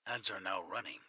Ads are now running.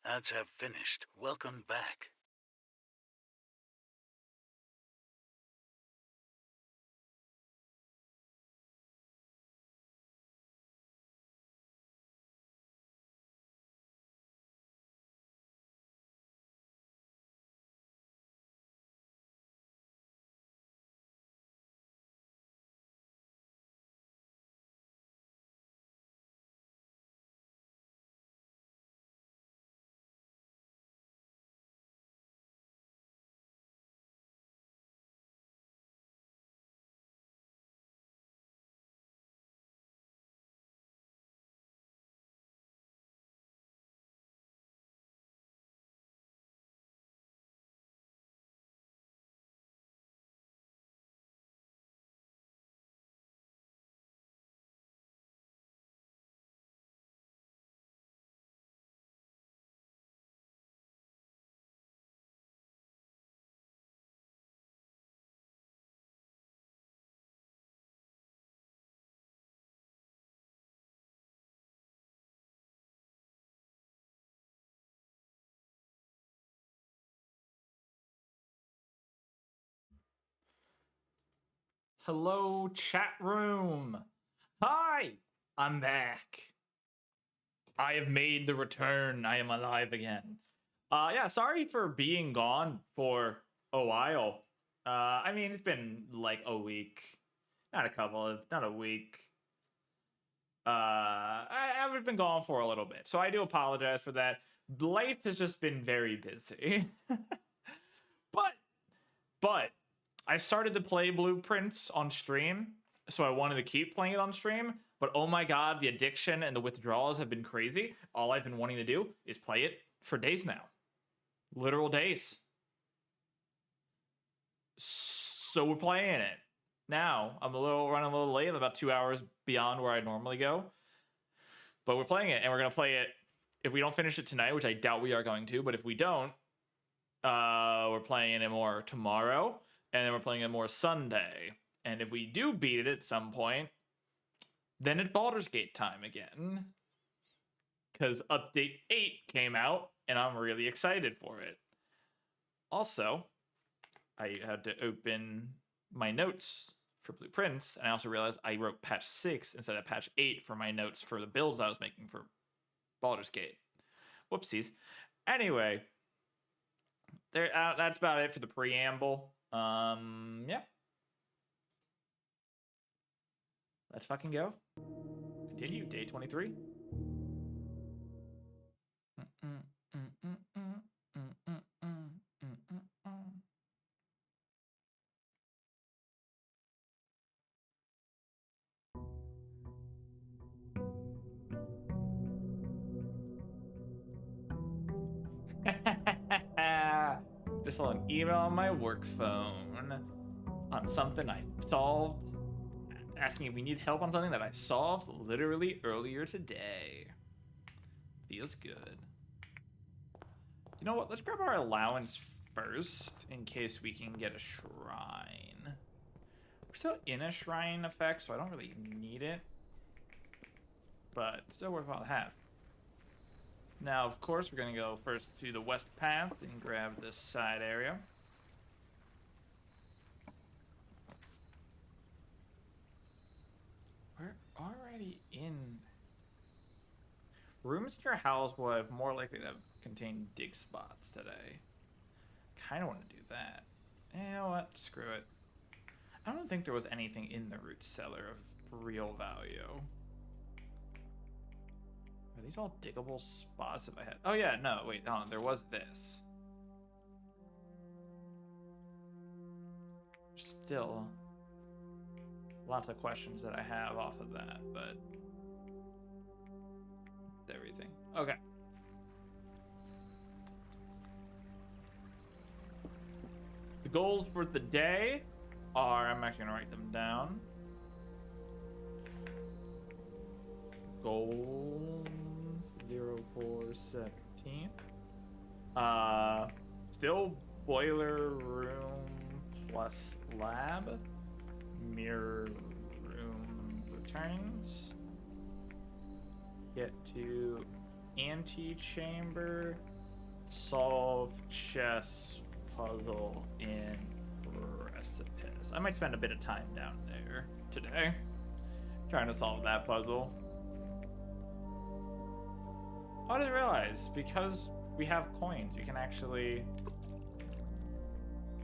Ads have finished. Welcome back. Hello, chat room. Hi, I'm back. I have made the return. I am alive again. Yeah, sorry for being gone for a while. I mean, it's been like a week, not a week. I've been gone for a little bit, so I do apologize for that. Life has just been very busy. but But I started to play Blueprints on stream, so I wanted to keep playing it on stream. But oh my god, the addiction and the withdrawals have been crazy. All I've been wanting to do is play it for days now. Literal days. So we're playing it. Now, I'm running a little late. I'm about 2 hours beyond where I normally go. But we're playing it, and we're going to play it. If we don't finish it tonight, which I doubt we are going to, but if we don't, we're playing it more tomorrow, and then we're playing it more Sunday. And if we do beat it at some point, then it's Baldur's Gate time again. Because Update 8 came out, and I'm really excited for it. Also, I had to open my notes for Blueprints, and I also realized I wrote patch 6 instead of patch 8 for my notes for the builds I was making for Baldur's Gate. Whoopsies. Anyway, that's about it for the preamble. Yeah. Let's fucking go. Continue, day 23. Just saw an email on my work phone on something I solved, asking if we need help on something that I solved literally earlier today. Feels good. You know what? Let's grab our allowance first in case we can get a shrine. We're still in a shrine effect, so I don't really need it. But still worthwhile to have. Now, of course, we're going to go first to the west path and grab this side area. We're already in. Rooms in your house will have more likely to contain dig spots today. Kind of want to do that. You know what? Screw it. I don't think there was anything in the root cellar of real value. Are these all diggable spots if I had... Oh, yeah, no, wait, hold on. There was this. Still, lots of questions that I have off of that, but... everything. Okay. The goals for the day are... I'm actually going to write them down. Goals 0417. Still boiler room plus lab. Mirror room returns. Get to antechamber. Solve chess puzzle in precipice. I might spend a bit of time down there today trying to solve that puzzle. I just realized, because we have coins, we can actually...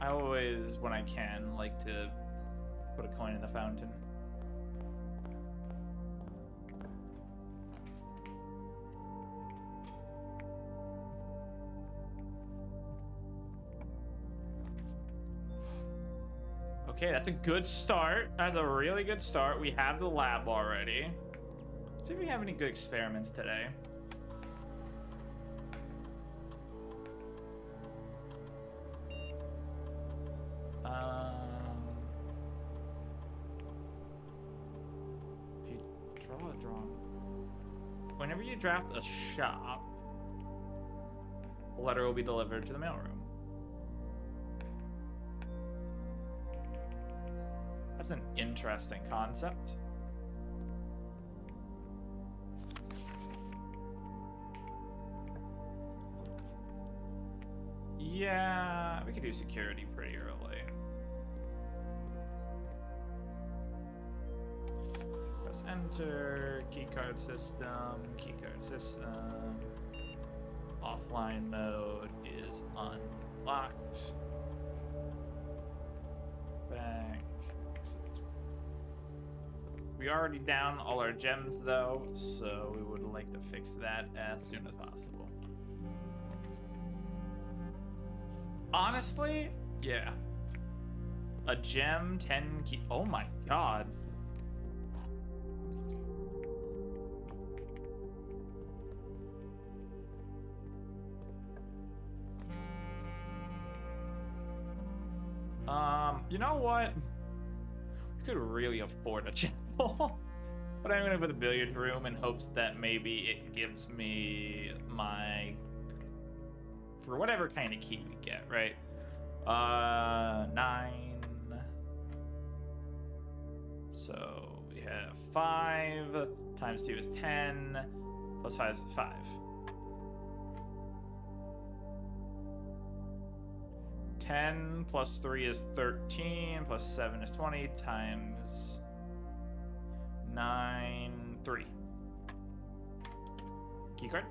I always, when I can, like to put a coin in the fountain. Okay, that's a good start. That's a really good start. We have the lab already. See if we have any good experiments today. If you draw a drawing. Whenever you draft a shop, a letter will be delivered to the mailroom. That's an interesting concept. Yeah, we could do security pretty early. Press enter, keycard system, offline mode is unlocked. Back. We already down all our gems though, so we would like to fix that as soon as possible. Honestly, yeah. A gem, 10 key. Oh my god. You know what? We could really afford a chapel. But I'm gonna put the billiard room in hopes that maybe it gives me my... for whatever kind of key we get, right? 9. So we have 5 times 2 is 10, plus 5 is 5. 10 plus 3 is 13, plus 7 is 20, times 9, 3. Key card?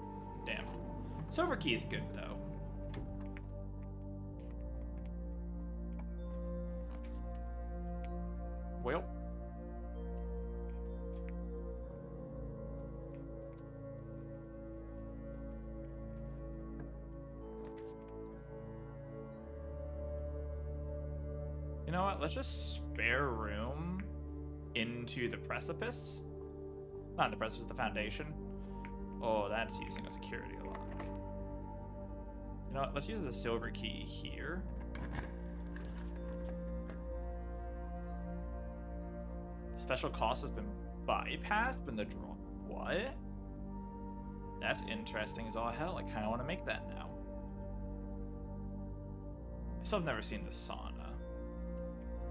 Damn. Silver key is good, though. Well. You know what? Let's just spare room into the precipice. Not the precipice, the foundation. Oh, that's using a security lock. You know what? Let's use the silver key here. The special cost has been bypassed, but the draw. What? That's interesting as all hell. I kind of want to make that now. I still have never seen the sauna.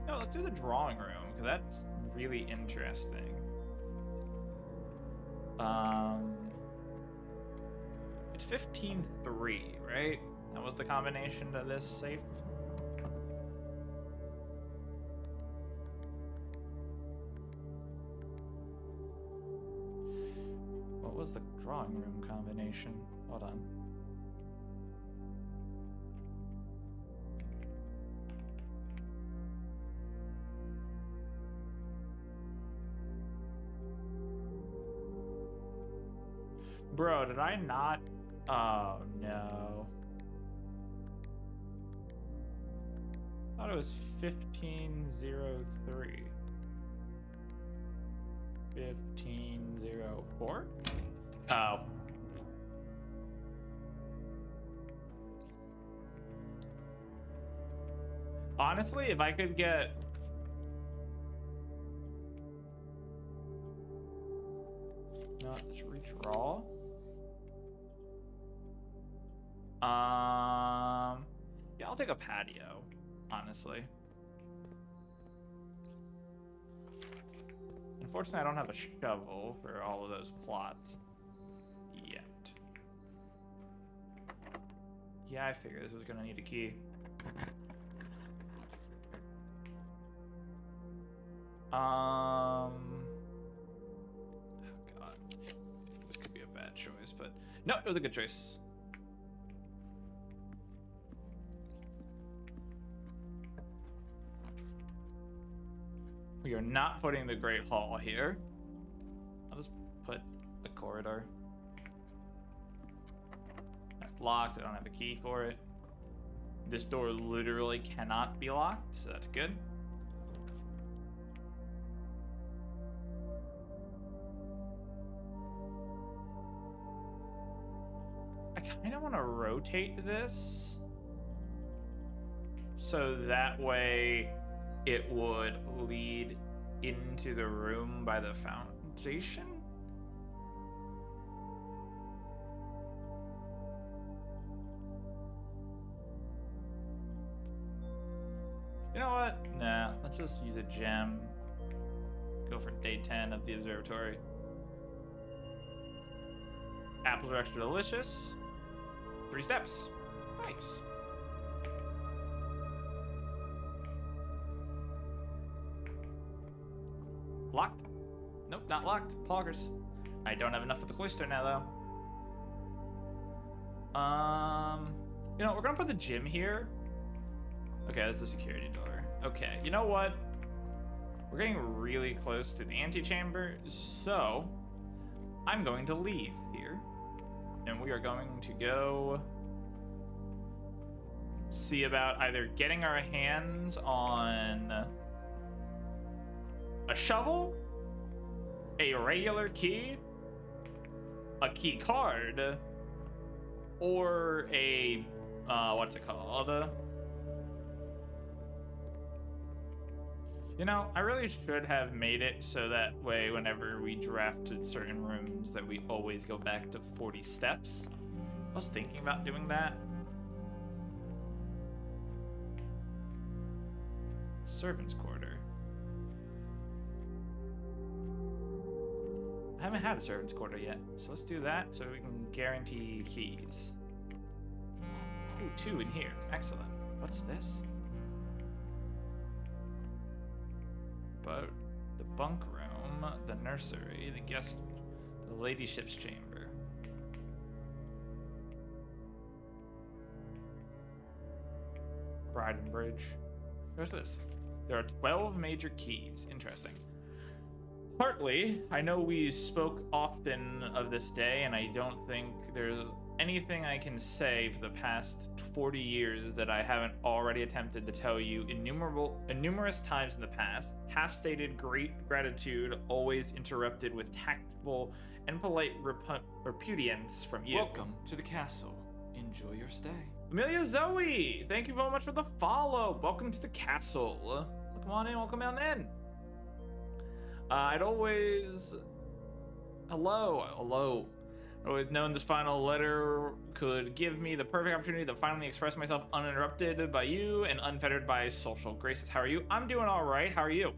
No, let's do the drawing room, because that's really interesting. It's 15-3, right? That was the combination to this safe. What was the drawing room combination? Hold on. Bro, did I not? Oh, no. I thought it was 1503. 1504? Oh. Honestly, if I could get... No, let's redraw. Yeah, I'll take a patio, honestly. Unfortunately, I don't have a shovel for all of those plots yet. Yeah, I figured this was gonna need a key. Oh god. This could be a bad choice, but no, it was a good choice. We are not putting the Great Hall here. I'll just put a corridor. That's locked. I don't have a key for it. This door literally cannot be locked, so that's good. I kind of want to rotate this so that way it would lead into the room by the foundation. You know what? Nah, let's just use a gem. Go for day 10 of the observatory. Apples are extra delicious. 3 steps. Nice. Locked? Nope, not locked. Poggers. I don't have enough for the cloister now, though. You know, we're gonna put the gym here. Okay, that's the security door. Okay, you know what? We're getting really close to the antechamber, so I'm going to leave here. And we are going to go see about either getting our hands on a shovel, a regular key, a key card, or a, what's it called? You know, I really should have made it so that way whenever we drafted certain rooms that we always go back to 40 steps. I was thinking about doing that. Servant's quarter. I haven't had a servant's quarter yet, so let's do that so we can guarantee keys. Ooh, 2 in here. Excellent. What's this? But the bunk room, the nursery, the guest, the ladyship's chamber. Bride and Bridge. Where's this? There are 12 major keys. Interesting. Partly, I know we spoke often of this day, and I don't think there's anything I can say for the past 40 years that I haven't already attempted to tell you numerous times in the past. Half-stated great gratitude, always interrupted with tactful and polite repudiance from you. Welcome to the castle. Enjoy your stay. Amelia Zoe, thank you very much for the follow. Welcome to the castle. Come on in, welcome on in. I'd always... Hello. I'd always known this final letter could give me the perfect opportunity to finally express myself uninterrupted by you and unfettered by social graces. How are you? I'm doing all right. How are you?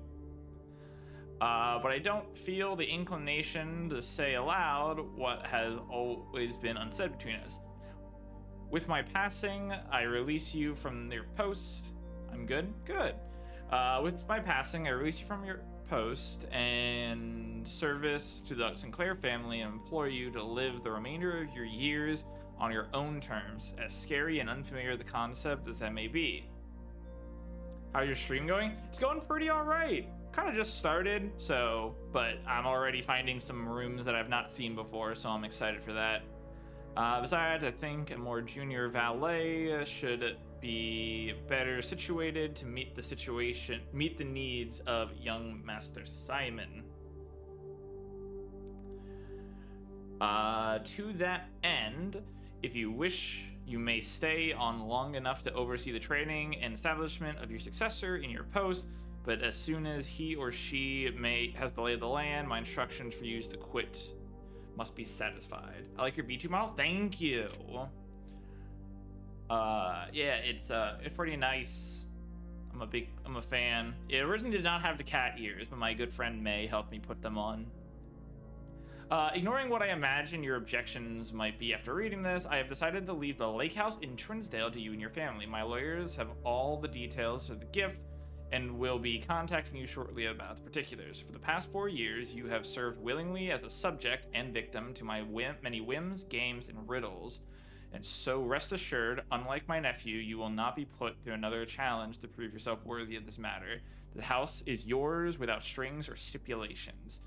But I don't feel the inclination to say aloud what has always been unsaid between us. With my passing, I release you from your post. I'm good? Good. With my passing, I release you from your post and service to the Sinclair family and implore you to live the remainder of your years on your own terms, as scary and unfamiliar the concept as that may be. How's your stream going? It's going pretty alright. Kind of just started, but I'm already finding some rooms that I've not seen before, so I'm excited for that. Besides, I think a more junior valet should be better situated to meet the needs of young Master Simon. To that end, if you wish, you may stay on long enough to oversee the training and establishment of your successor in your post, but as soon as he or she has the lay of the land, my instructions for you to quit must be satisfied. I like your B2 model. Thank you. Yeah, it's pretty nice. I'm a fan. It originally did not have the cat ears, but my good friend May helped me put them on. Ignoring what I imagine your objections might be after reading this, I have decided to leave the lake house in Trinsdale to you and your family. My lawyers have all the details of the gift and will be contacting you shortly about the particulars. For the past 4 years, you have served willingly as a subject and victim to my many whims, games, and riddles. And so rest assured, unlike my nephew, you will not be put through another challenge to prove yourself worthy of this matter. The house is yours without strings or stipulations.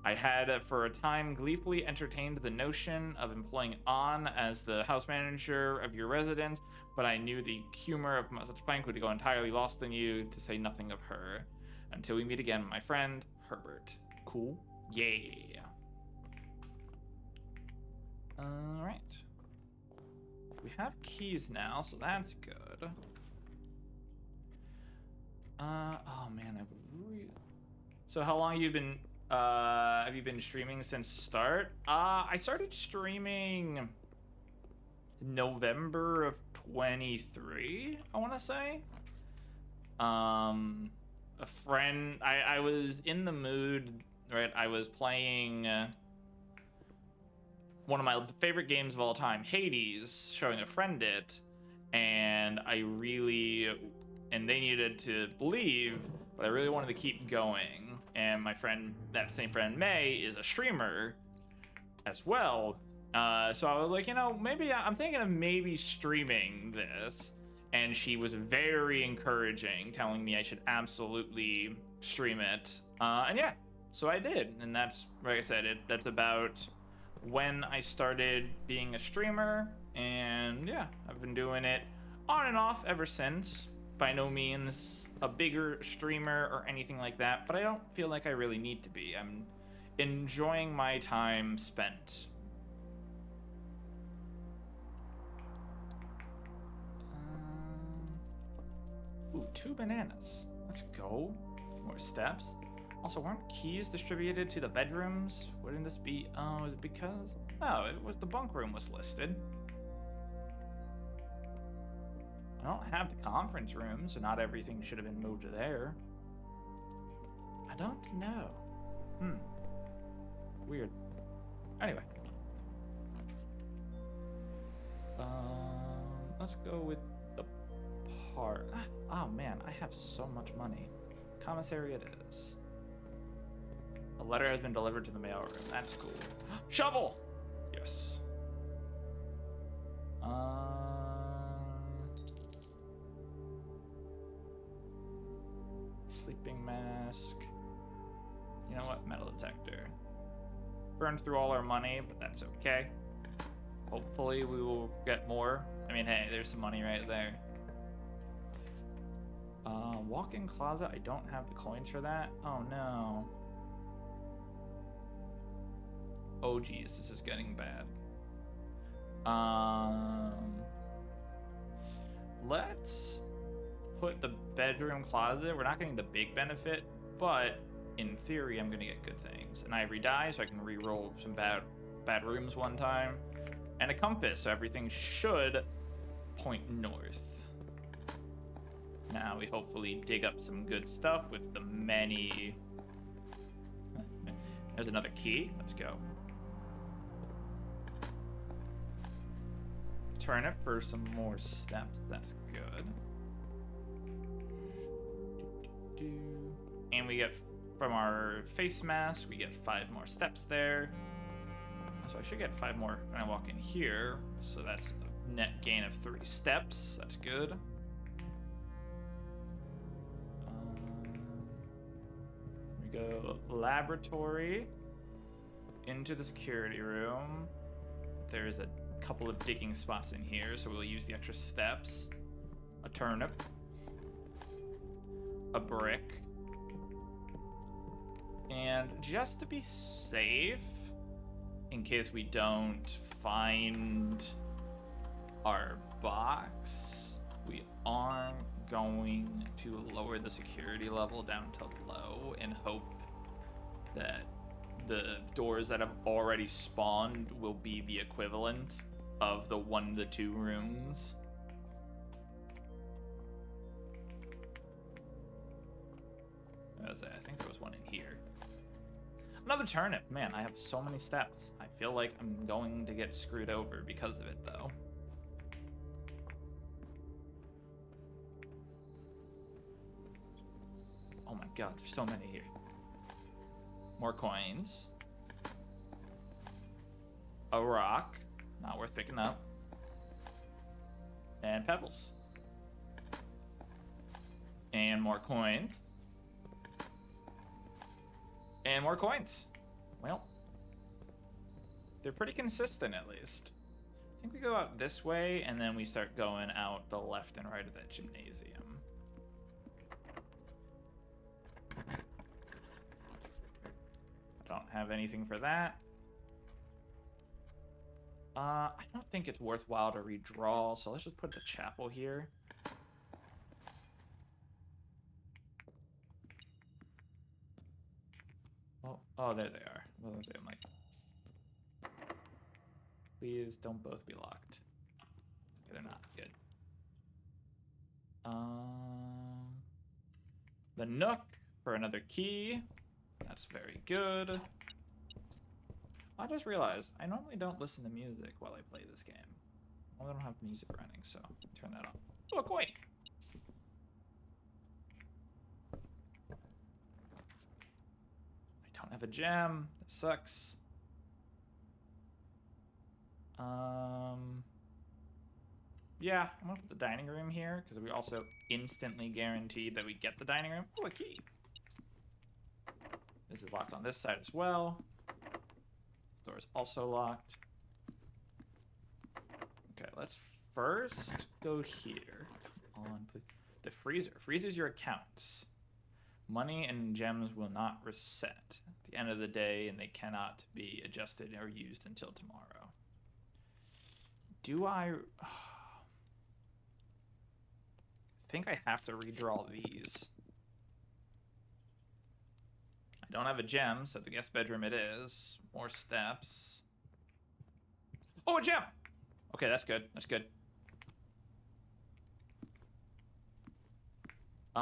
I had for a time gleefully entertained the notion of employing An as the house manager of your residence, but I knew the humor of such plank would go entirely lost on you, to say nothing of her. Until we meet again, my friend, Herbert. Cool? Yeah. Alright. We have keys now, so that's good. Oh man, So how long have you been streaming since start? I started streaming November of 23, I want to say. A friend, I was in the mood, right? I was playing one of my favorite games of all time, Hades, showing a friend it, and they needed to leave, but I really wanted to keep going. And my friend, that same friend May, is a streamer as well. So I was like, maybe I'm thinking of maybe streaming this. And she was very encouraging, telling me I should absolutely stream it. And yeah, so I did. And that's, like I said, that's about when I started being a streamer. And yeah, I've been doing it on and off ever since. By no means a bigger streamer or anything like that, but I don't feel like I really need to be. I'm enjoying my time spent. Ooh, 2 bananas. Let's go. More steps. Also, weren't keys distributed to the bedrooms? Wouldn't this be... Oh, is it because... No, it was the bunk room was listed. I don't have the conference room, so not everything should have been moved to there. I don't know. Weird. Anyway. Let's go with the part. Oh man, I have so much money. Commissary it is. A letter has been delivered to the mailroom. That's cool. Shovel! Yes. Sleeping mask. You know what? Metal detector. Burned through all our money, but that's okay. Hopefully we will get more. I mean, hey, there's some money right there. Walk-in closet. I don't have the coins for that. Oh no. Oh geez, this is getting bad. Let's put the bedroom closet. We're not getting the big benefit, but in theory, I'm gonna get good things. An ivory die, so I can re-roll some bad rooms one time, and a compass, so everything should point north. Now we hopefully dig up some good stuff with the many. There's another key. Let's go. Turnip for some more steps. That's good. And we get from our face mask, we get 5 more steps there. So I should get 5 more when I walk in here. So that's a net gain of 3 steps. That's good. We go laboratory into the security room. There's a couple of digging spots in here, so we'll use the extra steps. A turnip. A brick. And just to be safe, in case we don't find our box, we are going to lower the security level down to low and hope that the doors that have already spawned will be the equivalent of the 1 to 2 rooms. I think there was one in here. Another turnip. Man, I have so many steps. I feel like I'm going to get screwed over because of it, though. Oh my god, there's so many here. More coins. A rock. Not worth picking up. And pebbles. And more coins. And more coins. Well, they're pretty consistent at least. I think we go out this way and then we start going out the left and right of that gymnasium. I don't have anything for that. I don't think it's worthwhile to redraw, so let's just put the chapel here. Oh, there they are. Well, I'm like, please don't both be locked. Okay, they're not. Good. The Nook for another key. That's very good. I just realized I normally don't listen to music while I play this game. Well, I don't have music running, so turn that on. Oh, a coin! I don't have a gem. That sucks. Yeah, I'm gonna put the dining room here because we also instantly guaranteed that we get the dining room. Oh, a key. This is locked on this side as well. This door is also locked. Okay, let's first go here. On, please. The freezer. Freezes your accounts. Money and gems will not reset at the end of the day, and they cannot be adjusted or used until tomorrow. Do I think I have to redraw these? I don't have a gem, so the guest bedroom it is. More steps. Oh, a gem! Okay, that's good. That's good. You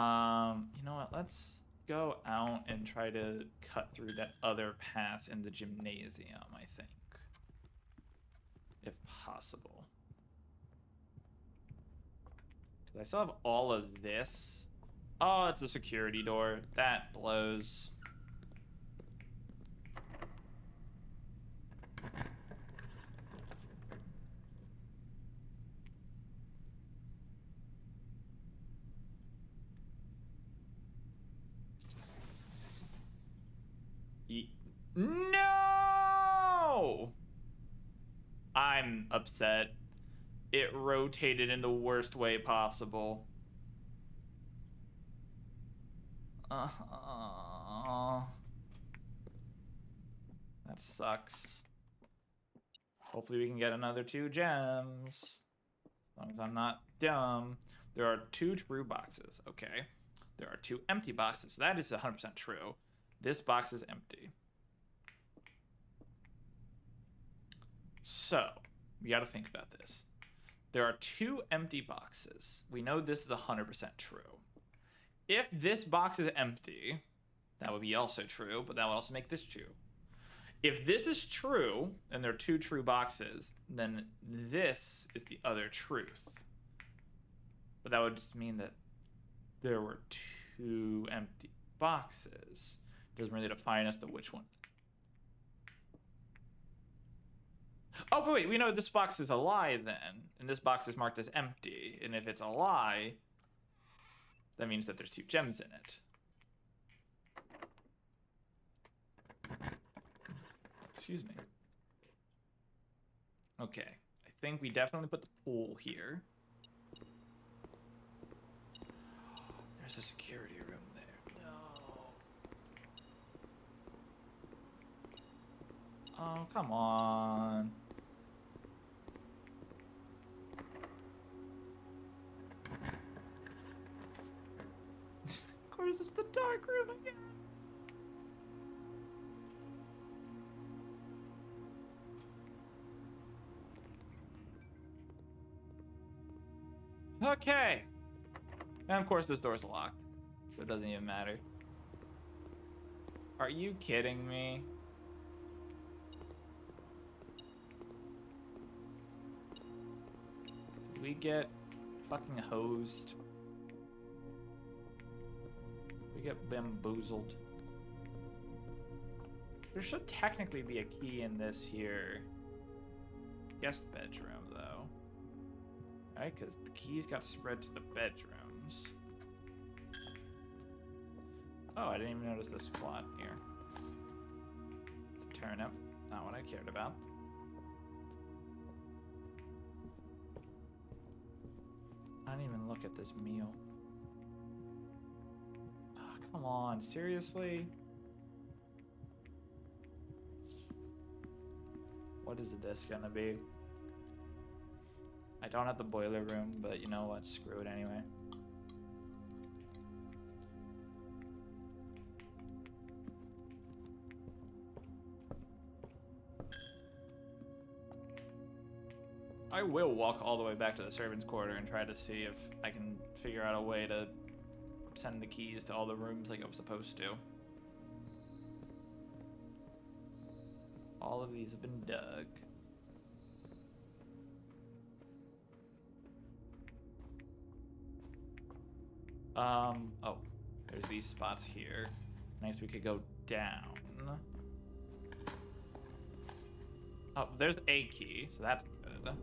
know what? Let's go out and try to cut through that other path in the gymnasium, I think. If possible. 'Cause I still have all of this. Oh, it's a security door. That blows. No! I'm upset. It rotated in the worst way possible. That sucks. Hopefully we can get another 2 gems. As long as I'm not dumb. There are 2 true boxes. Okay. There are 2 empty boxes. So that is 100% true. This box is empty. So, we got to think about this. There are 2 empty boxes. We know this is 100% true. If this box is empty, that would be also true, but that would also make this true. If this is true, and there are 2 true boxes, then this is the other truth. But that would just mean that there were 2 empty boxes. It doesn't really define as to which one. Oh, but wait, we know this box is a lie then, and this box is marked as empty, and if it's a lie, that means that there's 2 gems in it. Excuse me. Okay, I think we definitely put the pool here. There's a security room there. No. Oh, come on. Of course, it's the dark room again. Okay. And of course, this door's locked, so it doesn't even matter. Are you kidding me? Did we get fucking hosed? We get bamboozled. There should technically be a key in this here guest bedroom, though. Right? Because the keys got spread to the bedrooms. Oh, I didn't even notice this plot here. It's a turnip. Not what I cared about. I didn't even look at this meal. Oh, come on, seriously? What is this gonna be? I don't have the boiler room, but you know what? Screw it anyway. I will walk all the way back to the servants' quarter and try to see if I can figure out a way to send the keys to all the rooms like I was supposed to. All of these have been dug. Oh, there's these spots here. Nice, we could go down. Oh, there's a key, so that's good.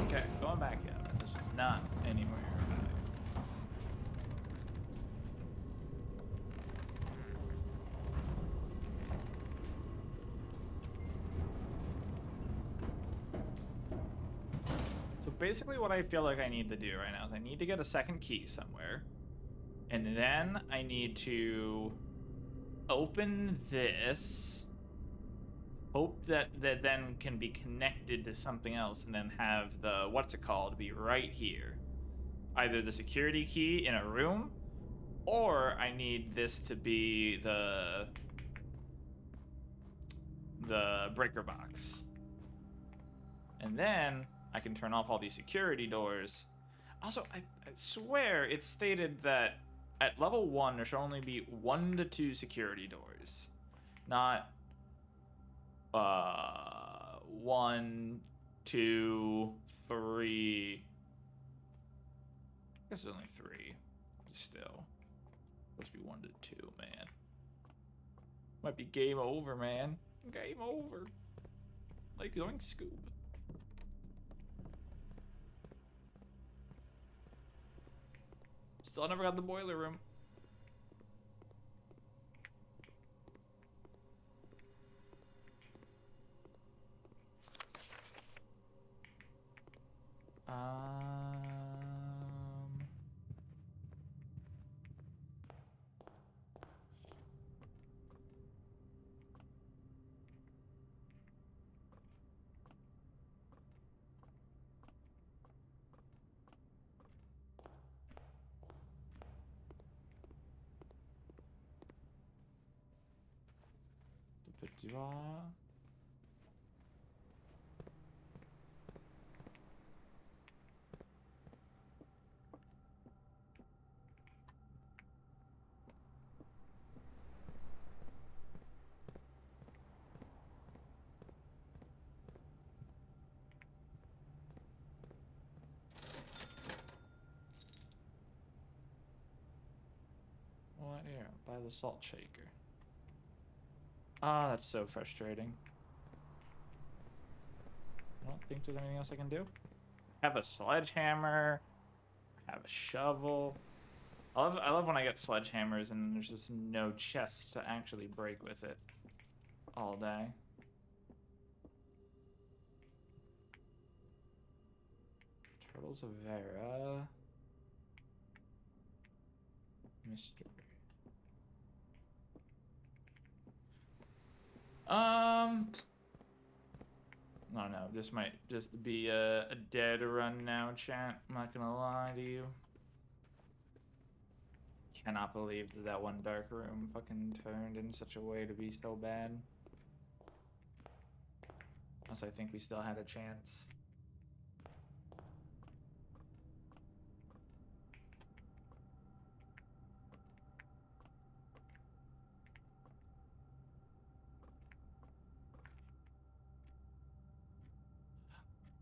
Okay, going back up. This is not anywhere. basically what I feel like I need to do right now is I need to get a second key somewhere. And then I need to open this. Hope that then can be connected to something else and then have the, what's it called, be right here. Either the security key in a room, or I need this to be the breaker box. And then I can turn off all these security doors. Also, I swear it stated that at level 1 there should only be 1 to 2 security doors. Not 1, 2, 3. I guess there's only 3. Still. Supposed to be 1 to 2, man. Might be game over, man. Game over. Like Zoink Scoob. Still never got the boiler room. Draw. What here? By the salt shaker. Ah, that's so frustrating. I don't think there's anything else I can do. I have a sledgehammer. I have a shovel. I love when I get sledgehammers and there's just no chest to actually break with it all day. Turtles of Vera. Mystery. I don't know. This might just be a dead run now, chat. I'm not gonna lie to you. Cannot believe that one dark room fucking turned in such a way to be so bad. Unless I think we still had a chance.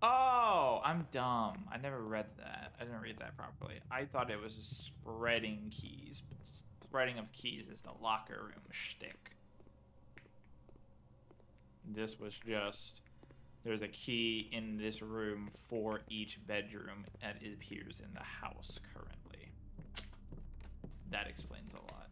Oh, I'm dumb. I never read that. I didn't read that properly. I thought it was spreading keys, but spreading of keys is the locker room shtick. This was just, there's a key in this room for each bedroom that appears in the house currently. That explains a lot.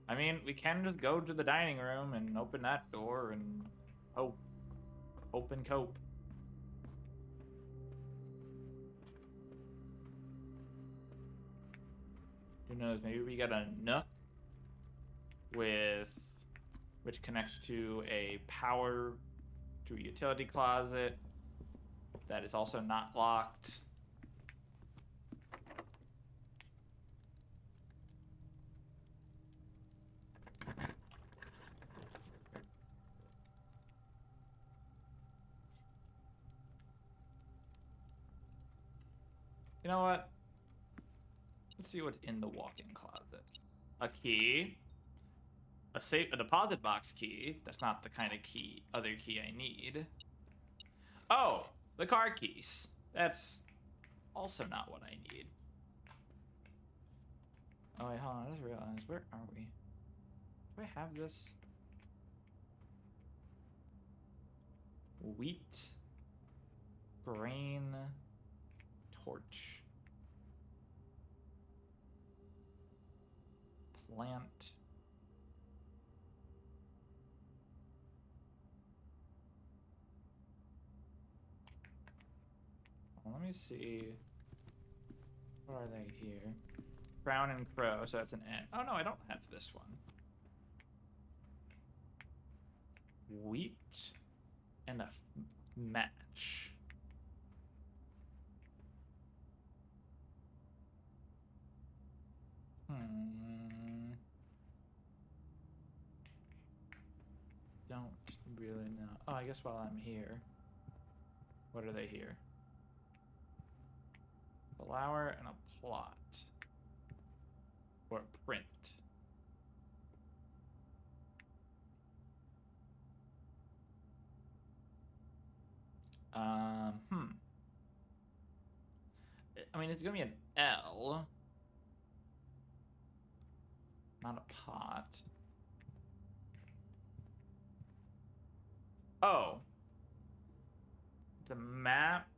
I mean, we can just go to the dining room and open that door and hope. Hope and cope. Who knows, maybe we got a nook with, which connects to a power, to a utility closet that is also not locked. You know what? Let's see what's in the walk-in closet. A key. A deposit box key. That's not the kind of key, other key I need. Oh, the car keys. That's also not what I need. Oh wait, hold on, I just realized, where are we? Do I have this? Wheat. Grain. Torch. plant. Let me see. What are they here? Brown and crow, so that's an N. Oh no, I don't have this one. Wheat and a match. Don't really know. Oh, I guess while I'm here. What are they here? Flower and a plot. Or a print. I mean, it's gonna be an L. Not a pot. Oh. It's a map.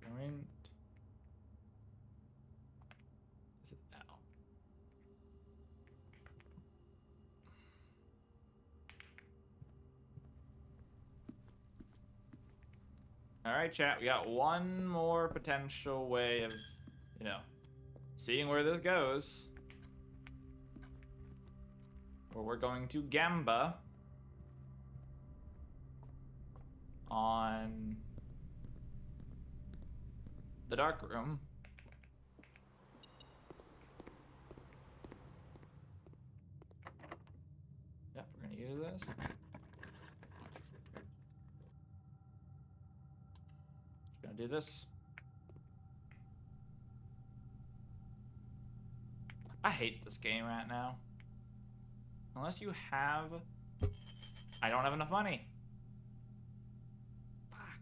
Print. Is it L? All right, chat. We got one more potential way of, you know, seeing where this goes. Where we're going to Gamba on the dark room. Yep, we're gonna use this. Gonna do this. I hate this game right now. Unless you have... I don't have enough money. Fuck.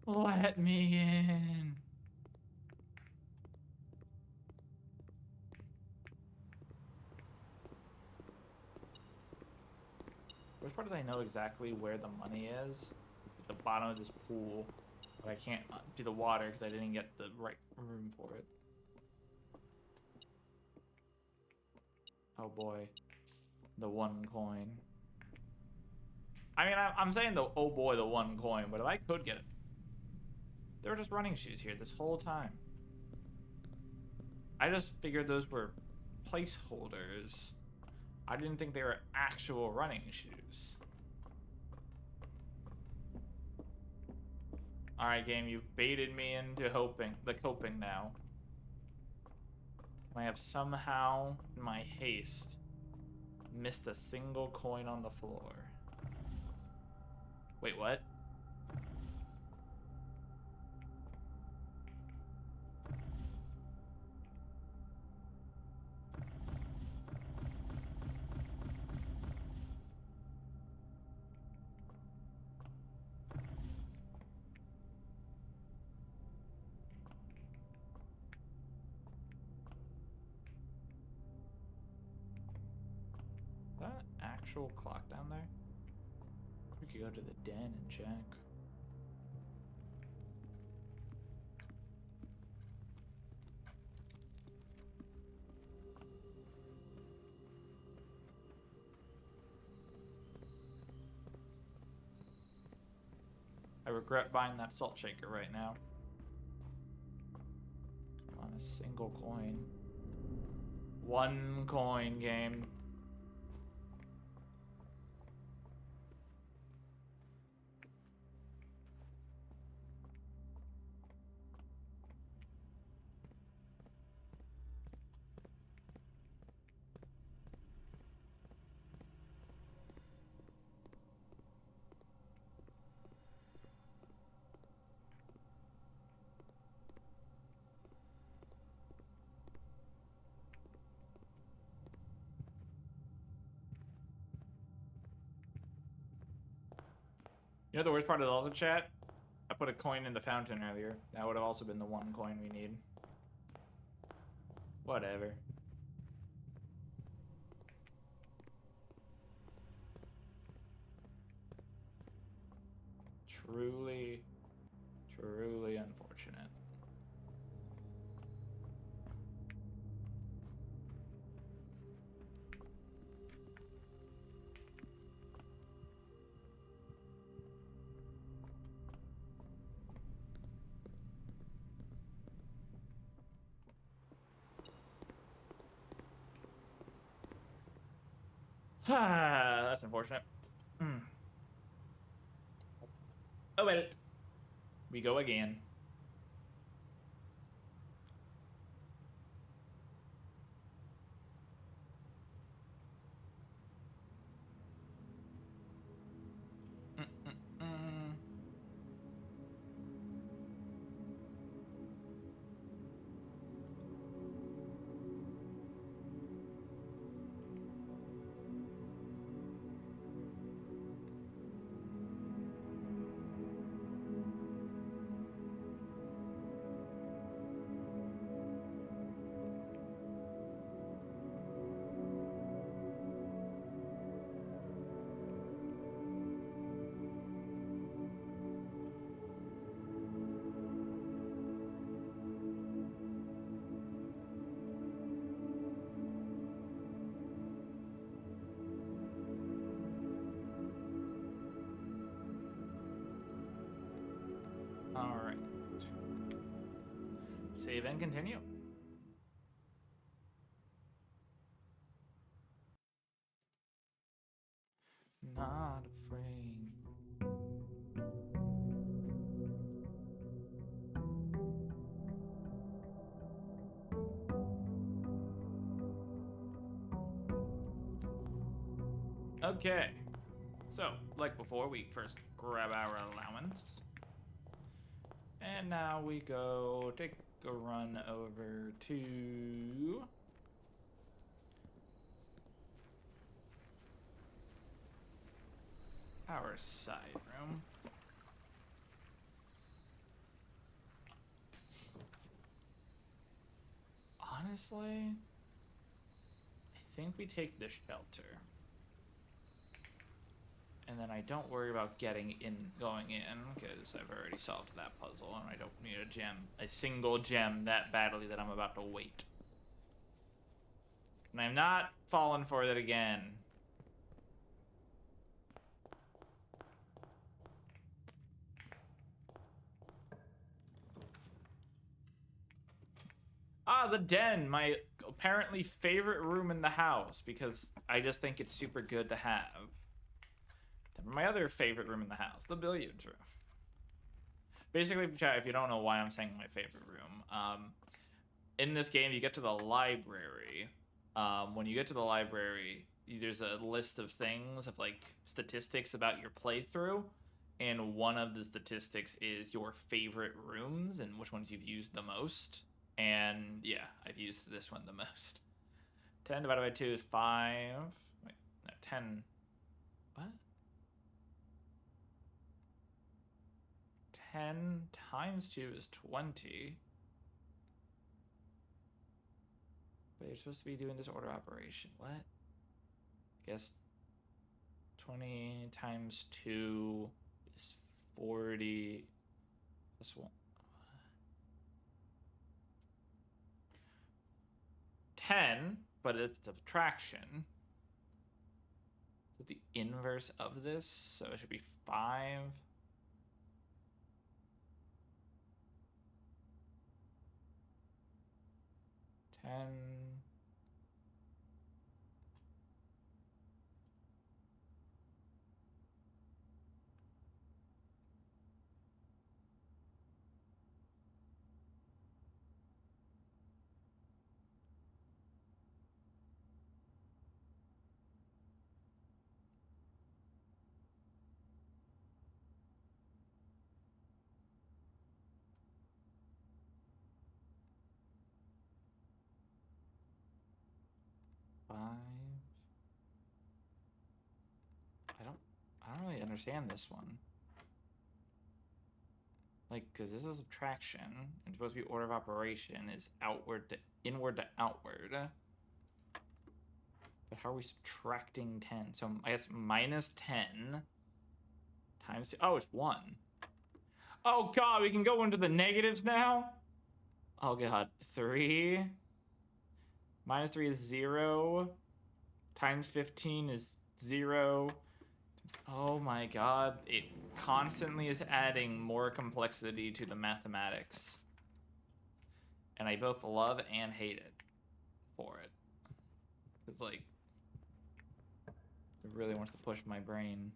Let me in. Which part do I know exactly where the money is? At the bottom of this pool. But I can't do the water because I didn't get the right room for it. Oh boy. The one coin. I mean, I'm saying the oh boy, the one coin, but if I could get it. There were just running shoes here this whole time. I just figured those were placeholders. I didn't think they were actual running shoes. Alright, game, you've baited me into coping now. I have somehow, in my haste, missed a single coin on the floor. Wait, what? Is that an actual clock down there? We could go to the den and check. I regret buying that salt shaker right now. Come on, a single coin. One coin, game. You know the worst part of all the chat? I put a coin in the fountain earlier. That would have also been the one coin we need. Whatever. Truly unfortunate. That's unfortunate. Oh well. We go again. All right. Save and continue. Not afraid. Okay. So, like before, we first grab our allowance. And now we go take a run over to our side room. Honestly, I think we take the shelter. And then I don't worry about going in, because I've already solved that puzzle, and I don't need a single gem that badly that I'm about to wait. And I'm not falling for it again. Ah, the den, my apparently favorite room in the house, because I just think it's super good to have. My other favorite room in the house, the billiards room. Basically, chat, if you don't know why I'm saying my favorite room, in this game, you get to the library. When you get to the library, there's a list of things, of like statistics about your playthrough, and one of the statistics is your favorite rooms and which ones you've used the most. And yeah, I've used this one the most. 10 divided by 2 is 5. Wait, no, 10. What? 10 times 2 is 20. But you're supposed to be doing this order operation. What? I guess 20 times 2 is 40. Plus 1. 10, but it's subtraction. So the inverse of this, so it should be 5. 10. I don't really understand this one. Like, because this is subtraction, and supposed to be order of operation is inward to outward. But how are we subtracting 10? So I guess minus 10 times 2. Oh, it's 1. Oh god, we can go into the negatives now? Oh god. 3 minus 3 is 0. Times 15 is 0. Oh my god. It constantly is adding more complexity to the mathematics. And I both love and hate it for it. It's like, it really wants to push my brain.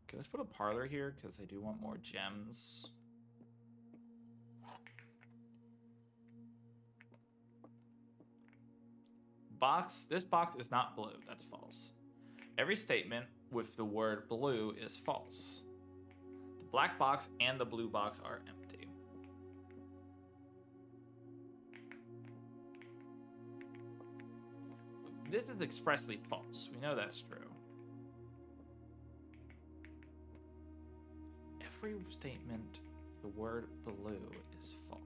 Okay, let's put a parlor here because I do want more gems. This box is not blue. That's false. Every statement with the word blue is false. The black box and the blue box are empty. This is expressly false. We know that's true. Every statement with the word blue is false.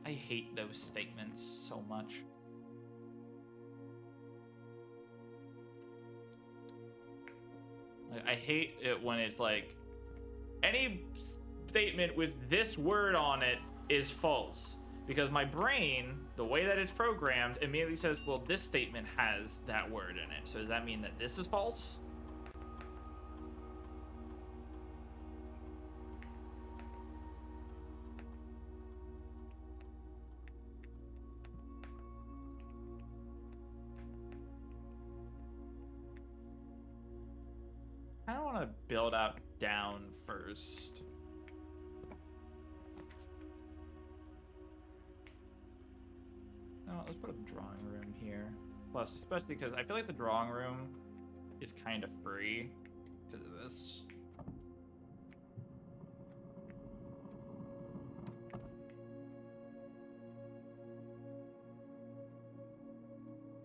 I hate those statements so much. Like, I hate it when it's like, any statement with this word on it is false. Because my brain, the way that it's programmed, immediately says, well, this statement has that word in it. So does that mean that this is false? I don't want to build out down first. No, let's put a drawing room here. Plus, especially because I feel like the drawing room is kind of free because of this.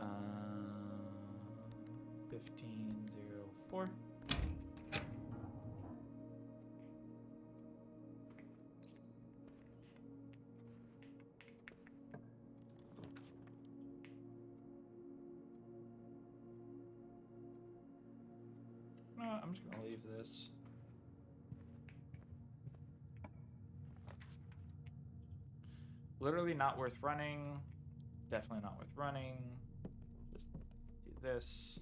Uh, 1504. I'm just gonna leave this. Literally not worth running. Definitely not worth running. Just do this.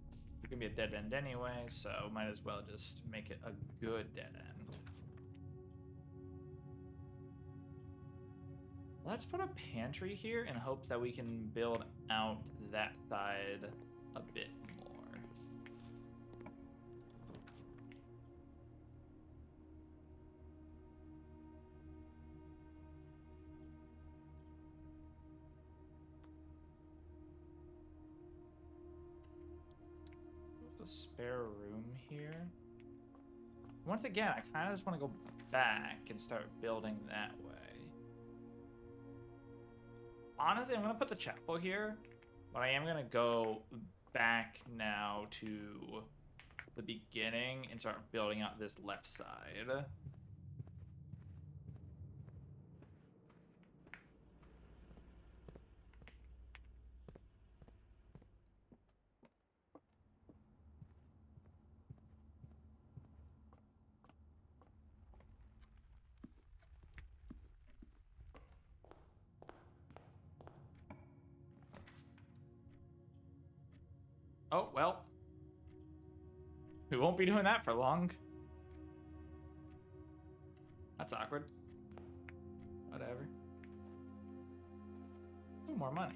It's gonna be a dead end anyway, so might as well just make it a good dead end. Let's put a pantry here in hopes that we can build out that side a bit more. The spare room here. Once again, I kind of just want to go back and start building that way. Honestly, I'm going to put the chapel here, but I am going to go back now to the beginning and start building out this left side. Oh, well. We won't be doing that for long. That's awkward. Whatever. Ooh, more money.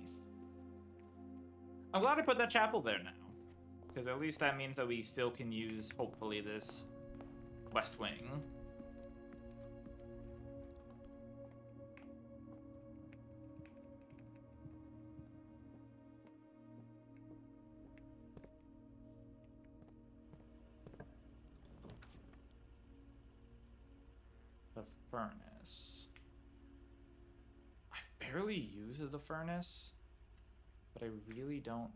I'm glad I put that chapel there now. Because at least that means that we still can use, hopefully, this west wing. The furnace. I've barely used the furnace, but I really don't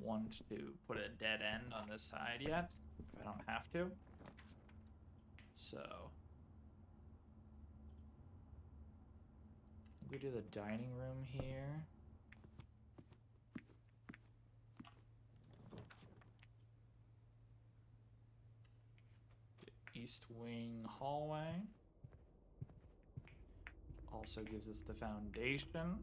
want to put a dead end on this side yet, if I don't have to. So we do the dining room here. The east wing hallway also gives us the foundation.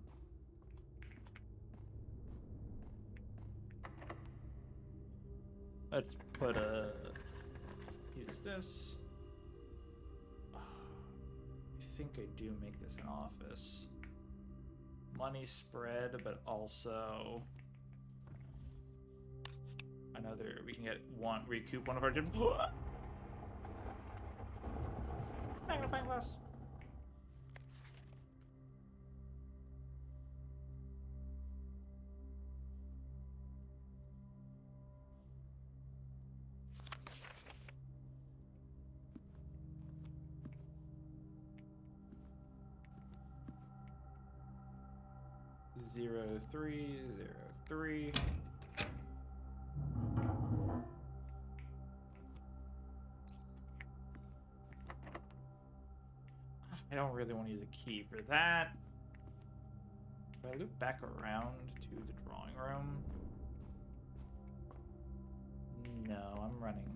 Let's put use this. I think I do make this an office. Money spread, but also another. We can get recoup one of our gyms. Magnifying glass. Zero 3 0 3. I don't really want to use a key for that. Do I loop back around to the drawing room? No,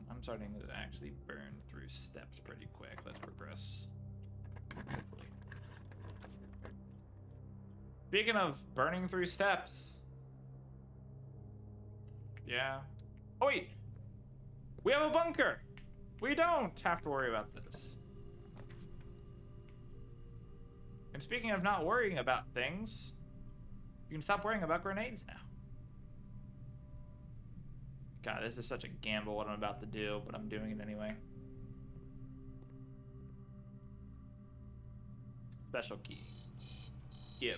I'm starting to actually burn through steps pretty quick. Let's progress. Hopefully. Speaking of burning through steps. Yeah. Oh wait! We have a bunker! We don't have to worry about this. And speaking of not worrying about things, you can stop worrying about grenades now. God, this is such a gamble what I'm about to do, but I'm doing it anyway. Special key. Yep.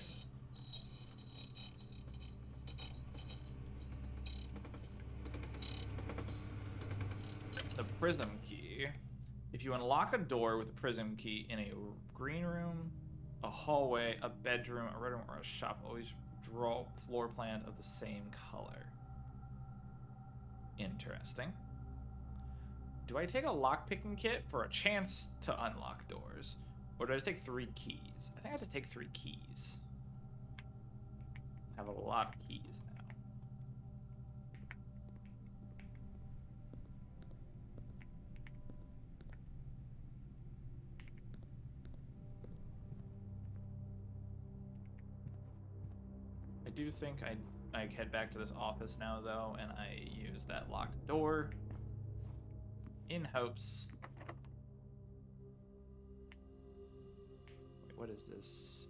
The prism key. If you unlock a door with a prism key in a green room, a hallway, a bedroom, a red room, or a shop, always draw a floor plan of the same color. Interesting. Do I take a lockpicking kit for a chance to unlock doors? Or do I just take 3 keys? I think I just take 3 keys. I have a lot of keys now. I do think I head back to this office now, though, and I use that locked door in hopes. Wait, what is this?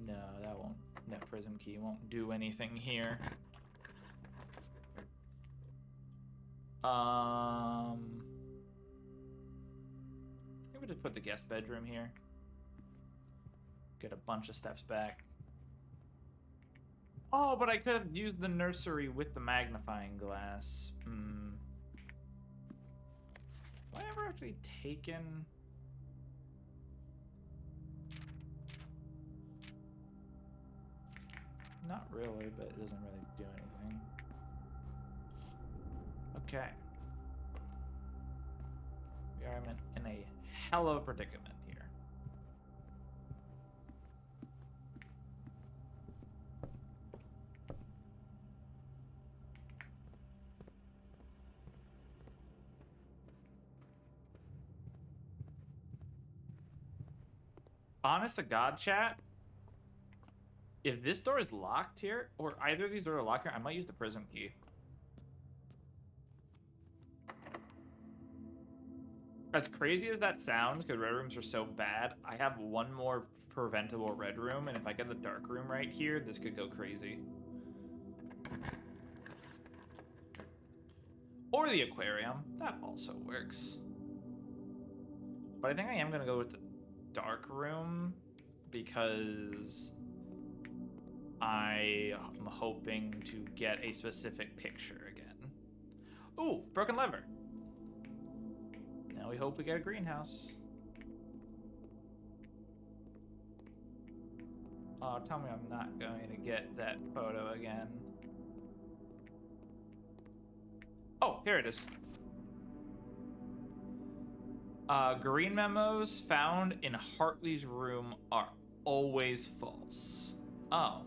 No, that won't. That prism key won't do anything here. I think we just put the guest bedroom here. Get a bunch of steps back. Oh, but I could have used the nursery with the magnifying glass. Have I ever actually taken... Not really, but it doesn't really do anything. Okay. We are in a hell of a predicament here. Honest to God, chat, if this door is locked here, or either of these doors are locked here, I might use the prism key. As crazy as that sounds, because red rooms are so bad, I have one more preventable red room, and if I get the dark room right here, this could go crazy. Or the aquarium. That also works. But I think I am going to go with the dark room, because I am hoping to get a specific picture again. Ooh, broken lever. Now we hope we get a greenhouse. Oh, tell me I'm not going to get that photo again. Oh, here it is. Green memos found in Hartley's room are always false. Oh.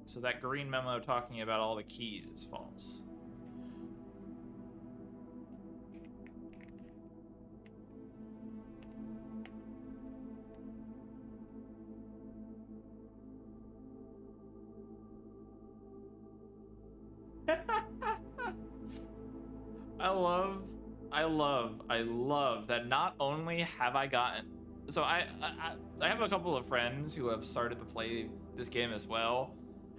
So that green memo talking about all the keys is false. I love that not only have I gotten... So I have a couple of friends who have started to play this game as well.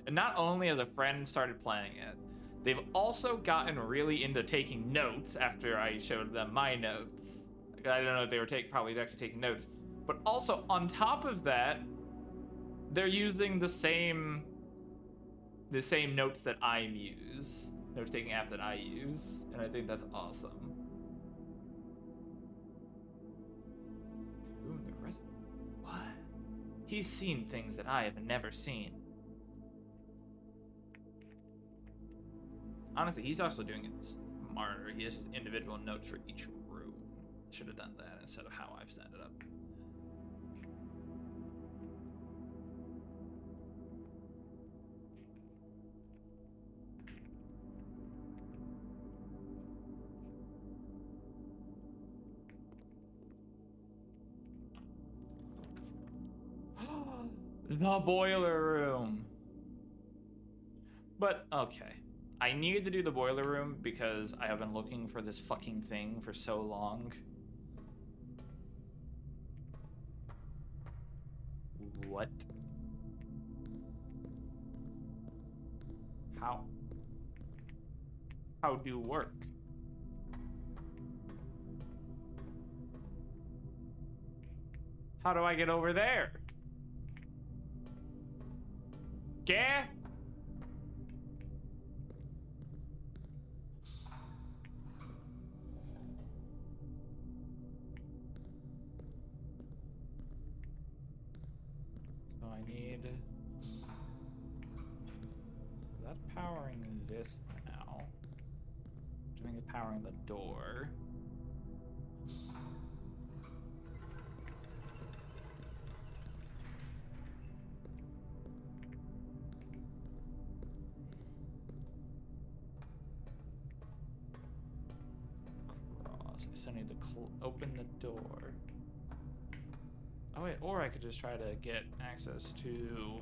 And not only has a friend started playing it, they've also gotten really into taking notes after I showed them my notes. Like, I don't know if they were probably actually taking notes. But also, on top of that, they're using the same notes that I use. Note-taking app that I use, and I think that's awesome. What? He's seen things that I have never seen. Honestly, he's also doing it smarter. He has his individual notes for each room. Should have done that instead of how I've set it up. The boiler room. But, okay. I needed to do the boiler room because I have been looking for this fucking thing for so long. What? How? How do work? How do I get over there? Yeah? So I need... That's powering this now. I think it's powering the door. I still need to open the door. Oh wait, or I could just try to get access to...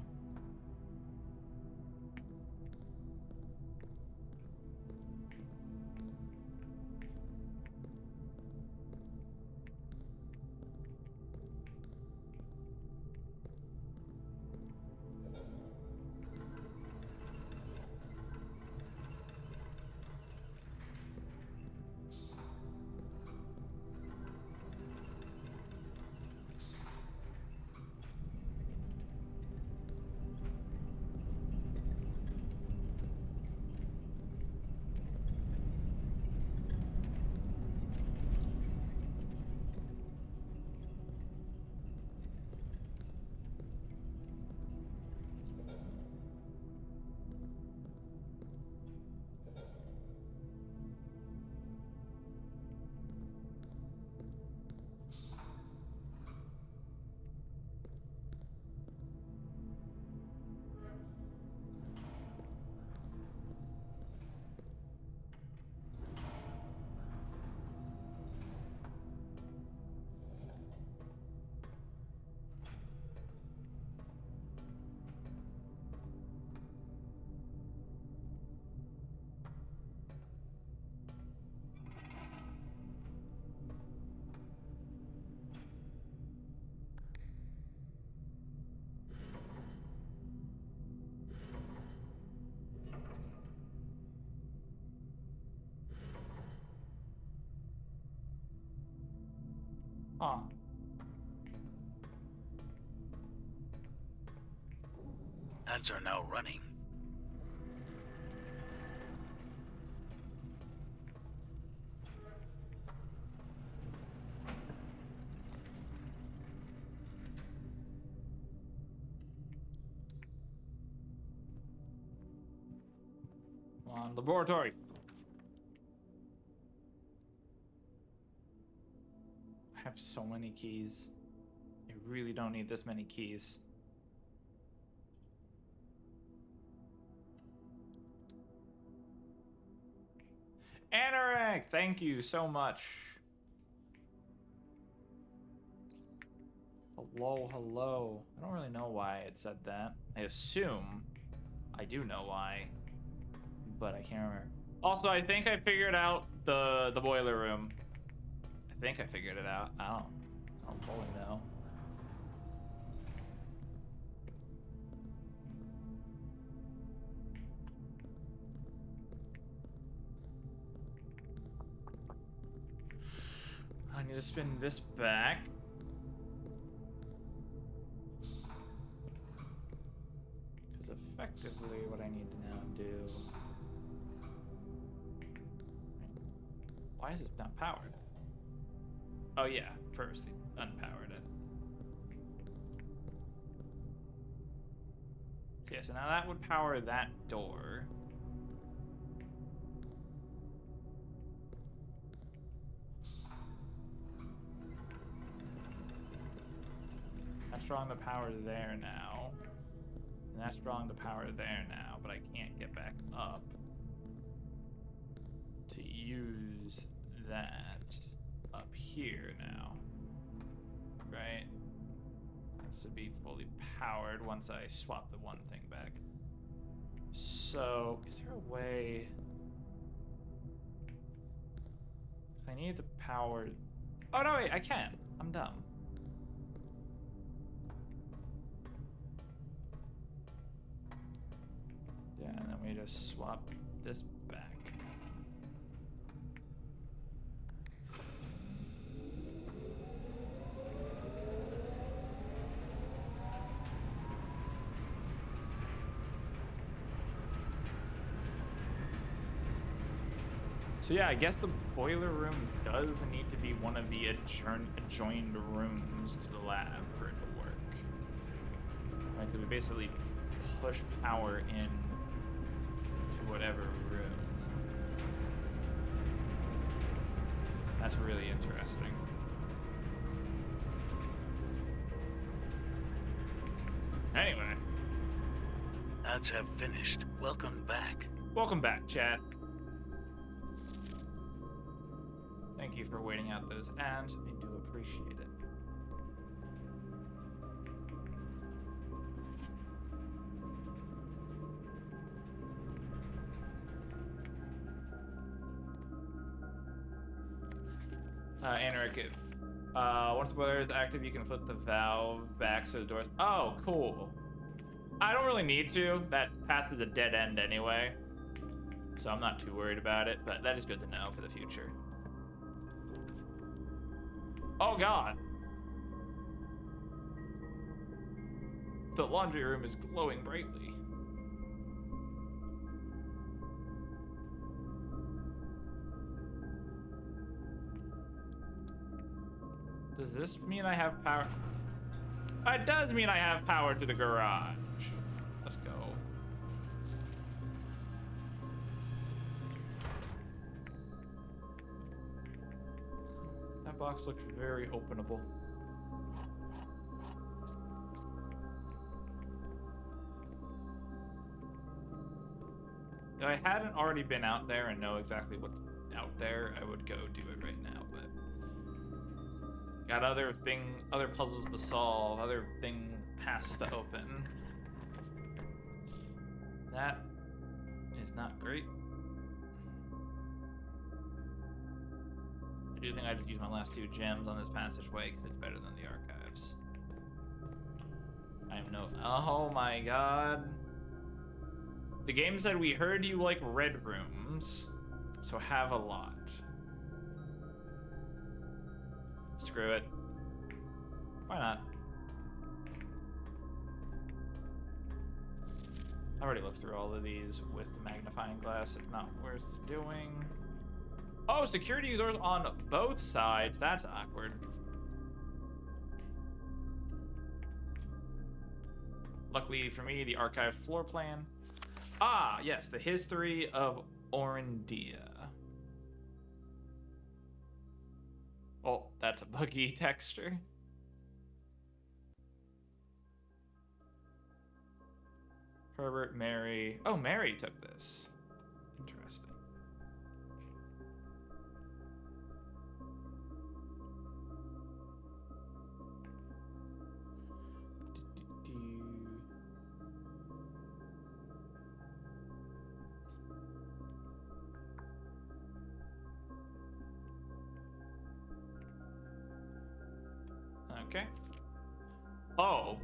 Huh. Ads are now running. Come on, laboratory. have so many keys. I really don't need this many keys. Anorak, thank you so much. Hello, hello. I don't really know why it said that. I assume I do know why, but I can't remember. Also, I think I figured out the boiler room. I think I figured it out. I don't fully know. I need to spin this back. Because effectively what I need to now do... Why is it not powered? Oh yeah, first it unpowered it. Yeah, so now that would power that door. That's drawing the power there now. And that's drawing the power there now, but I can't get back up to use that up here now. Right? This would be fully powered once I swap the one thing back. So, is there a way... I need to power... Oh no, wait, I can. I'm dumb. Yeah, and then we just swap this back. So yeah, I guess the boiler room does need to be one of the adjoined rooms to the lab for it to work. Right, because we basically push power in to whatever room. That's really interesting. Anyway. Ads have finished. Welcome back. Welcome back, chat. Thank you for waiting out those ads. I do appreciate it. Anorak, once the boiler is active, you can flip the valve back so the doors... Oh, cool. I don't really need to. That path is a dead end anyway. So I'm not too worried about it, but that is good to know for the future. Oh god. The laundry room is glowing brightly. Does this mean I have power? It does mean I have power to the garage. Let's go. That box looks very openable. If I hadn't already been out there and know exactly what's out there, I would go do it right now, but got other puzzles to solve, other paths to open. That is not great. I do think I just used my last 2 gems on this passageway because it's better than the archives. I have no... Oh my god. The game said we heard you like red rooms, so have a lot. Screw it. Why not? I already looked through all of these with the magnifying glass. It's not worth doing. Oh, security doors on both sides. That's awkward. Luckily for me, the archived floor plan. Ah, yes, the history of Orindia. Oh, that's a buggy texture. Herbert, Mary. Oh, Mary took this. Interesting. Okay. Oh.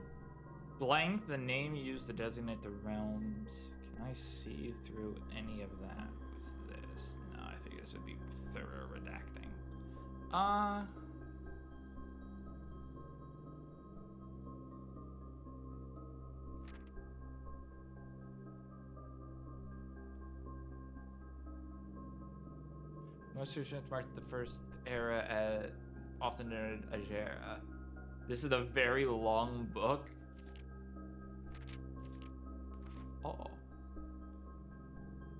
Blank, the name used to designate the realms. Can I see through any of that with this? No, I figured this would be thorough redacting. Most traditions marked the first era at often known as Agera. This is a very long book. Oh.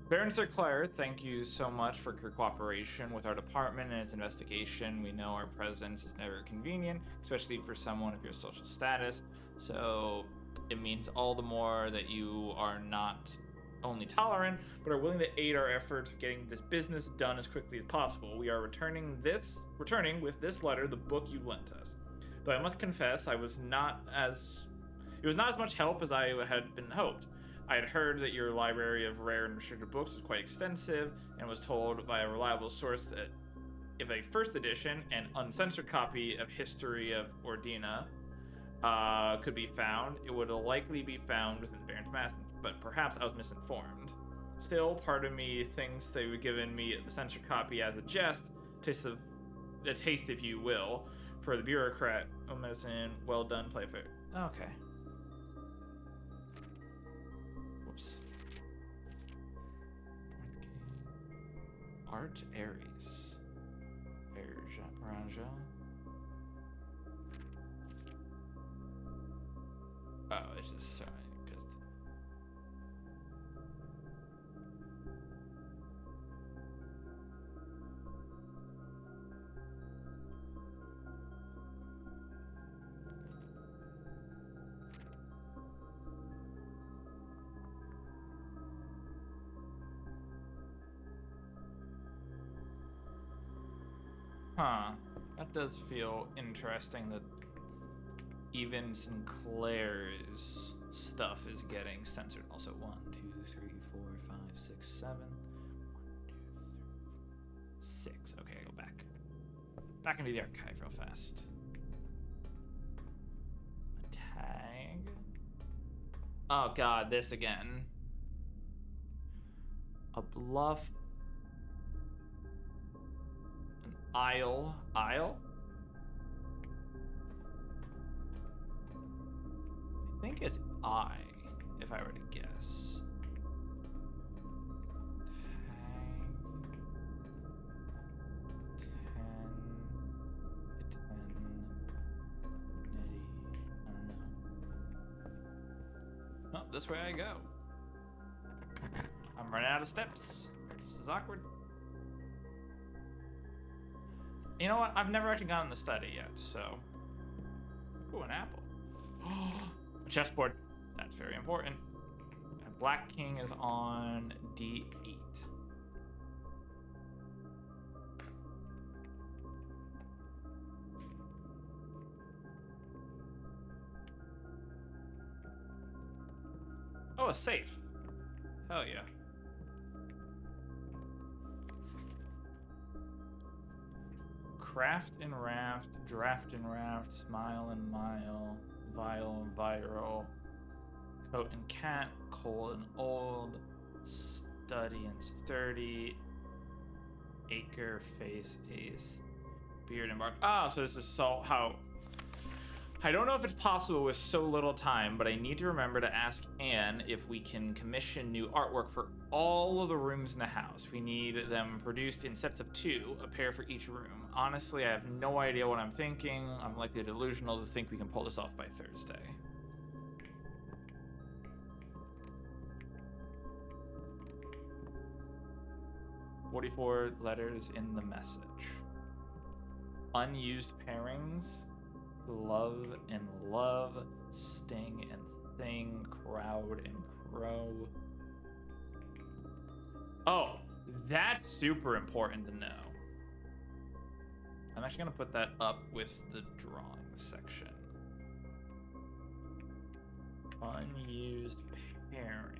Baron Sir Claire, thank you so much for your cooperation with our department and its investigation. We know our presence is never convenient, especially for someone of your social status. So it means all the more that you are not only tolerant, but are willing to aid our efforts of getting this business done as quickly as possible. We are returning with this letter the book you lent us. Though I must confess, it was not as much help as I had been hoped. I had heard that your library of rare and restricted books was quite extensive, and was told by a reliable source that if a first edition and uncensored copy of History of Ordina could be found, it would likely be found within the Baron's mansion, but perhaps I was misinformed. Still, part of me thinks they would given me the censored copy as a jest, a taste if you will, for the bureaucrat. Oh, medicine, well done, Playfair. Okay. Whoops. Art Aries. Raja. Oh, it's just sorry, because huh. That does feel interesting that even Sinclair's stuff is getting censored. Also, 1, 2, 3, 4, 5, 6, 7. 1, 2, 3, 6. Okay, I go back. Back into the archive real fast. A tag. Oh god, this again. A bluff. An aisle. Aisle? I think it's I, if I were to guess. Oh, this way I go. I'm running out of steps. This is awkward. You know what? I've never actually gotten in the study yet, so. Ooh, an apple. A chessboard. That's very important. And Black King is on D8. Oh, a safe. Hell yeah. Craft and raft, draft and raft, smile and mile, vial and viral, coat and cat, cold and old, study and sturdy, acre, face, ace, beard and bark. Ah, so this is how. I don't know if it's possible with so little time, but I need to remember to ask Anne if we can commission new artwork for all of the rooms in the house. We need them produced in sets of 2, a pair for each room. Honestly, I have no idea what I'm thinking. I'm likely delusional to think we can pull this off by Thursday. "44 letters in the message." Unused pairings. Love and love. Sting and thing. Crowd and crow. Oh, that's super important to know. I'm actually going to put that up with the drawing section. Unused pairings.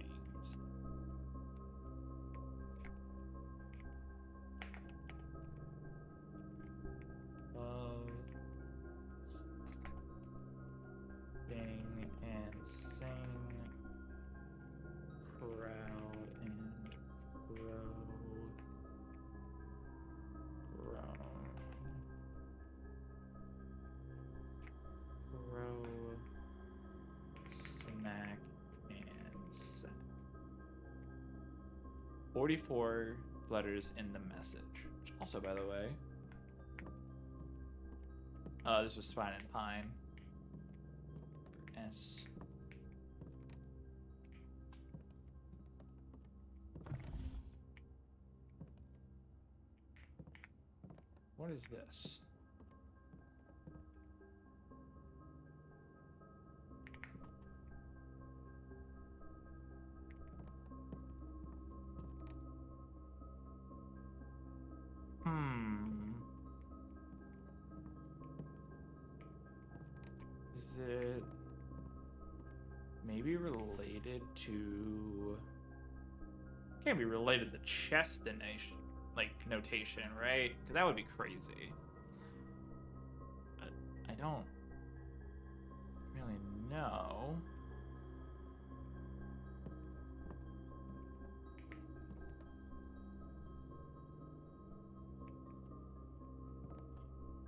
Love, sing and sing, crowd and crow, crow, snack and sack. 44 letters in the message. Which also, by the way, this was Spine and Pine. S. What is this? Is it maybe related to... Can't be related to chess donation, like notation, right? Because that would be crazy. But I don't really know.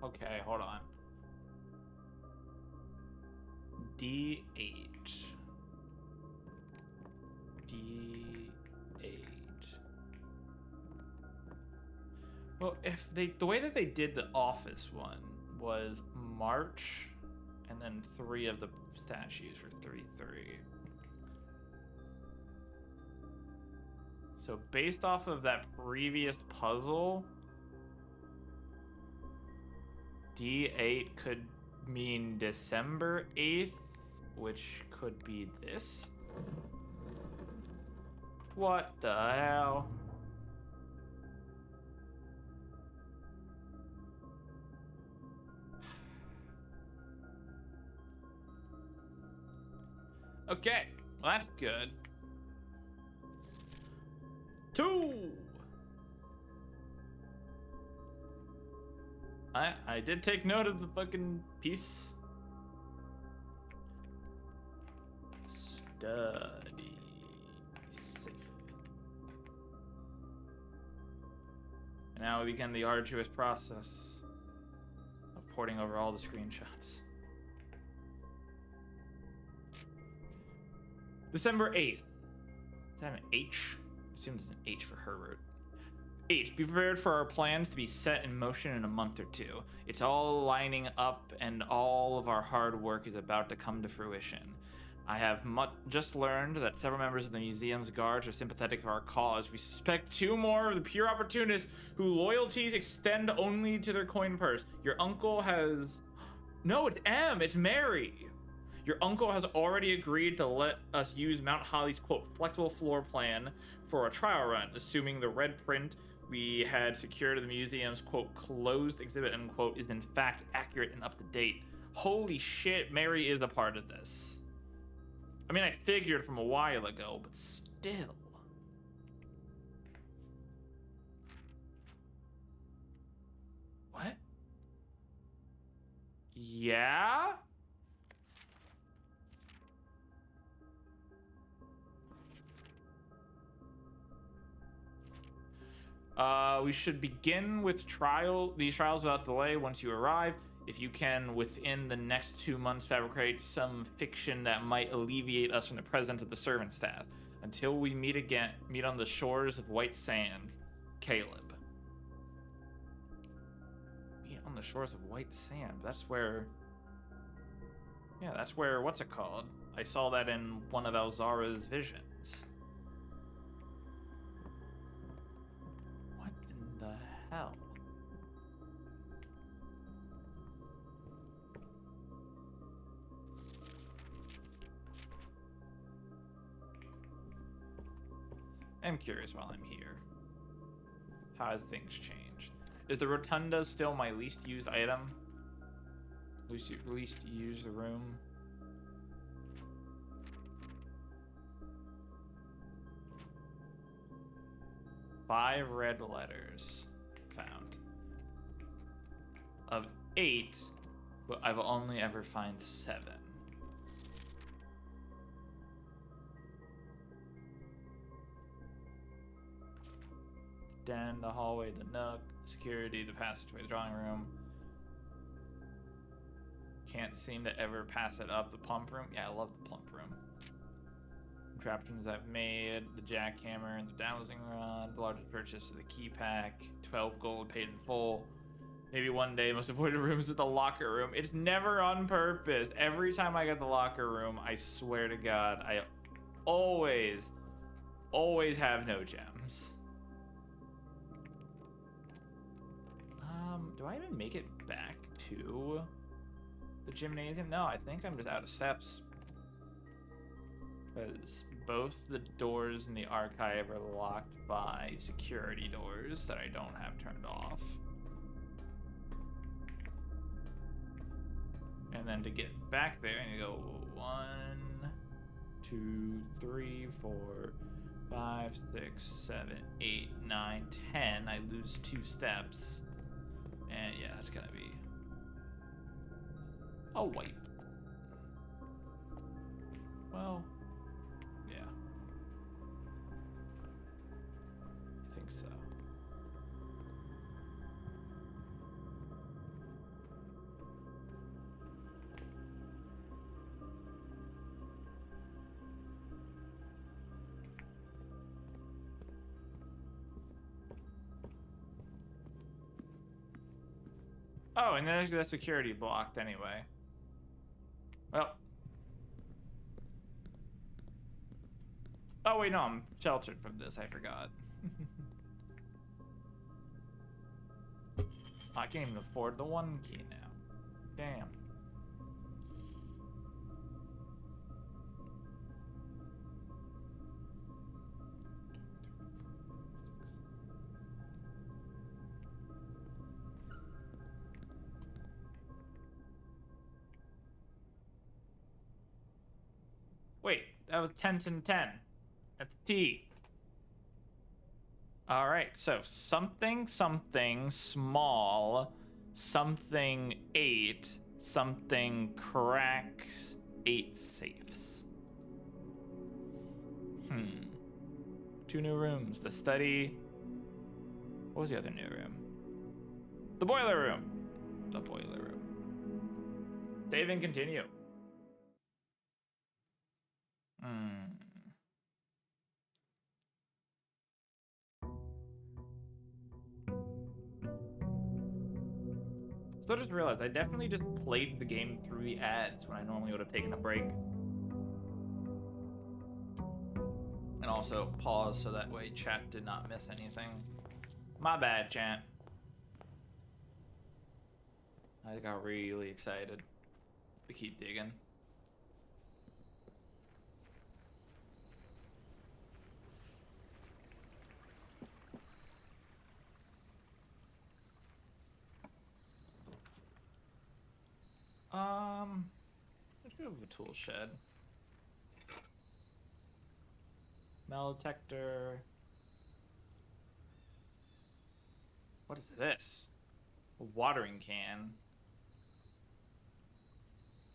Okay, hold on. D8. D8. Well, if the way that they did the Office one was March, and then 3 of the statues were 3-3. So based off of that previous puzzle, D8 could mean December 8th, which could be this. What the hell? Okay, well, that's good. 2. I did take note of the fucking piece. Study safe. And now we begin the arduous process of porting over all the screenshots. December 8th. Is that an H? I assume it's an H for Herbert. H, be prepared for our plans to be set in motion in a month or 2. It's all lining up and all of our hard work is about to come to fruition. I have just learned that several members of the museum's guards are sympathetic to our cause. We suspect 2 more of the pure opportunists whose loyalties extend only to their coin purse. Your uncle has... No, it's M, it's Mary. Your uncle has already agreed to let us use Mount Holly's, quote, flexible floor plan for a trial run, assuming the red print we had secured in the museum's, quote, closed exhibit, unquote, is in fact accurate and up to date. Holy shit, Mary is a part of this. I mean, I figured from a while ago, but still. What? Yeah? We should begin with these trials without delay once you arrive. If you can, within the next 2 months, fabricate some fiction that might alleviate us from the presence of the servant staff. Until we meet on the shores of White Sand, Caleb. Meet on the shores of White Sand. That's where... Yeah, that's where, what's it called? I saw that in one of Elzara's visions. What in the hell? am curious while I'm here. How has things changed? Is the rotunda still my least used item? Least used room? Five red letters found. Of 8, but I've only ever found 7. Den, the hallway, the nook, security, the passageway, the drawing room. Can't seem to ever pass it up. The pump room. Yeah, I love the pump room. Contraptions I've made, the jackhammer and the dowsing rod, the largest purchase of the key pack, 12 gold paid in full. Maybe one day most avoided rooms is the locker room. It's never on purpose. Every time I get the locker room, I swear to God, I always have no gems. Do I even make it back to the gymnasium? No, I think I'm just out of steps. Because both the doors in the archive are locked by security doors that I don't have turned off. And then to get back there, I need to go 1, 2, 3, 4, 5, 6, 7, 8, 9, 10. I lose 2 steps. And yeah, it's gonna be a wipe. Well, yeah. I think so. Oh, and then the security blocked anyway. Well. Oh, wait, no, I'm sheltered from this. I forgot. I can't even afford the 1 key now. Damn. Wait, that was 10 and 10. That's T. All right, so something, small, something 8, something cracks 8 safes. 2 new rooms. The study. What was the other new room? The boiler room. The boiler room. Save and continue. So I just realized I definitely just played the game through the ads when I normally would have taken a break. And also pause so that way chat did not miss anything. My bad, chat. I got really excited to keep digging. Let's go to the tool shed. Metal detector. What is this? A watering can.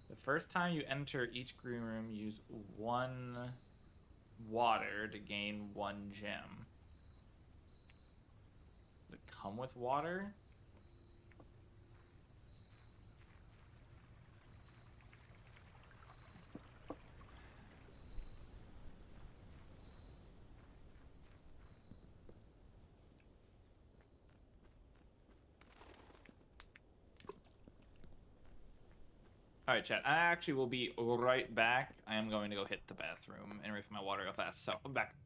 The first time you enter each green room, use 1 water to gain 1 gem. Does it come with water? All right, chat. I actually will be right back. I am going to go hit the bathroom and refill my water real fast. So I'm back.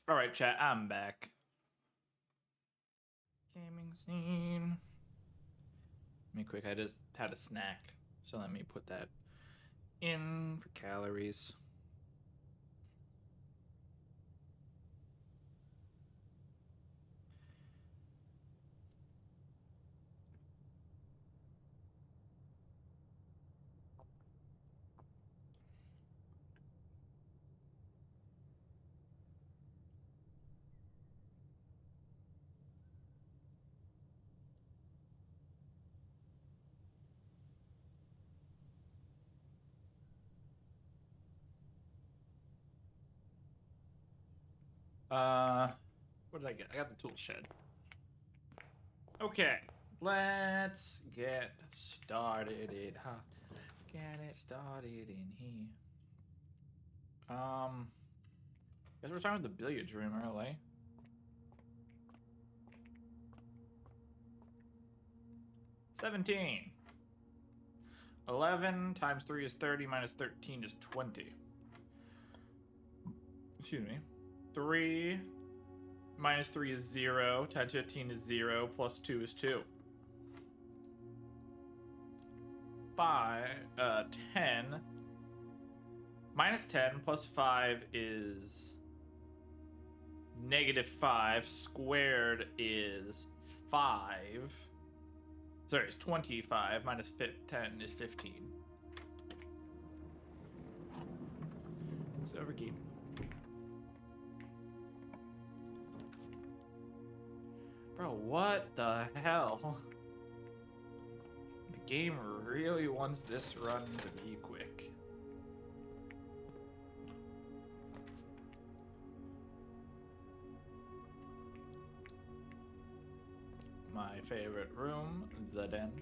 All right, chat. I'm back. Gaming scene. Let me quick. I just had a snack, so let me put that in for calories. What did I get? I got the tool shed. Okay, let's get started. Get it started in here. Guess we're starting with the billiards room early. $17. 11 times 3 is 30 minus 13 is 20. Excuse me. 3 minus 3 is 0, times 15 is 0, plus 2 is 2. 10. Minus 10 plus 5 is -5. Squared is 5. Sorry, it's 25. Minus 10 is 15. Silver key. Bro, what the hell? The game really wants this run to be quick. My favorite room, the den.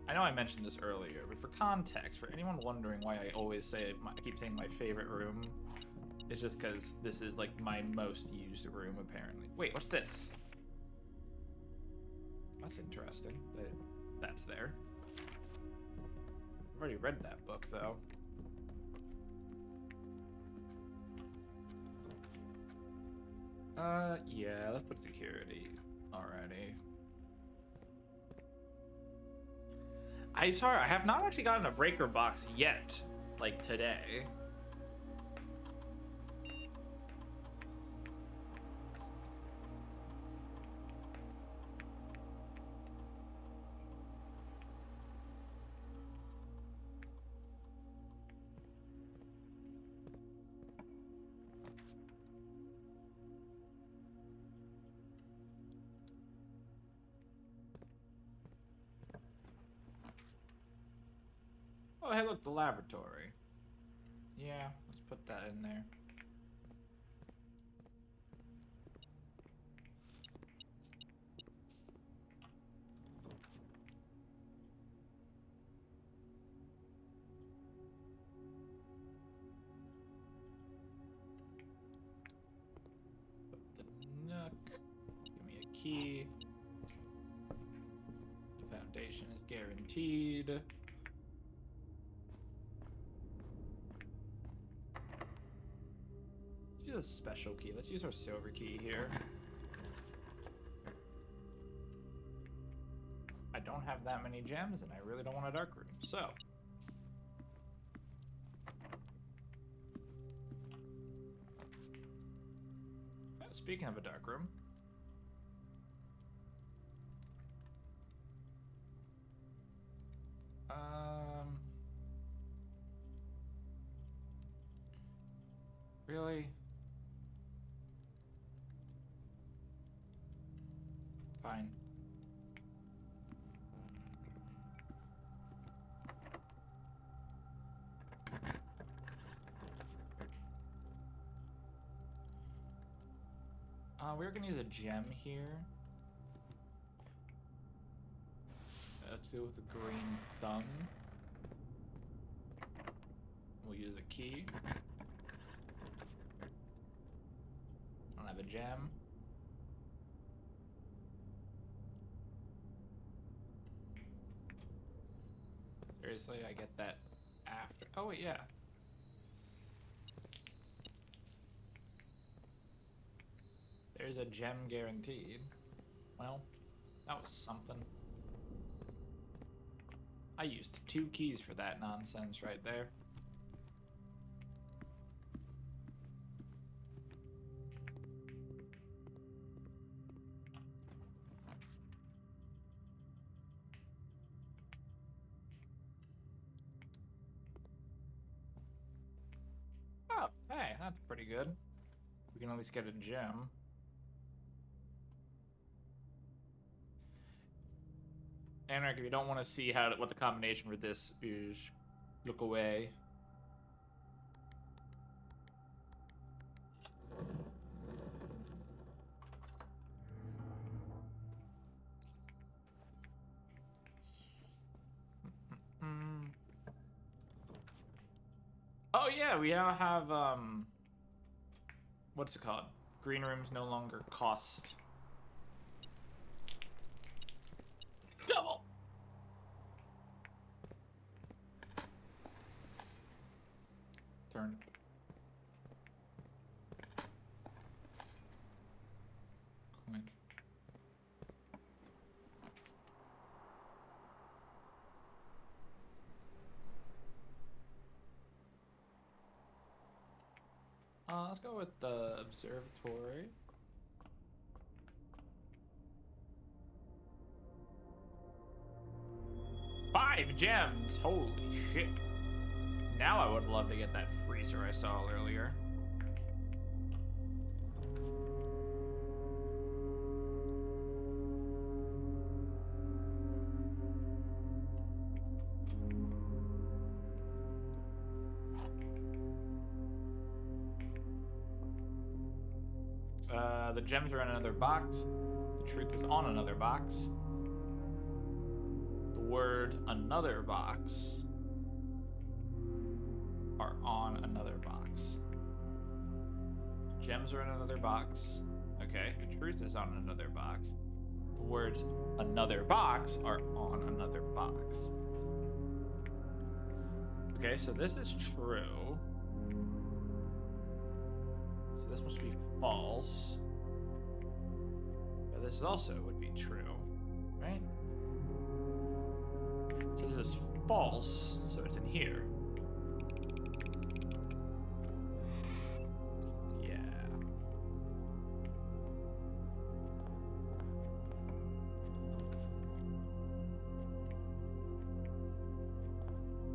I know I mentioned this earlier, but for context, for anyone wondering why I always say I keep saying my favorite room, it's just because this is like my most used room apparently. Wait, what's this? That's interesting that that's there. I've already read that book though. Yeah, let's put security already. I have not actually gotten a breaker box yet, like today. Oh, hey, look, the laboratory. Yeah, let's put that in there. Put the nook. Give me a key. The foundation is guaranteed. Use a special key. Let's use our silver key here. I don't have that many gems, and I really don't want a dark room, so. Speaking of a dark room. Really? Fine. We're gonna use a gem here. Let's do it with the green thumb. We'll use a key. I don't have a gem. Seriously, I get that after. Oh, wait, yeah. There's a gem guaranteed. Well, that was something. I used 2 keys for that nonsense right there. Oh, hey, that's pretty good. We can at least get a gem. Anarch, if you don't want to see what the combination for this is, look away. Oh yeah, we now have what's it called? Green rooms no longer cost double. Turn. Coins. Let's go with the observatory. Five gems! Holy shit. Now I would love to get that freezer I saw earlier. The gems are in another box. The truth is on another box. The word another box are on another box. Gems are in another box. Okay, the truth is on another box. The words another box are on another box. Okay, so this is true. So this must be false. But this also would be true, right? So this is false, so it's in here. Yeah.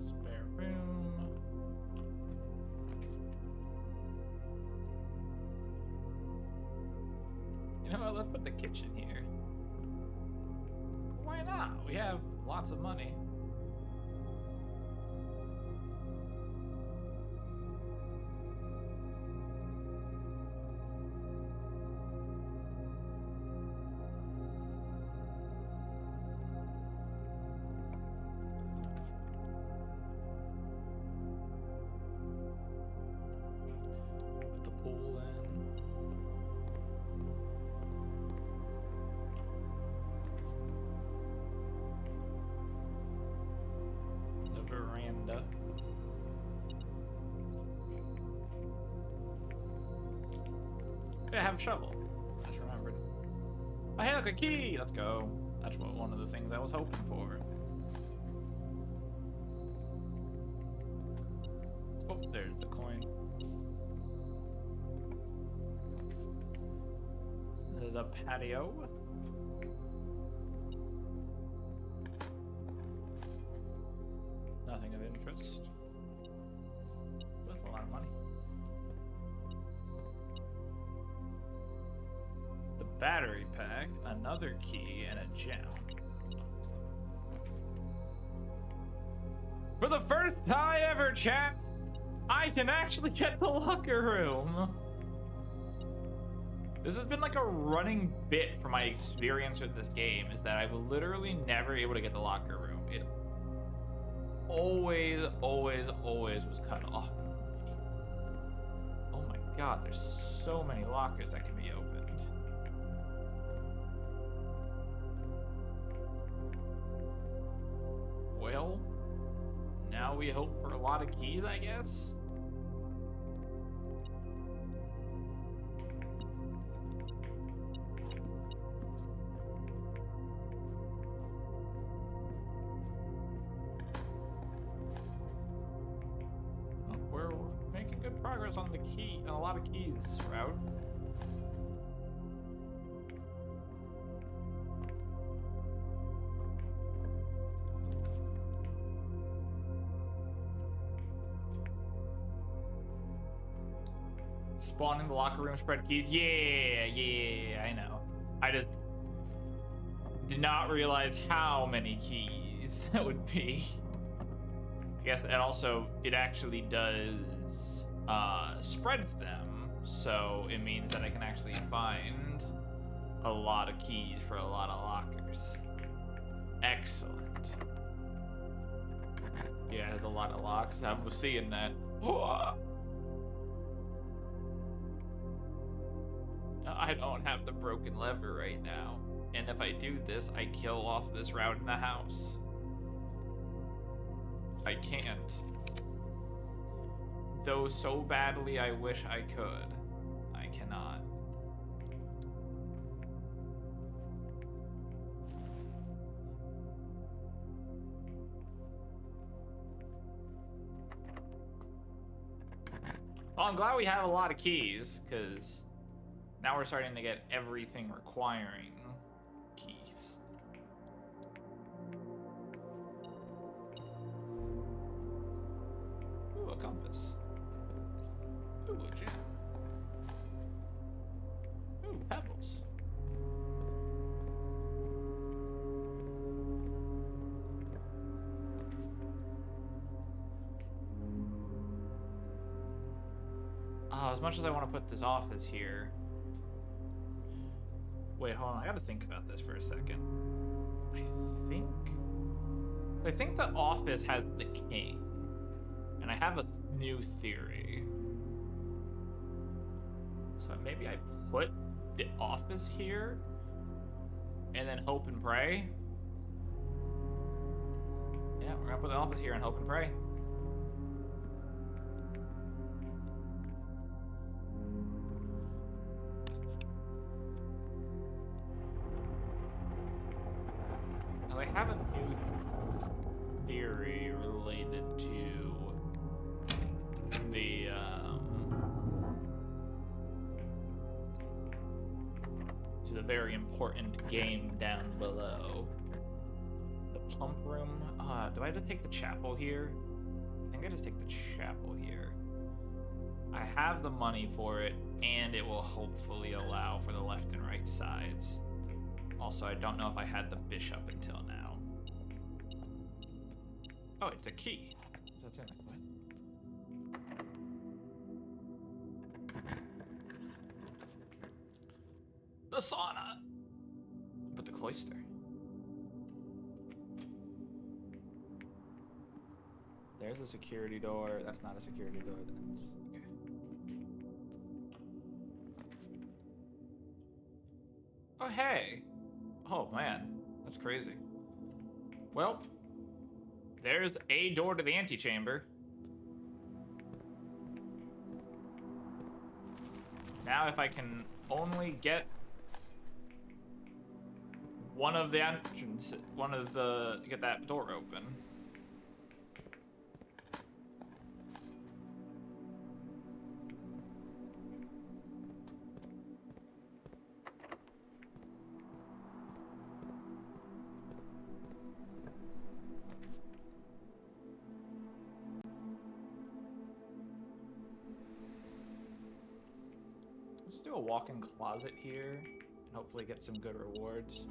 Spare room. You know what? Let's put the kitchen here. Why not? We have lots of money. Put the pool in. The veranda. Okay, I have a shovel. I just remembered. Oh, hey, look, a key! Let's go. That's one of the things I was hoping for. Oh, there's the coin. The patio. Nothing of interest. That's a lot of money. The battery pack, another key, and a gem. For the first time ever, chat, I can actually get the locker room. This has been like a running bit for my experience with this game, is that I'm literally never able to get the locker room. It always was cut off. Oh my god, there's so many lockers that can be opened. Well, now now we hope for a lot of keys, I guess. We're making good progress on a lot of keys, Shroud. Spawn in the locker room, spread keys. Yeah, I know. I just did not realize how many keys that would be. I guess, and also it actually does spreads them, so it means that I can actually find a lot of keys for a lot of lockers. Excellent. Yeah, it has a lot of locks. I was seeing that. I don't have the broken lever right now. And if I do this, I kill off this route in the house. I can't. Though so badly I wish I could. I cannot. Well, I'm glad we have a lot of keys, because now we're starting to get everything requiring keys. Ooh, a compass. Ooh, a gem. Ooh, pebbles. As much as I want to put this office here. Wait, hold on. I gotta think about this for a second. I think the office has the king. And I have a new theory. So maybe I put the office here and then hope and pray. Yeah, we're gonna put the office here and hope and pray. Now I have a new theory related to the very important game down below. The pump room. Do I just take the chapel here? I think I just take the chapel here. I have the money for it, and it will hopefully allow for the left and right sides. Also, I don't know if I had the bishop until now. Oh, it's a key. That's in it. What? The sauna! But the cloister. There's a security door. That's not a security door. That's... Okay. Oh, hey! Oh, man. That's crazy. Well, there's a door to the antechamber. Now if I can only get one of the entrance, get that door open. Let's do a walk-in closet here and hopefully get some good rewards.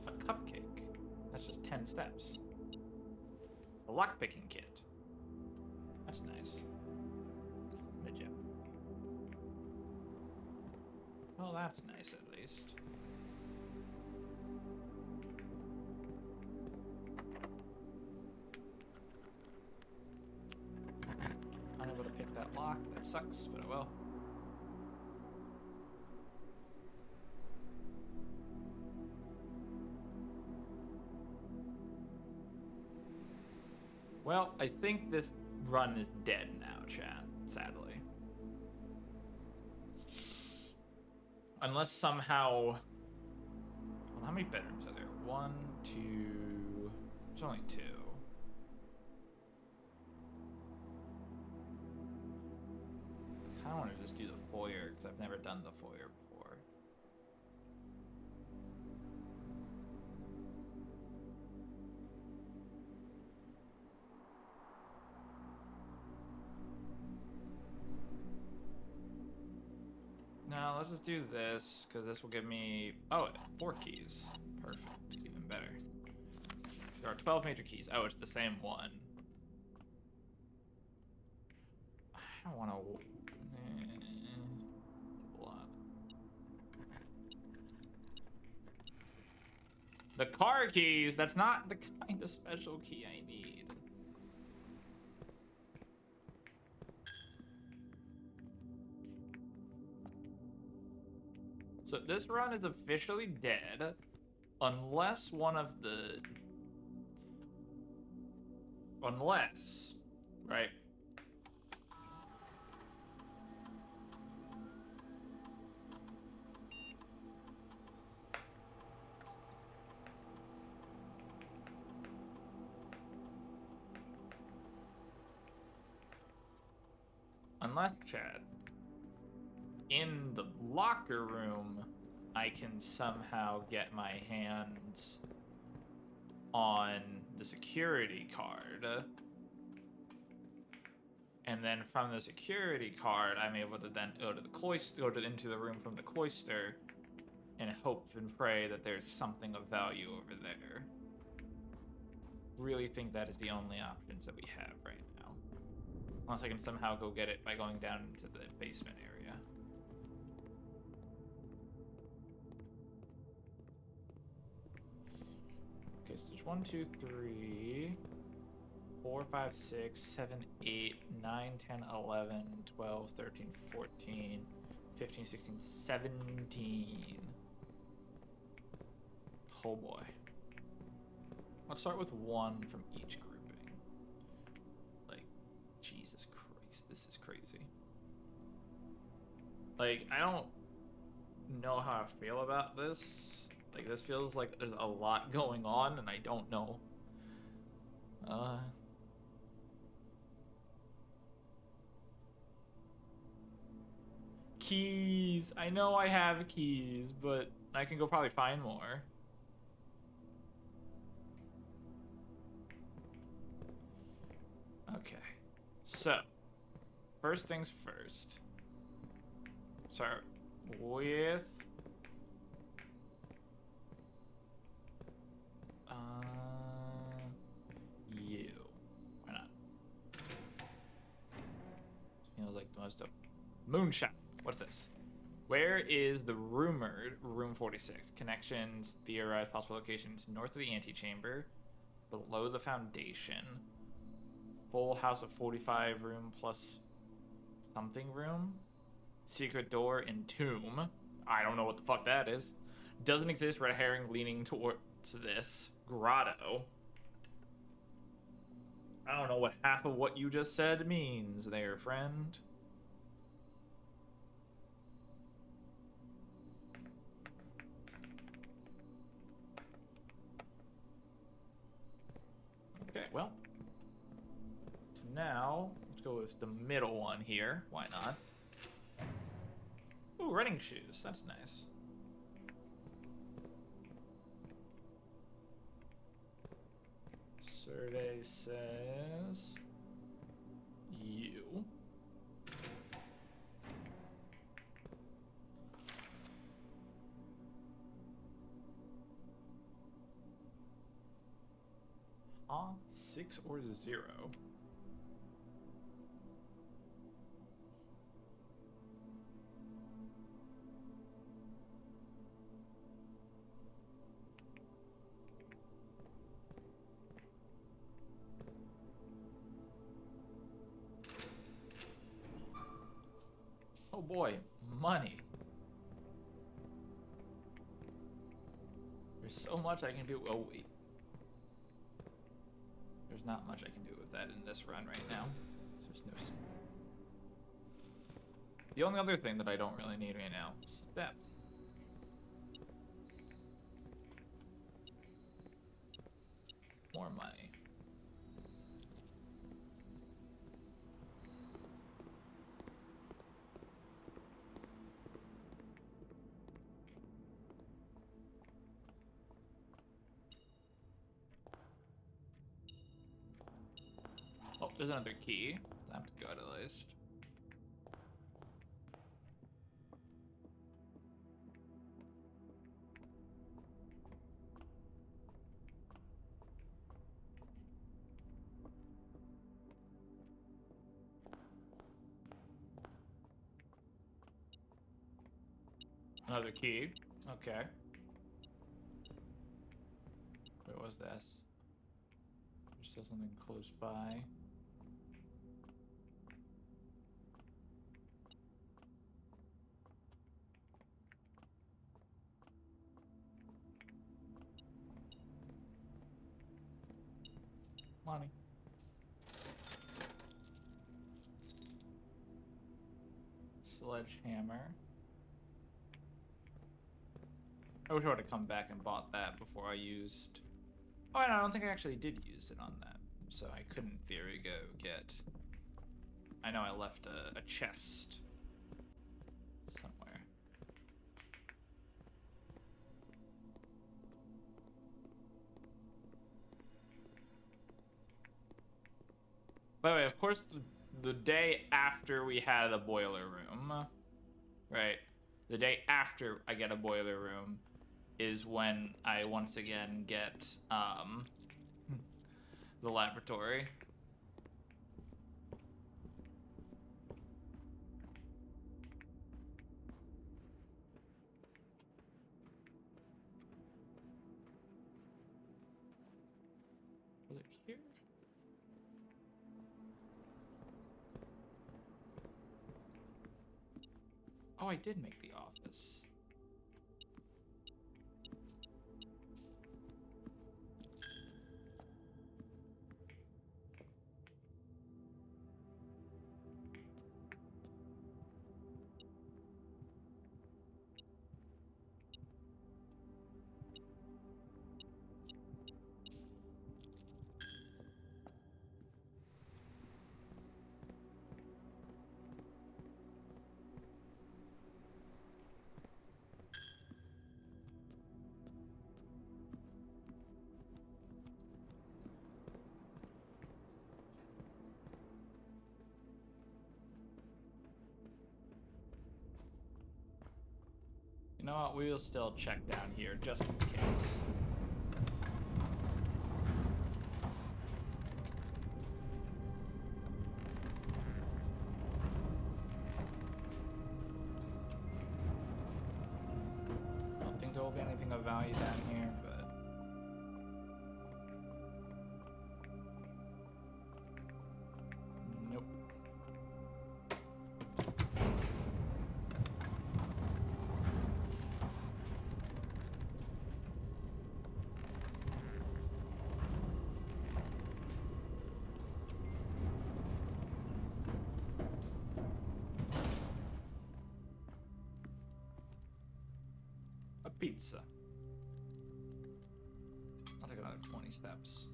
A cupcake. That's just 10 steps. A lockpicking kit. That's nice. Midget. Well, that's nice at least. Unable to pick that lock. That sucks, but oh well. Well, I think this run is dead now, chat, sadly. Unless somehow... Well, how many bedrooms are there? 1, 2... There's only 2. I kind of want to just do the foyer, because I've never done the foyer before. No, let's just do this, because this will give me... Oh, 4 keys. Perfect. Even better. There are 12 major keys. Oh, it's the same one. I don't want to... The car keys, that's not the kind of special key I need. So this run is officially dead, unless one of the... Unless, right? Unless, Chad, in the locker room, I can somehow get my hands on the security card. And then from the security card, I'm able to then go to the cloister, into the room from the cloister, and hope and pray that there's something of value over there. Really think that is the only options that we have right now. Unless I can somehow go get it by going down into the basement area. Okay, so there's 1, 2, 3, 4, 5, 6, 7, 8, 9, 10, 11, 12, 13, 14, 15, 16, 17. Oh boy. Let's start with 1 from each grouping. Like, Jesus Christ, this is crazy. Like, I don't know how I feel about this. Like, this feels like there's a lot going on, and I don't know. Keys. I know I have keys, but I can go probably find more. Okay. So, first things first. Start with... you. Why not? Feels like the most of... Moonshot. What's this? Where is the rumored room 46? Connections, theorized possible locations north of the antechamber, below the foundation, full house of 45 room plus something room, secret door in tomb. I don't know what the fuck that is. Doesn't exist. Red herring leaning towards this grotto. I don't know what half of what you just said means there, friend. Okay, well. Now, let's go with the middle one here. Why not? Ooh, running shoes. That's nice. Survey says... you. Huh? 6 or 0? Oh boy, money. There's so much I can do. Oh wait. There's not much I can do with that in this run right now. There's no. The only other thing that I don't really need right now, steps. More money. Oh, there's another key. Time to go at least. Another key. Okay. Where was this? There's still something close by. Money. Sledgehammer. I wish I would have come back and bought that before I used... Oh, no, I don't think I actually did use it on that. So I could, in theory, go get... I know I left a chest somewhere. By the way, of course, the day after we had a boiler room, right? The day after I get a boiler room is when I once again get the laboratory. Was it here? Oh, I did make the office. You know what? We will still check down here just in case. I don't think there will be anything of value down here, but... Nope. A pizza. I'll take another 20 steps.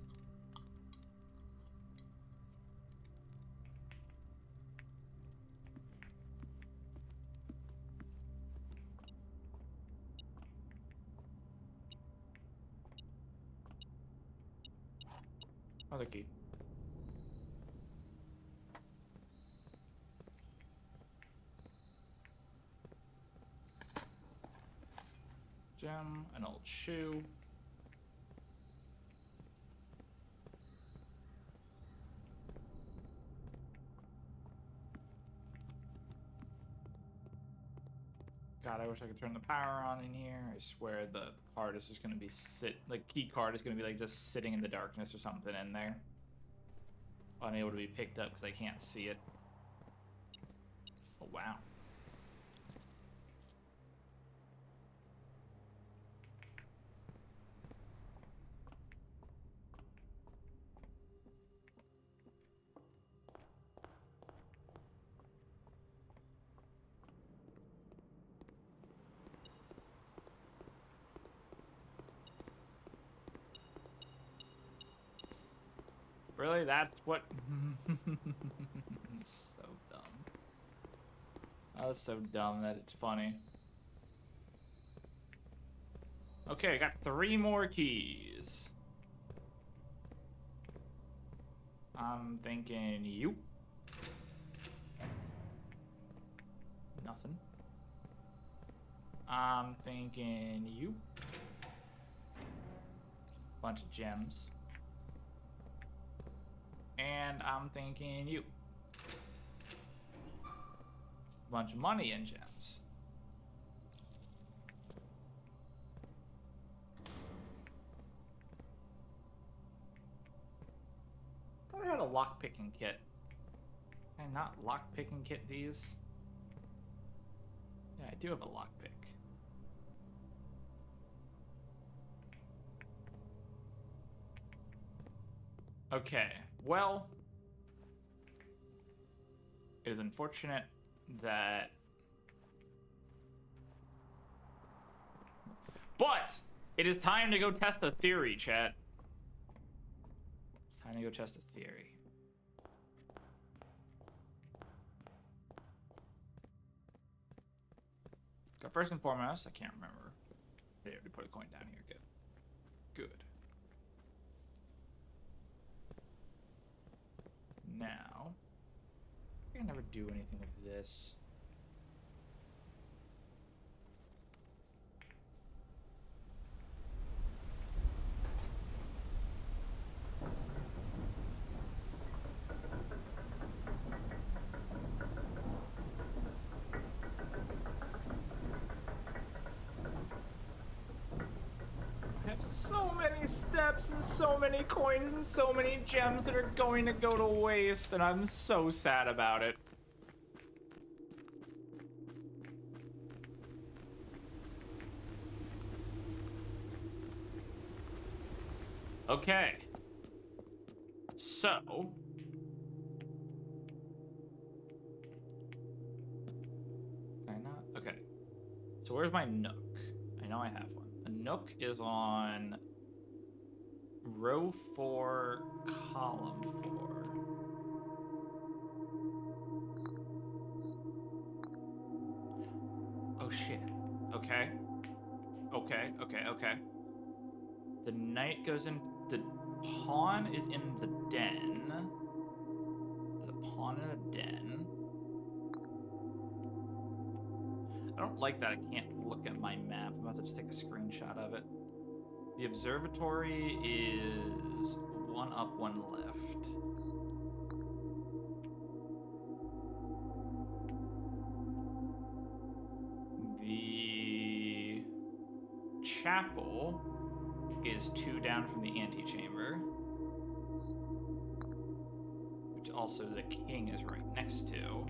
Other key. Gem, an old shoe. God, I wish I could turn the power on in here. I swear the card is just gonna be the key card is gonna be like just sitting in the darkness or something in there. Unable to be picked up because I can't see it. Oh, wow. Really? That's what... So dumb. That was so dumb that it's funny. Okay, I got 3 more keys. I'm thinking you. Nothing. I'm thinking you. Bunch of gems. And I'm thinking you. Bunch of money and gems. I thought I had a lockpicking kit. Can I not lockpicking kit these? Yeah, I do have a lockpick. Okay, well, it is unfortunate that... But it is time to go test a theory, chat. It's time to go test a theory. So first and foremost, I can't remember. They already put a coin down here. Good. Good. Now, I can never do anything with this. I have so many steps and so many coins and so many gems that are going to go to waste, and I'm so sad about it. Okay. So. Can I not? Okay. So where's my nook? I know I have one. A nook is on row 4, column 4. Oh shit. Okay. Okay. The knight goes in. The pawn is in the den. There's a pawn in a den. I don't like that I can't look at my map. I'm about to just take a screenshot of it. The observatory is 1 up, 1 left. The chapel is 2 down from the antechamber, which also the king is right next to.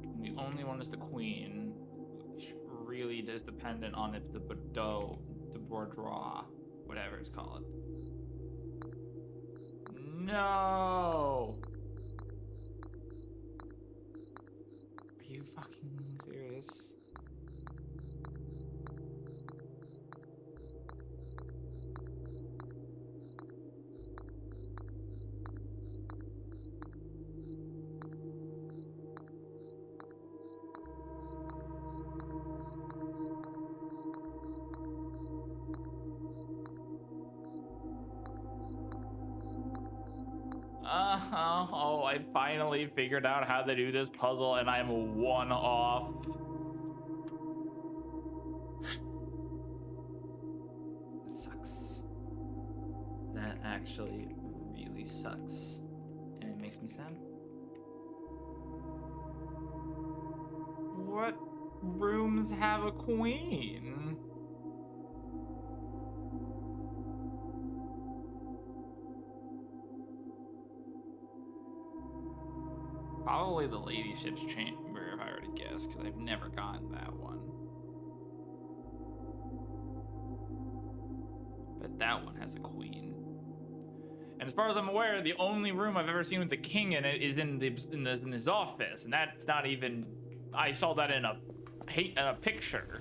And the only one is the queen, which really is dependent on if the boudoir, whatever it's called. No! Are you fucking serious? Oh, I finally figured out how to do this puzzle and I'm 1 off. That sucks. That actually really sucks. And it makes me sad. What rooms have a queen? Probably the ladyship's chamber, if I were to guess, because I've never gotten that one. But that one has a queen. And as far as I'm aware, the only room I've ever seen with the king in it is in his office, and that's not even. I saw that in a picture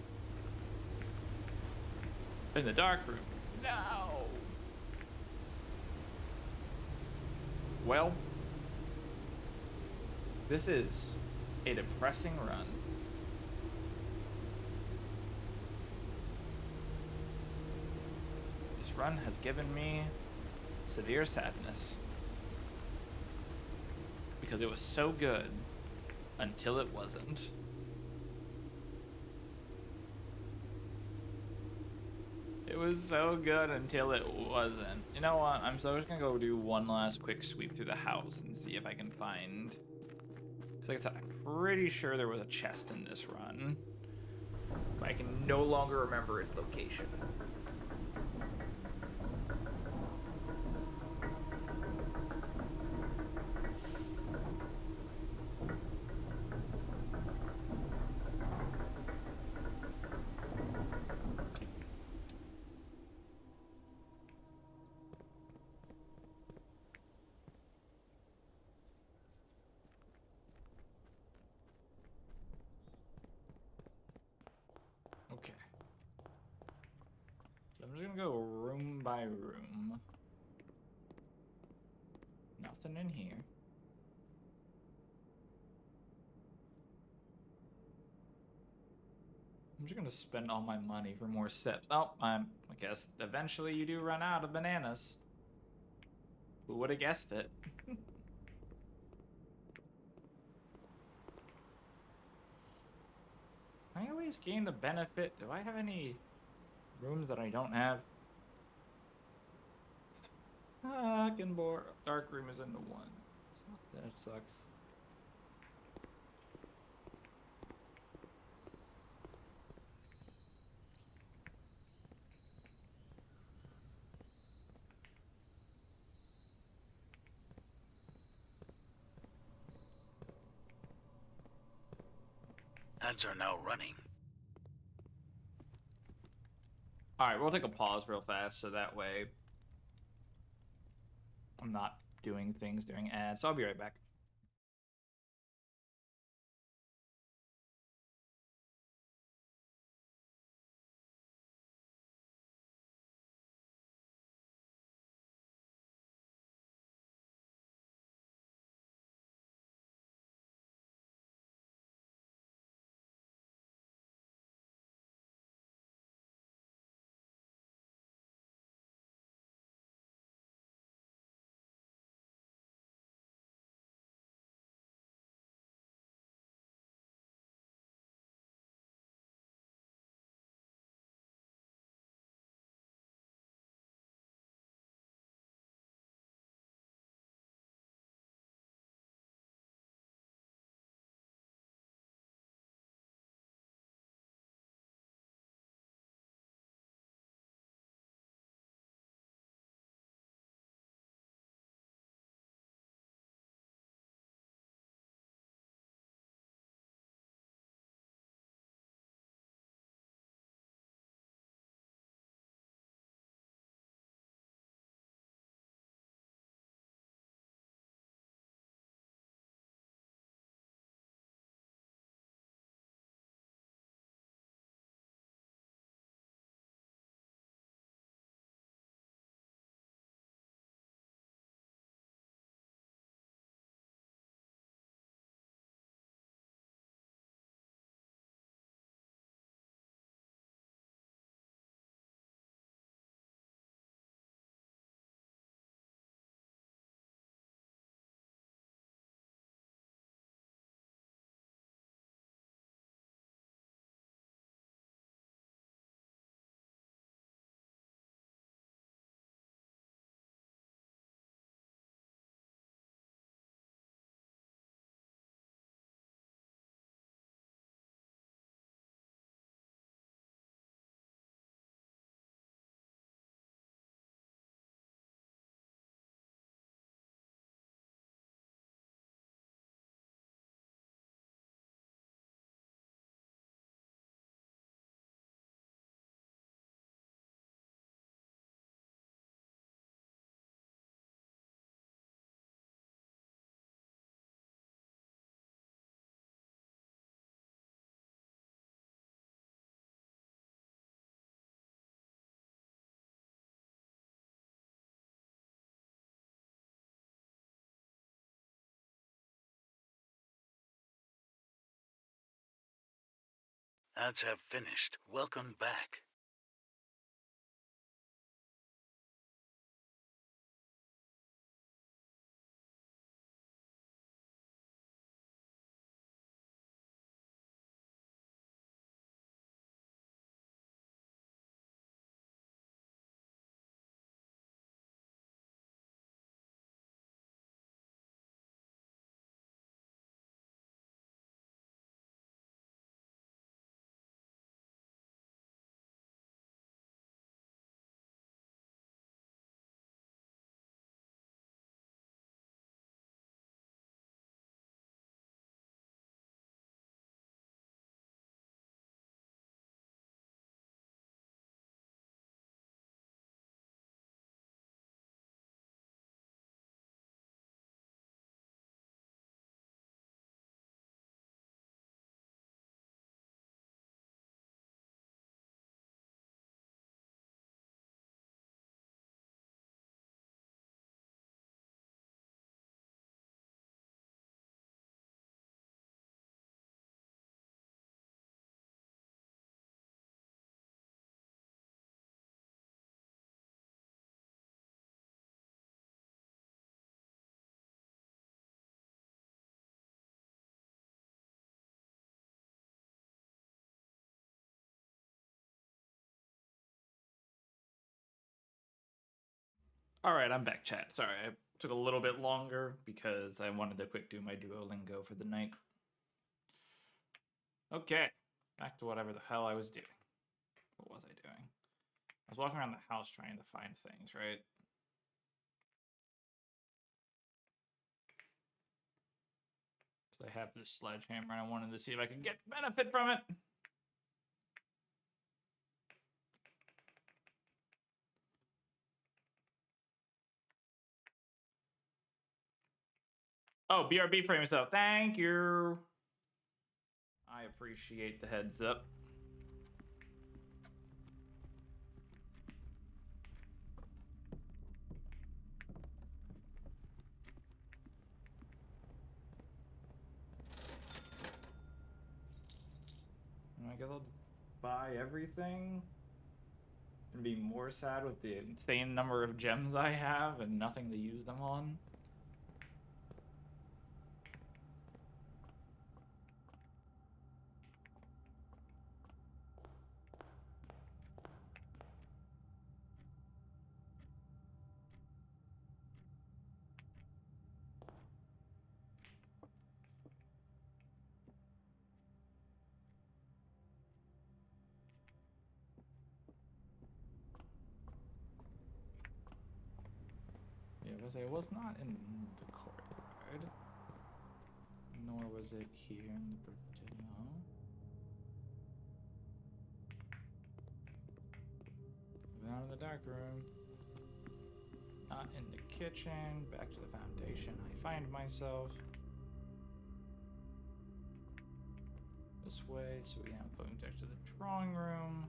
in the dark room. No. Well, this is a depressing run. This run has given me severe sadness. Because it was so good until it wasn't. It was so good until it wasn't. You know what? I'm so just gonna go do one last quick sweep through the house and see if I can find. Because like I said, I'm pretty sure there was a chest in this run. But I can no longer remember its location. Okay. So I'm just gonna go room by room. Nothing in here. I'm just gonna spend all my money for more steps. Oh, I guess eventually you do run out of bananas. Who would have guessed it? I at least gain the benefit. Do I have any rooms that I don't have? Fucking dark room is in the one. That sucks. Ads are now running. Alright, we'll take a pause real fast so that way I'm not doing things during ads. So I'll be right back. Ads have finished. Welcome back. All right, I'm back, chat. Sorry, I took a little bit longer because I wanted to quick do my Duolingo for the night. Okay, back to whatever the hell I was doing. What was I doing? I was walking around the house trying to find things, right? Because I have this sledgehammer and I wanted to see if I could get benefit from it. Oh, BRB for himself. Thank you. I appreciate the heads up. Am I gonna buy everything and be more sad with the insane number of gems I have and nothing to use them on? Yeah, but it was not in the courtyard, nor was it here in the Bordillo. Out in the dark room. Not in the kitchen. Back to the foundation. I find myself. This way, so we have going back to the drawing room.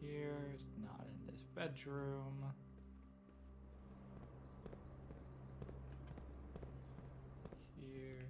Here, not in this bedroom. Here.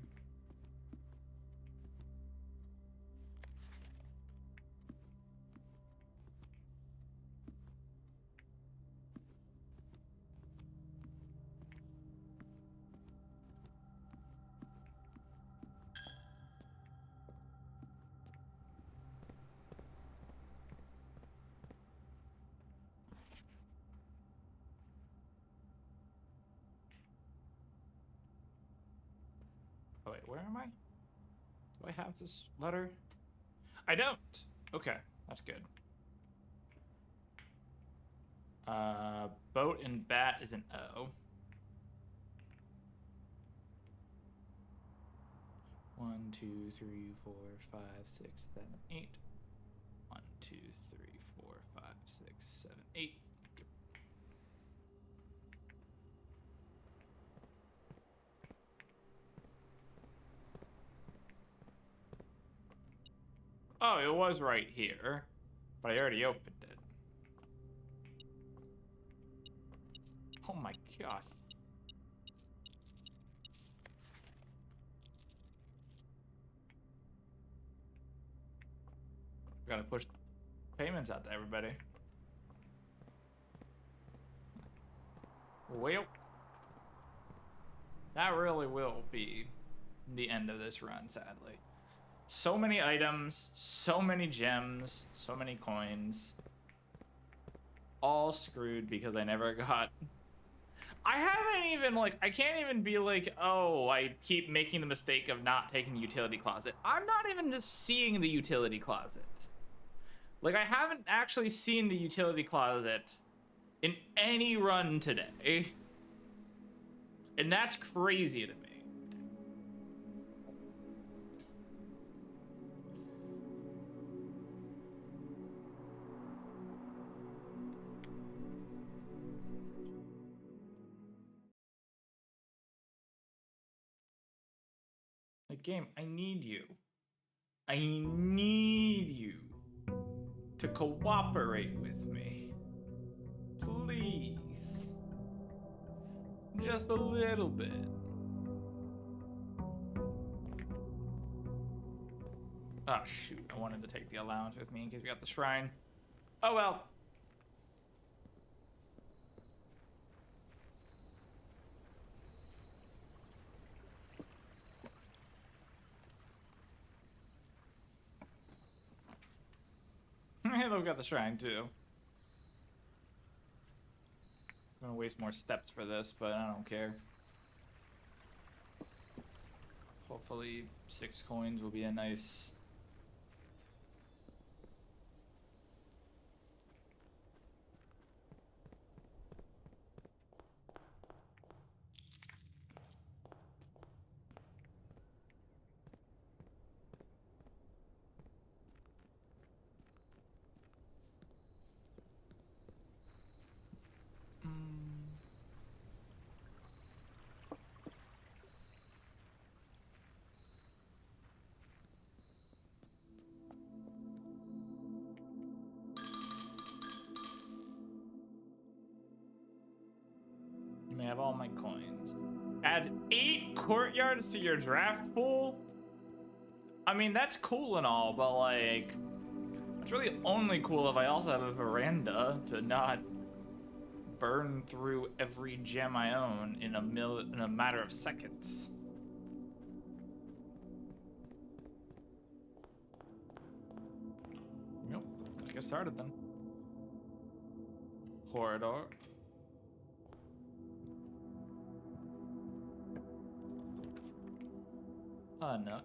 Oh wait, where am I? Do I have this letter? I don't. Okay, that's good. Boat and bat is an O. 1, 2, 3, 4, 5, 6, 7, 8. 1, 2, 3, 4, 5, 6, 7, 8. Yep. Oh, it was right here, but I already opened it. Oh my god. Gotta push payments out to everybody. Well, that really will be the end of this run, sadly. So many items, so many gems, so many coins. All screwed because I never got... I haven't even, like, I can't even be like, oh, I keep making the mistake of not taking the utility closet. I'm not even just seeing the utility closet. Like, I haven't actually seen the utility closet in any run today. And that's crazy to me. Like, game, I need you. I need you to cooperate with me. Please. Just a little bit. Oh, shoot. I wanted to take the allowance with me in case we got the shrine. Oh, well. They've got the shrine, too. I'm gonna waste more steps for this, but I don't care. Hopefully 6 coins will be a nice... You may have all my coins. Add 8 courtyards to your draft pool? I mean, that's cool and all, but like... It's really only cool if I also have a veranda to not burn through every gem I own in a matter of seconds. Nope. Let's get started then. Corridor. A nook.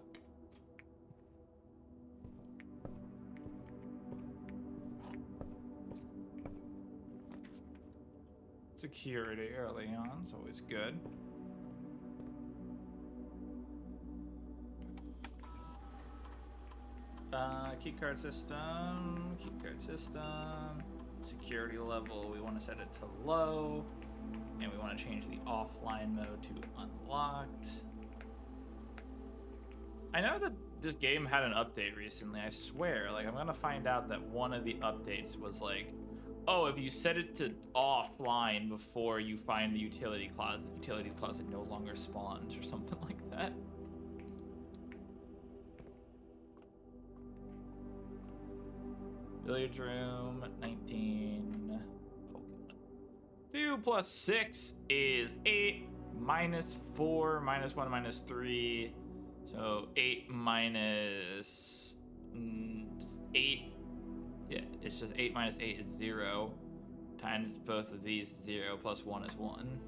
Security early on is always good. Keycard system, security level, we want to set it to low, and we want to change the offline mode to unlocked. I know that this game had an update recently, I swear, like I'm gonna find out that one of the updates was like, oh, if you set it to offline before you find the utility closet no longer spawns or something like that. Billiards room, 19. Oh, 2 plus 6 is 8, minus 4, minus 1, minus 3. So 8 minus 8. Yeah, it's just 8 minus 8 is 0. Times both of these, 0 plus 1 is 1.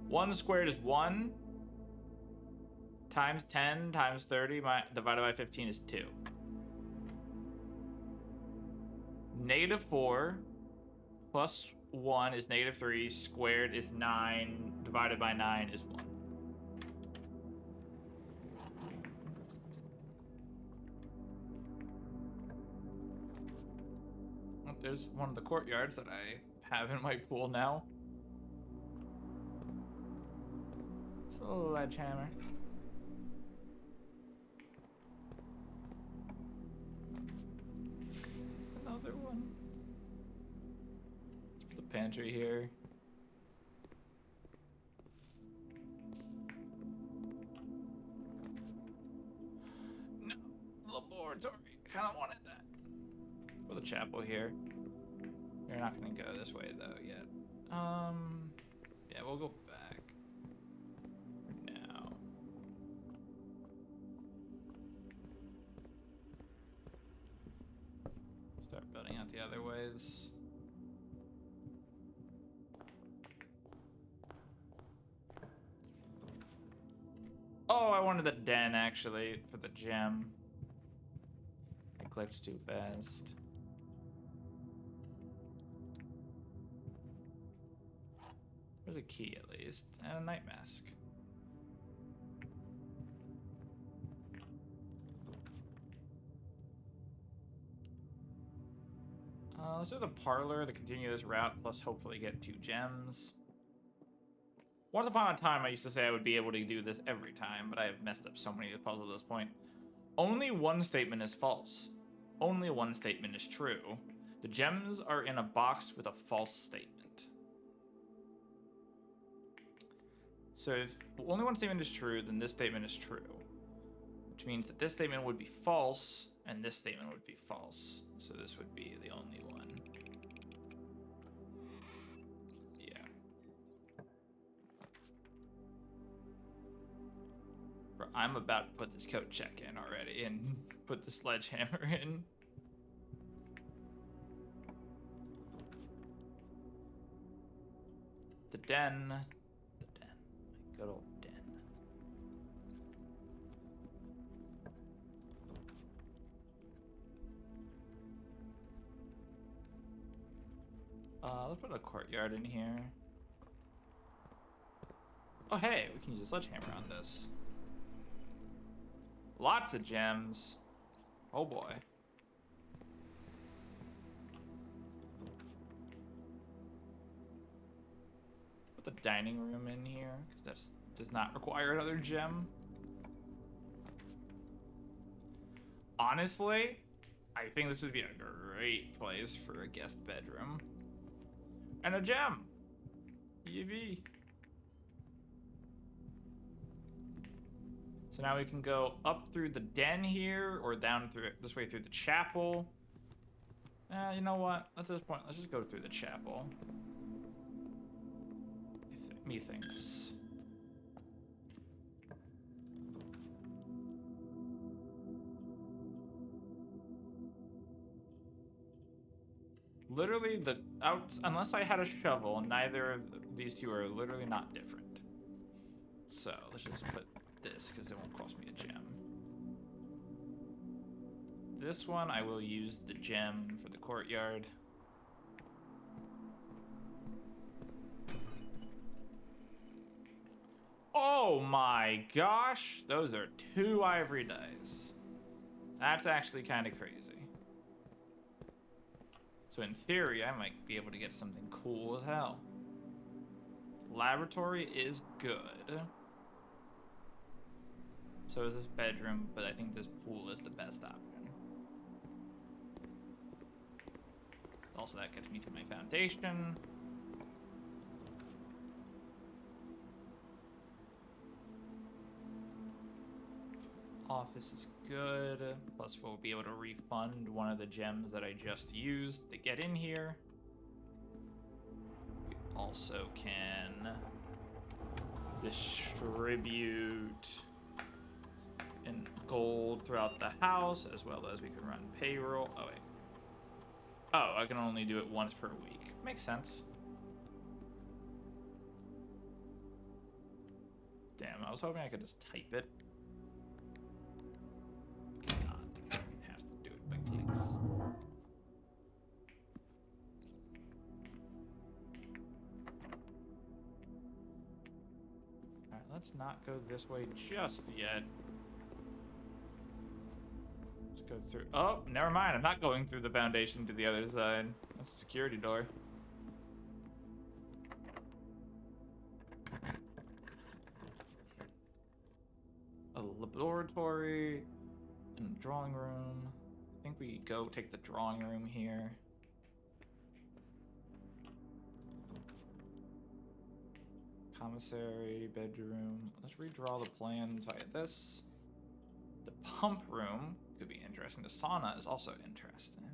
1 squared is 1. Times 10 times 30 divided by 15 is 2. Negative 4 plus 1 is negative 3. Squared is 9. Divided by 9 is 1. Oh, there's one of the courtyards that I have in my pool now. Sledgehammer. Another one. Let's put the pantry here. No, laboratory. kind of wanted that. Put the chapel here. You're not gonna go this way though yet. Yeah, we'll go back for now. Start building out the other ways. Oh, I wanted the den actually for the gem. I clicked too fast. There's a key at least, and a night mask. Let's do the parlor to continue this route, plus hopefully get 2 gems. Once upon a time, I used to say I would be able to do this every time, but I have messed up so many of the puzzles at this point. Only one statement is false. Only one statement is true. The gems are in a box with a false statement. So if only one statement is true, then this statement is true. Which means that this statement would be false, and this statement would be false. So this would be the only one. Yeah. Bro, I'm about to put this code check in already and put the sledgehammer in. The den. Good old den. Let's put a courtyard in here. Oh hey, we can use a sledgehammer on this. Lots of gems. Oh boy. Put the dining room in here, because that does not require another gem. Honestly, I think this would be a great place for a guest bedroom. And a gem! EV. So now we can go up through the den here, or down through this way through the chapel. You know what? At this point, let's just go through the chapel. Methinks. Literally, unless I had a shovel, neither of these two are literally not different. So let's just put this because it won't cost me a gem. This one I will use the gem for the courtyard. Oh my gosh, those are 2 ivory dice. That's actually kind of crazy. So in theory, I might be able to get something cool as hell. Laboratory is good. So is this bedroom, but I think this pool is the best option. Also, that gets me to my foundation. Office is good. Plus, we'll be able to refund one of the gems that I just used to get in here. We also can distribute in gold throughout the house, as well as we can run payroll. Oh, wait. Oh, I can only do it once per week. Makes sense. Damn, I was hoping I could just type it. Let's not go this way just yet. Let's go through. Oh, never mind. I'm not going through the foundation to the other side. That's a security door. A laboratory and a drawing room. I think we go take the drawing room here. Commissary, bedroom. Let's redraw the plan. So I had this. The pump room. could be interesting. The sauna is also interesting.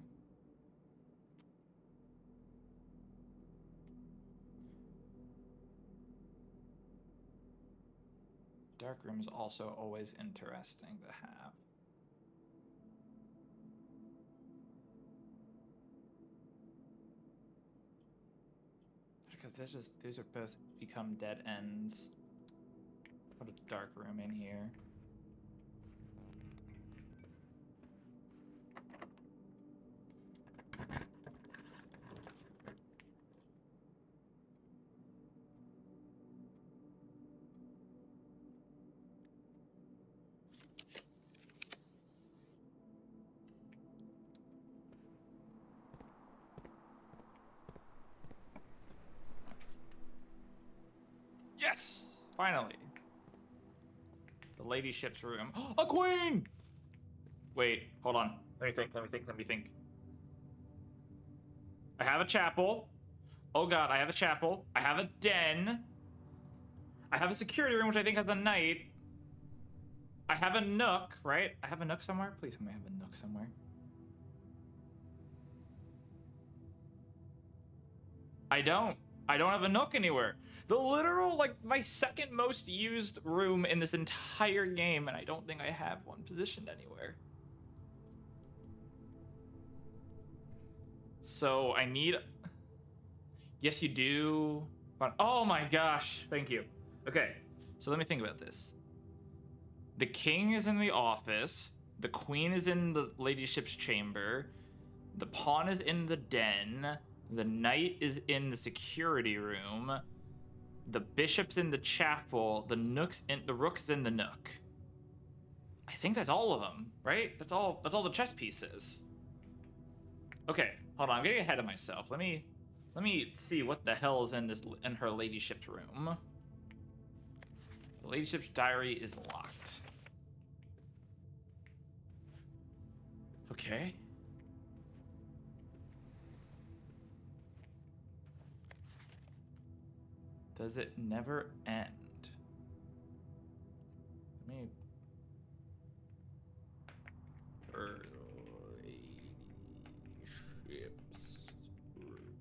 Dark room is also always interesting to have. Because these are both become dead ends. Put a dark room in here. Yes! Finally. The ladyship's room. A queen! Wait, hold on. Let me think. I have a chapel. Oh god, I have a chapel. I have a den. I have a security room, which I think has a knight. I have a nook, right? I have a nook somewhere? Please tell me I have a nook somewhere. I don't. I don't have a nook anywhere. The literal, like, my second most used room in this entire game, and I don't think I have one positioned anywhere. So I need... Yes, you do. Oh my gosh, thank you. Okay, so let me think about this. The king is in the office. The queen is in the ladyship's chamber. The pawn is in the den. The knight is in the security room. The bishop's in the chapel. The rook's in the nook. I think that's all of them, right? That's all the chess pieces. Okay, hold on. I'm getting ahead of myself. Let me see what the hell is in her ladyship's room. The ladyship's diary is locked. Okay. Does it never end? Let me... Ladyship's room.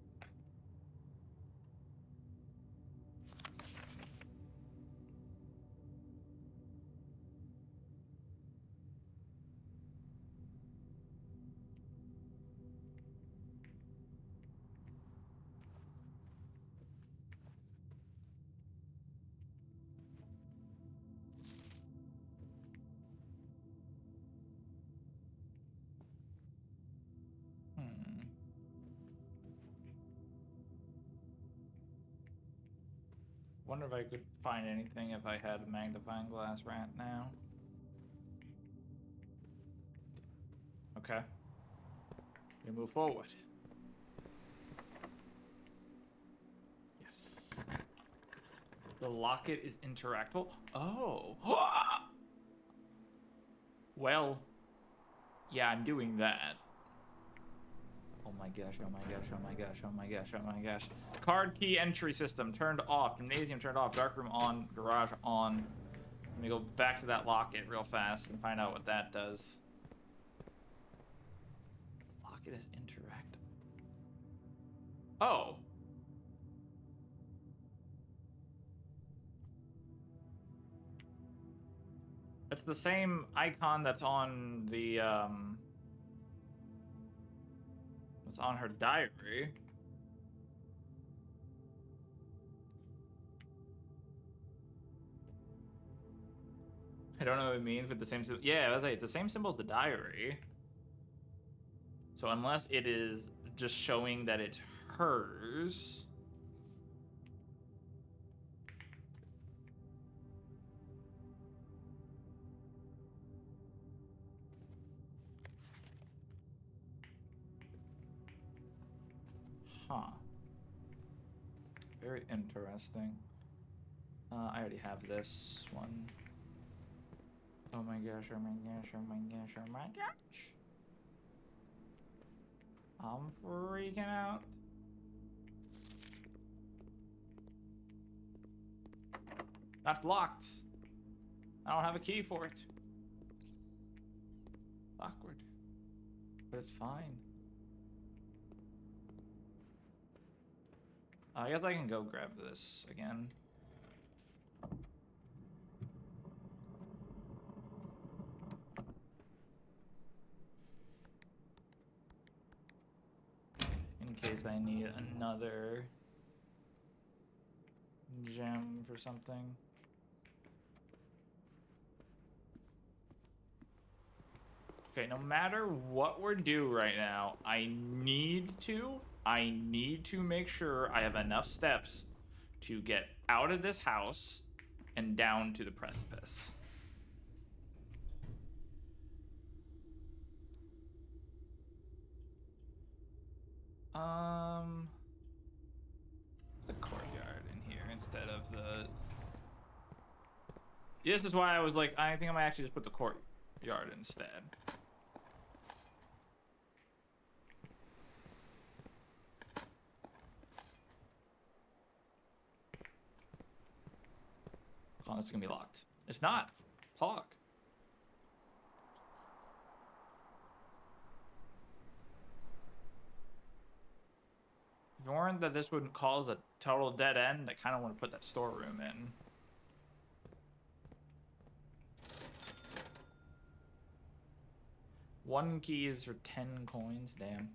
Wonder if I could find anything if I had a magnifying glass right now. Okay. We move forward. Yes. The locket is interactable. Oh. Well, yeah, I'm doing that. Oh my gosh, oh my gosh, oh my gosh, oh my gosh, oh my gosh. Card key entry system turned off. Gymnasium turned off. Dark room on. Garage on. Let me go back to that locket real fast and find out what that does. Locket is interactable. Oh. It's the same icon that's on the, that's on her diary. I don't know what it means, but the same symbol. Yeah, it's the same symbol as the diary. So unless it is just showing that it's hers. Huh. Very interesting. I already have this one. Oh my gosh, oh my gosh, oh my gosh, oh my gosh. I'm freaking out. That's locked. I don't have a key for it. Fuck. but it's fine. I guess I can go grab this again. In case I need another gem for something. Okay, no matter what we're due right now, I need to make sure I have enough steps to get out of this house and down to the precipice. The courtyard in here instead of the... This is why I was like, I think I might actually just put the courtyard instead. Oh, it's gonna be locked. It's not. Lock. If you warned that this would cause a total dead end, I kind of want to put that storeroom in. One key is for 10 coins. Damn.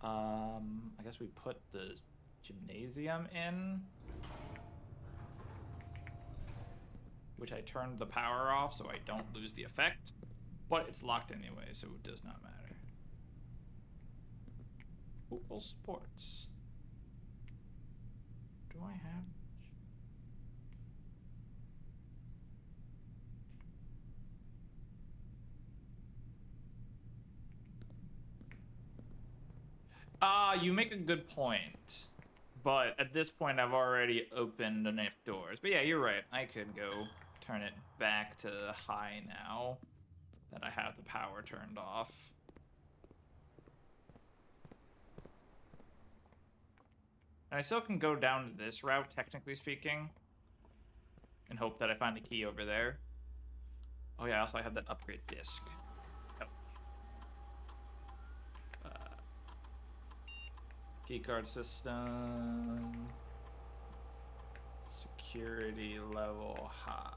I guess we put the gymnasium in, which I turned the power off so I don't lose the effect, but it's locked anyway, so it does not matter. Google Sports. Do I have... you make a good point. But at this point, I've already opened enough doors. But yeah, you're right. I could go turn it back to high now that I have the power turned off. And I still can go down to this route, technically speaking, and hope that I find a key over there. Oh yeah, also I have that upgrade disc. Keycard system. Security level high.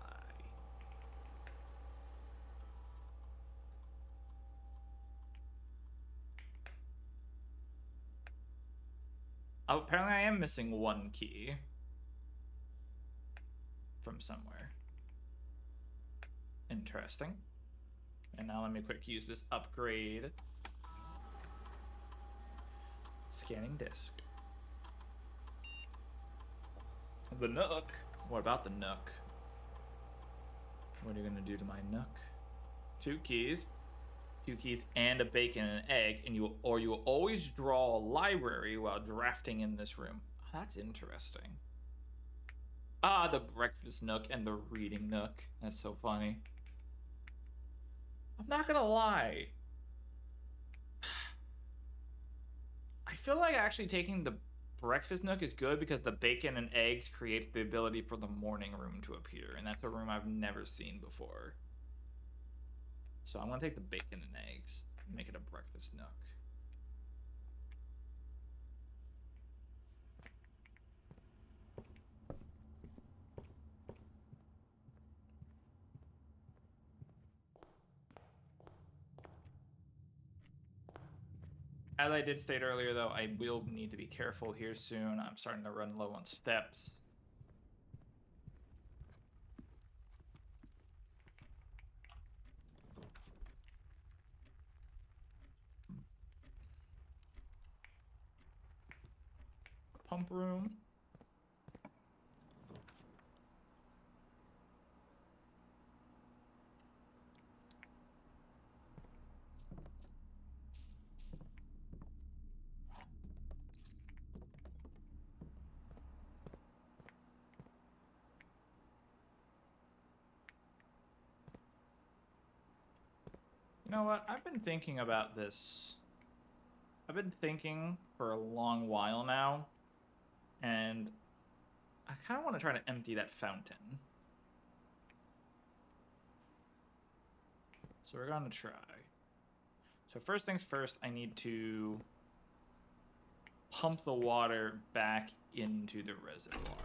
Oh, apparently I am missing one key from somewhere. Interesting. And now let me quick use this upgrade. Scanning disk. The Nook? What about the Nook? What are you gonna do to my Nook? 2 keys. 2 keys and a bacon and an egg, and you will always draw a library while drafting in this room. Oh, that's interesting. Ah, the breakfast Nook and the reading Nook. That's so funny. I'm not gonna lie. I feel like actually taking the breakfast Nook is good because the bacon and eggs create the ability for the morning room to appear, and that's a room I've never seen before. So I'm gonna take the bacon and eggs and make it a breakfast Nook. As I did state earlier, though, I will need to be careful here soon. I'm starting to run low on steps. Pump room. You know what? I've been thinking about this. I've been thinking for a long while now, and I kind of want to try to empty that fountain. So we're gonna try. So first things first, I need to pump the water back into the reservoir.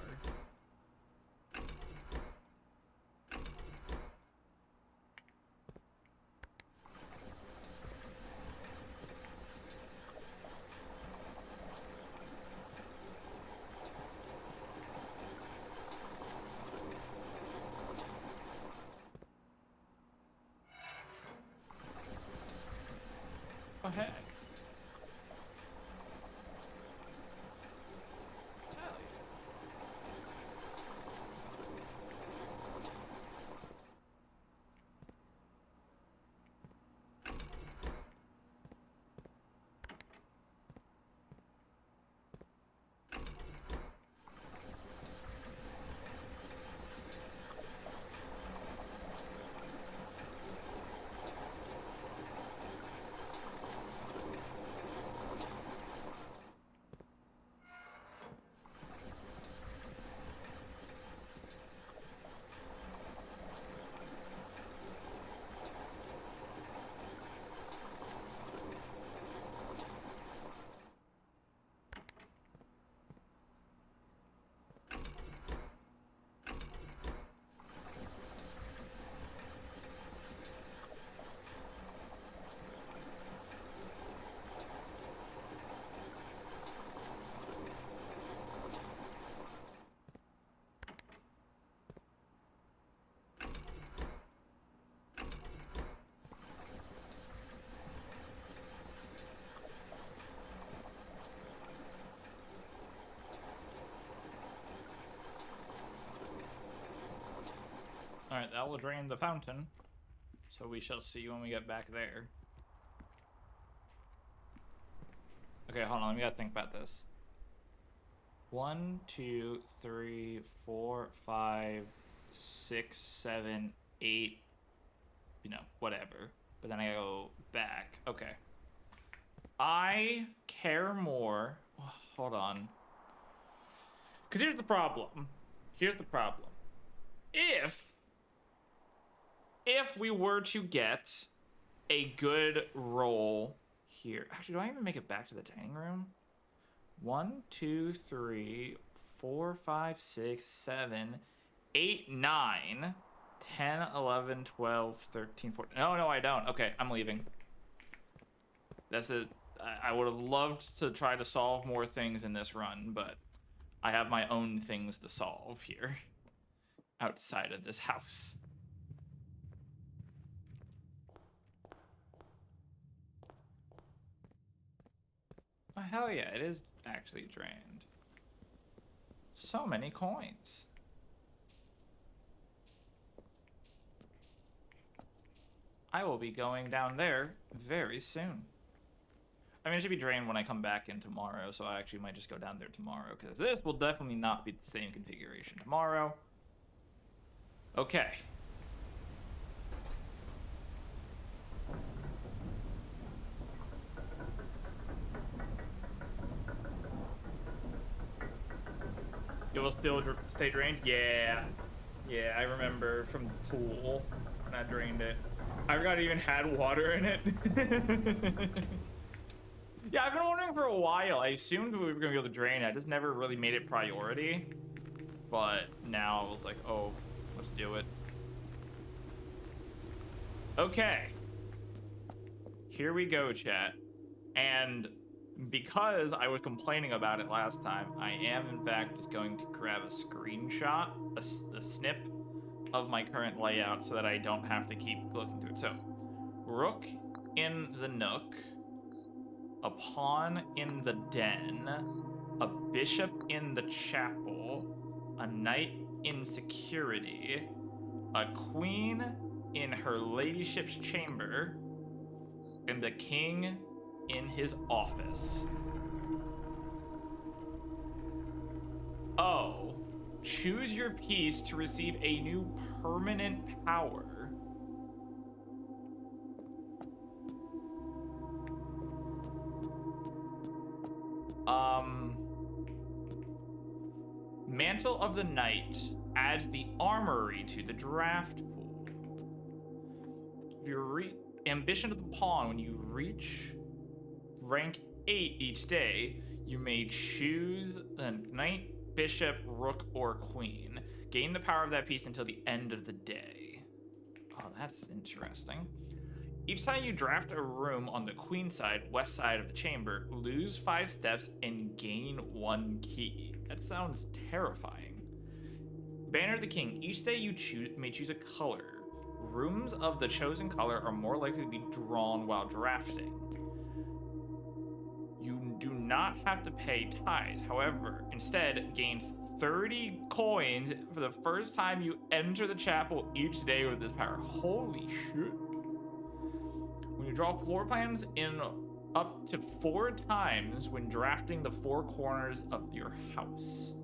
Oh, heck. Hell yeah. Alright, that will drain the fountain. So we shall see when we get back there. Okay, hold on, let me gotta think about this. 1, 2, 3, 4, 5, 6, 7, 8. You know, whatever. But then I go back. Okay. I care more. Oh, hold on. Because here's the problem. Here's the problem. If we were to get a good roll here. Actually, do I even make it back to the dining room? 1, 2, 3, 4, 5, 6, 7, 8, 9, 10, 11, 12, 13, 14. No, I don't. Okay, I'm leaving. That's it. I would have loved to try to solve more things in this run, but I have my own things to solve here outside of this house. Oh, hell yeah, it is actually drained. So many coins. I will be going down there very soon. I mean, it should be drained when I come back in tomorrow, so I actually might just go down there tomorrow, because this will definitely not be the same configuration tomorrow. Okay. It will still stay drained? Yeah. Yeah, I remember from the pool when I drained it. I forgot it even had water in it. Yeah, I've been wondering for a while. I assumed we were going to be able to drain it. I just never really made it priority. But now I was like, oh, let's do it. Okay. Here we go, chat. And because I was complaining about it last time, I am in fact just going to grab a screenshot, a snip of my current layout so that I don't have to keep looking through it. So, rook in the nook, a pawn in the den, a bishop in the chapel, a knight in security, a queen in her ladyship's chamber, and the king in his office. Oh, choose your piece to receive a new permanent power. Mantle of the Knight adds the armory to the draft pool. your ambition of the pawn, when you reach rank 8 each day, you may choose a knight, bishop, rook, or queen. Gain the power of that piece until the end of the day. Oh, that's interesting. Each time you draft a room on the queen side, west side of the chamber, lose 5 steps and gain 1 key. That sounds terrifying. Banner of the King. Each day you may choose a color. Rooms of the chosen color are more likely to be drawn while drafting. You do not have to pay tithes. However, instead, gain 30 coins for the first time you enter the chapel each day with this power. Holy shit. When you draw floor plans in up to 4 times when drafting the 4 corners of your house.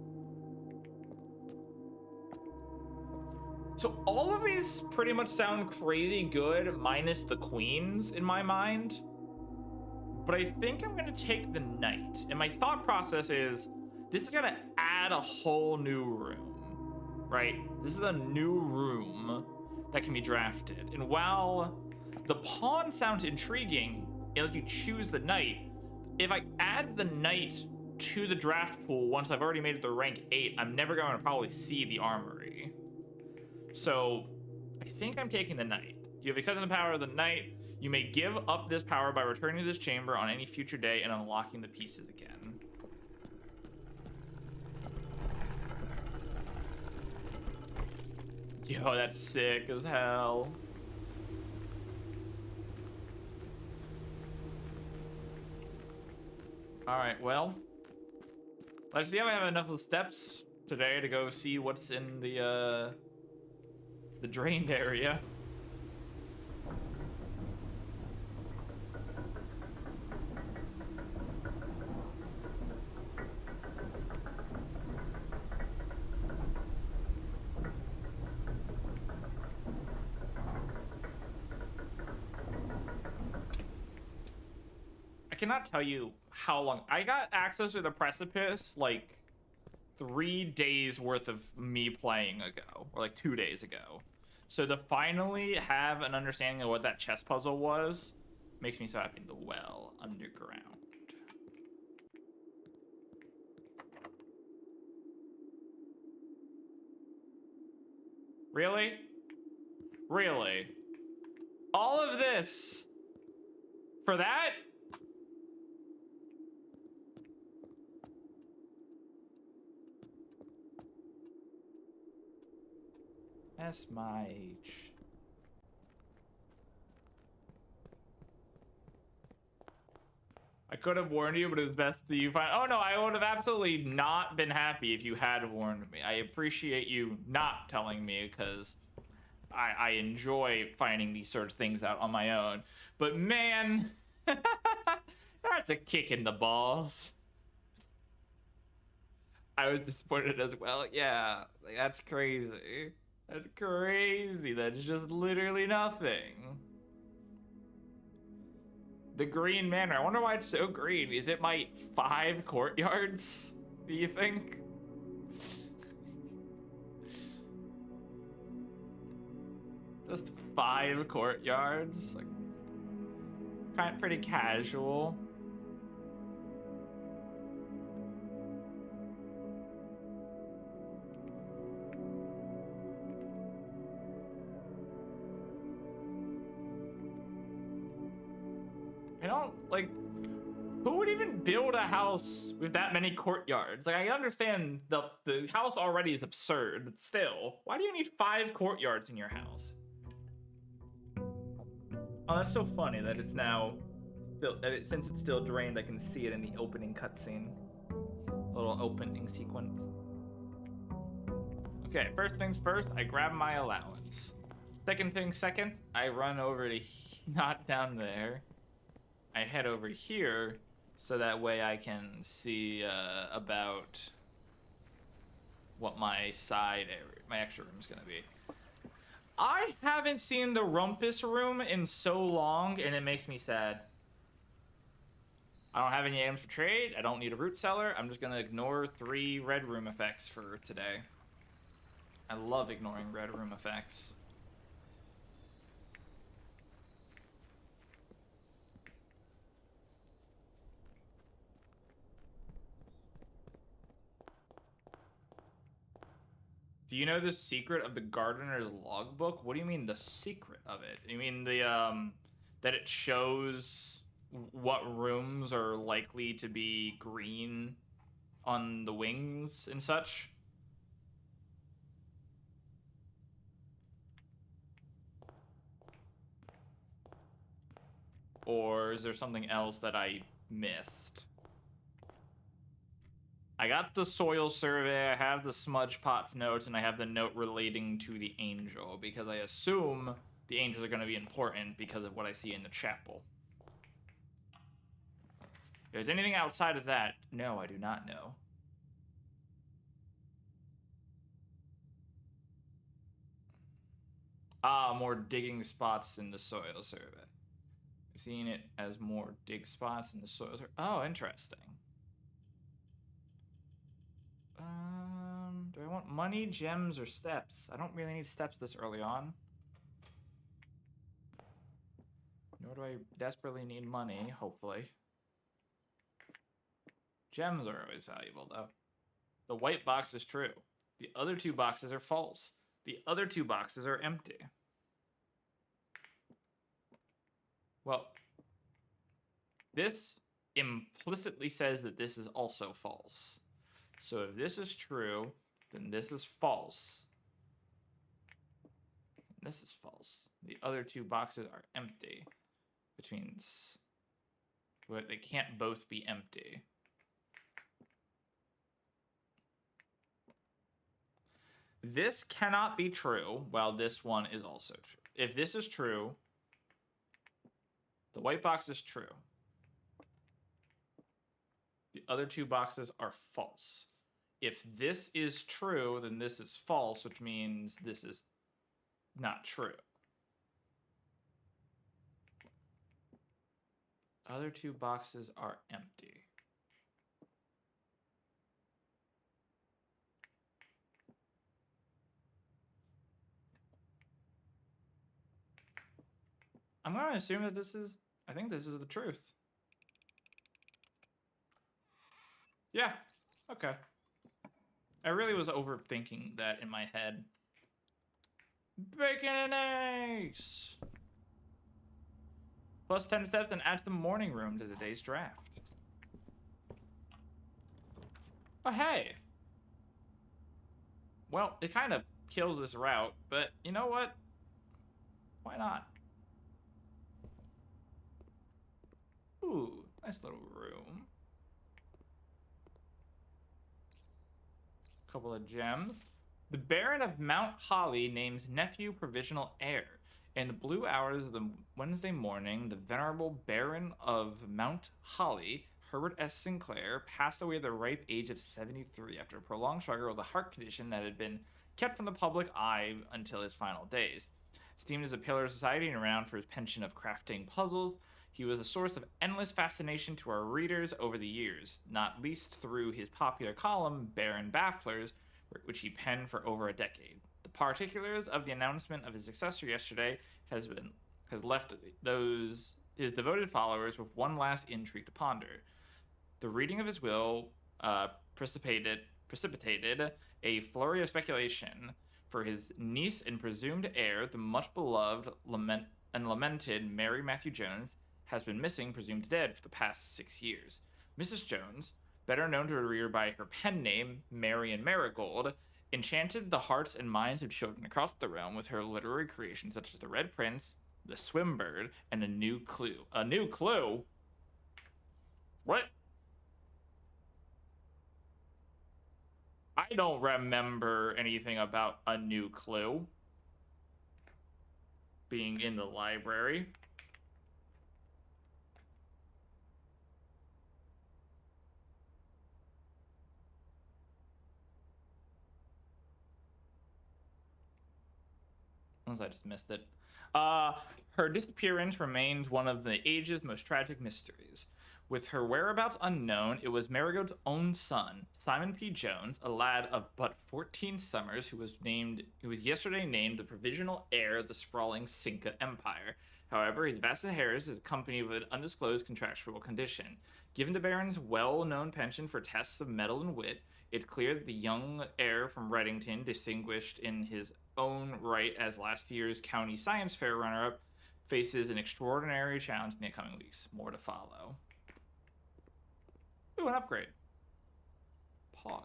So all of these pretty much sound crazy good, minus the queens in my mind. But I think I'm gonna take the knight. And my thought process is, this is gonna add a whole new room, right? This is a new room that can be drafted. And while the pawn sounds intriguing, if you choose the knight, if I add the knight to the draft pool once I've already made it to rank 8, I'm never going to probably see the armory. So I think I'm taking the knight. You have accepted the power of the knight. You may give up this power by returning to this chamber on any future day and unlocking the pieces again. Yo, that's sick as hell. Alright, well, let's see if I have enough of the steps today to go see what's in the drained area. I cannot tell you how long. I got access to the precipice like 3 days worth of me playing ago, or like 2 days ago. So to finally have an understanding of what that chess puzzle was makes me so happy. The well underground. Really? Really? All of this for that? SMH. I could have warned you, but it was best that you find. Oh no, I would have absolutely not been happy if you had warned me. I appreciate you not telling me because I enjoy finding these sort of things out on my own. But man, that's a kick in the balls. I was disappointed as well. Yeah, like, that's crazy. That's crazy. That's just literally nothing. The Green Manor. I wonder why it's so green. Is it my 5 courtyards? Do you think? Just 5 courtyards? Like, kind of pretty casual. I don't, like, who would even build a house with that many courtyards? Like, I understand the house already is absurd, but still, why do you need 5 courtyards in your house? Oh, that's so funny that it's now, since it's still drained, I can see it in the opening cutscene. Little opening sequence. Okay, first things first, I grab my allowance. Second thing second, I run over to, not down there. I head over here so that way I can see about what my side area, my extra room is gonna be. I haven't seen the Rumpus room in so long, and it makes me sad. I don't have any items for trade. I don't need a root cellar. I'm just gonna ignore 3 red room effects for today. I love ignoring red room effects. Do you know the secret of the gardener's logbook? What do you mean the secret of it? You mean the that it shows what rooms are likely to be green on the wings and such? Or is there something else that I missed? I got the soil survey, I have the smudge pots notes, and I have the note relating to the angel, because I assume the angels are going to be important because of what I see in the chapel. If there's anything outside of that, no, I do not know. Ah, more digging spots in the soil survey. I've seen it as more dig spots in the soil survey. Oh, interesting. Do I want money, gems, or steps? I don't really need steps this early on. Nor do I desperately need money, hopefully. Gems are always valuable, though. The white box is true. The other two boxes are false. The other two boxes are empty. Well, this implicitly says that this is also false. So if this is true, then this is false. This is false. The other two boxes are empty, which means they can't both be empty. This cannot be true, while this one is also true. If this is true, the white box is true. The other two boxes are false. If this is true, then this is false, which means this is not true. Other two boxes are empty. I'm going to assume that I think this is the truth. Yeah, okay. I really was overthinking that in my head. Bacon and eggs! Plus 10 steps and add to the morning room to today's draft. Oh, hey! Well, it kind of kills this route, but you know what? Why not? Ooh, nice little room. Couple of gems. The Baron of Mount Holly names nephew provisional heir. In the blue hours of the Wednesday morning, the venerable Baron of Mount Holly, Herbert S. Sinclair, passed away at the ripe age of 73 after a prolonged struggle with a heart condition that had been kept from the public eye until his final days. Esteemed as a pillar of society and renowned for his penchant of crafting puzzles, he was a source of endless fascination to our readers over the years, not least through his popular column, Baron Bafflers, which he penned for over a decade. The particulars of the announcement of his successor yesterday has left his devoted followers with one last intrigue to ponder. The reading of his will precipitated a flurry of speculation for his niece and presumed heir, the much beloved lamented Mary Matthew Jones, has been missing, presumed dead, for the past 6 years. Mrs. Jones, better known to a reader by her pen name, Marian Marigold, enchanted the hearts and minds of children across the realm with her literary creations such as The Red Prince, The Swimbird, and A New Clue. A New Clue? What? I don't remember anything about A New Clue being in the library. Unless I just missed it. Her disappearance remains one of the age's most tragic mysteries. With her whereabouts unknown, it was Marigold's own son, Simon P. Jones, a lad of but 14 summers who was yesterday named the provisional heir of the sprawling Cinca Empire, However, his vast inheritance is accompanied with an undisclosed contractual condition. Given the Baron's well-known penchant for tests of mettle and wit, it's clear that the young heir from Reddington, distinguished in his own right as last year's county science fair runner-up, faces an extraordinary challenge in the coming weeks. More to follow. Ooh, an upgrade. Pog.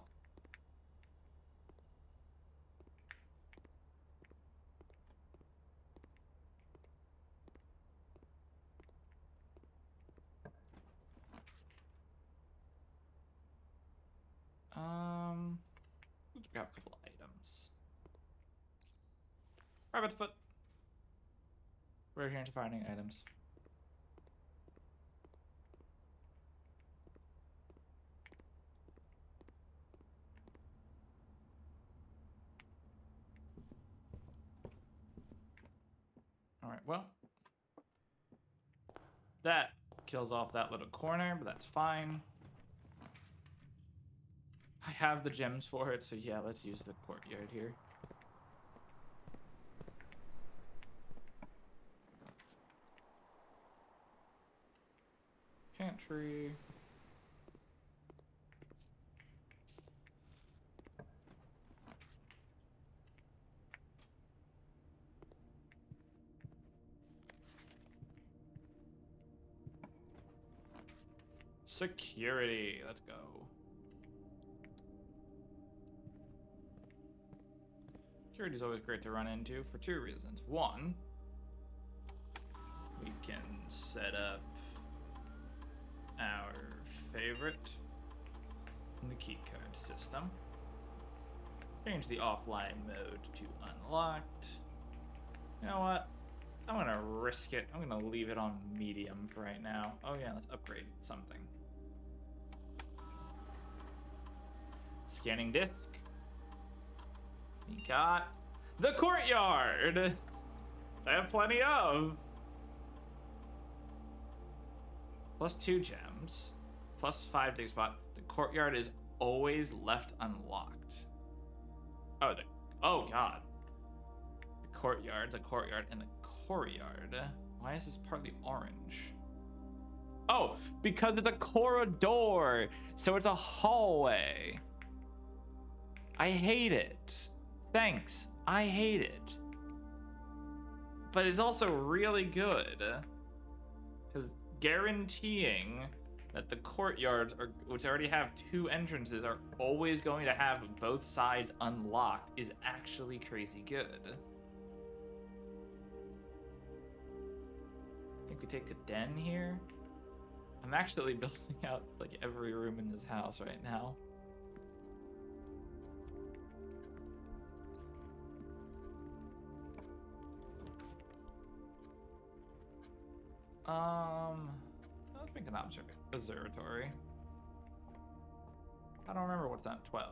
Let's grab a couple items. Rabbit's foot. We're here to finding items. Alright, well. That kills off that little corner, but that's fine. I have the gems for it, so yeah, let's use the courtyard here. Pantry. Security, let's go. Security is always great to run into for two reasons. One, we can set up our favorite in the keycard system. Change the offline mode to unlocked. You know what? I'm gonna risk it. I'm gonna leave it on medium for right now. Oh yeah, let's upgrade something. Scanning disk. We got the courtyard. I have plenty of. Plus 2 gems. Plus 5 dig spot. The courtyard is always left unlocked. Oh, oh god. The courtyard, and the courtyard. Why is this partly orange? Oh, because it's a corridor. So it's a hallway. I hate it. Thanks. I hate it. But it's also really good. Because guaranteeing that the courtyards, which already have 2 entrances, are always going to have both sides unlocked is actually crazy good. I think we take a den here. I'm actually building out like every room in this house right now. Let's make an observatory. I don't remember what's on 12.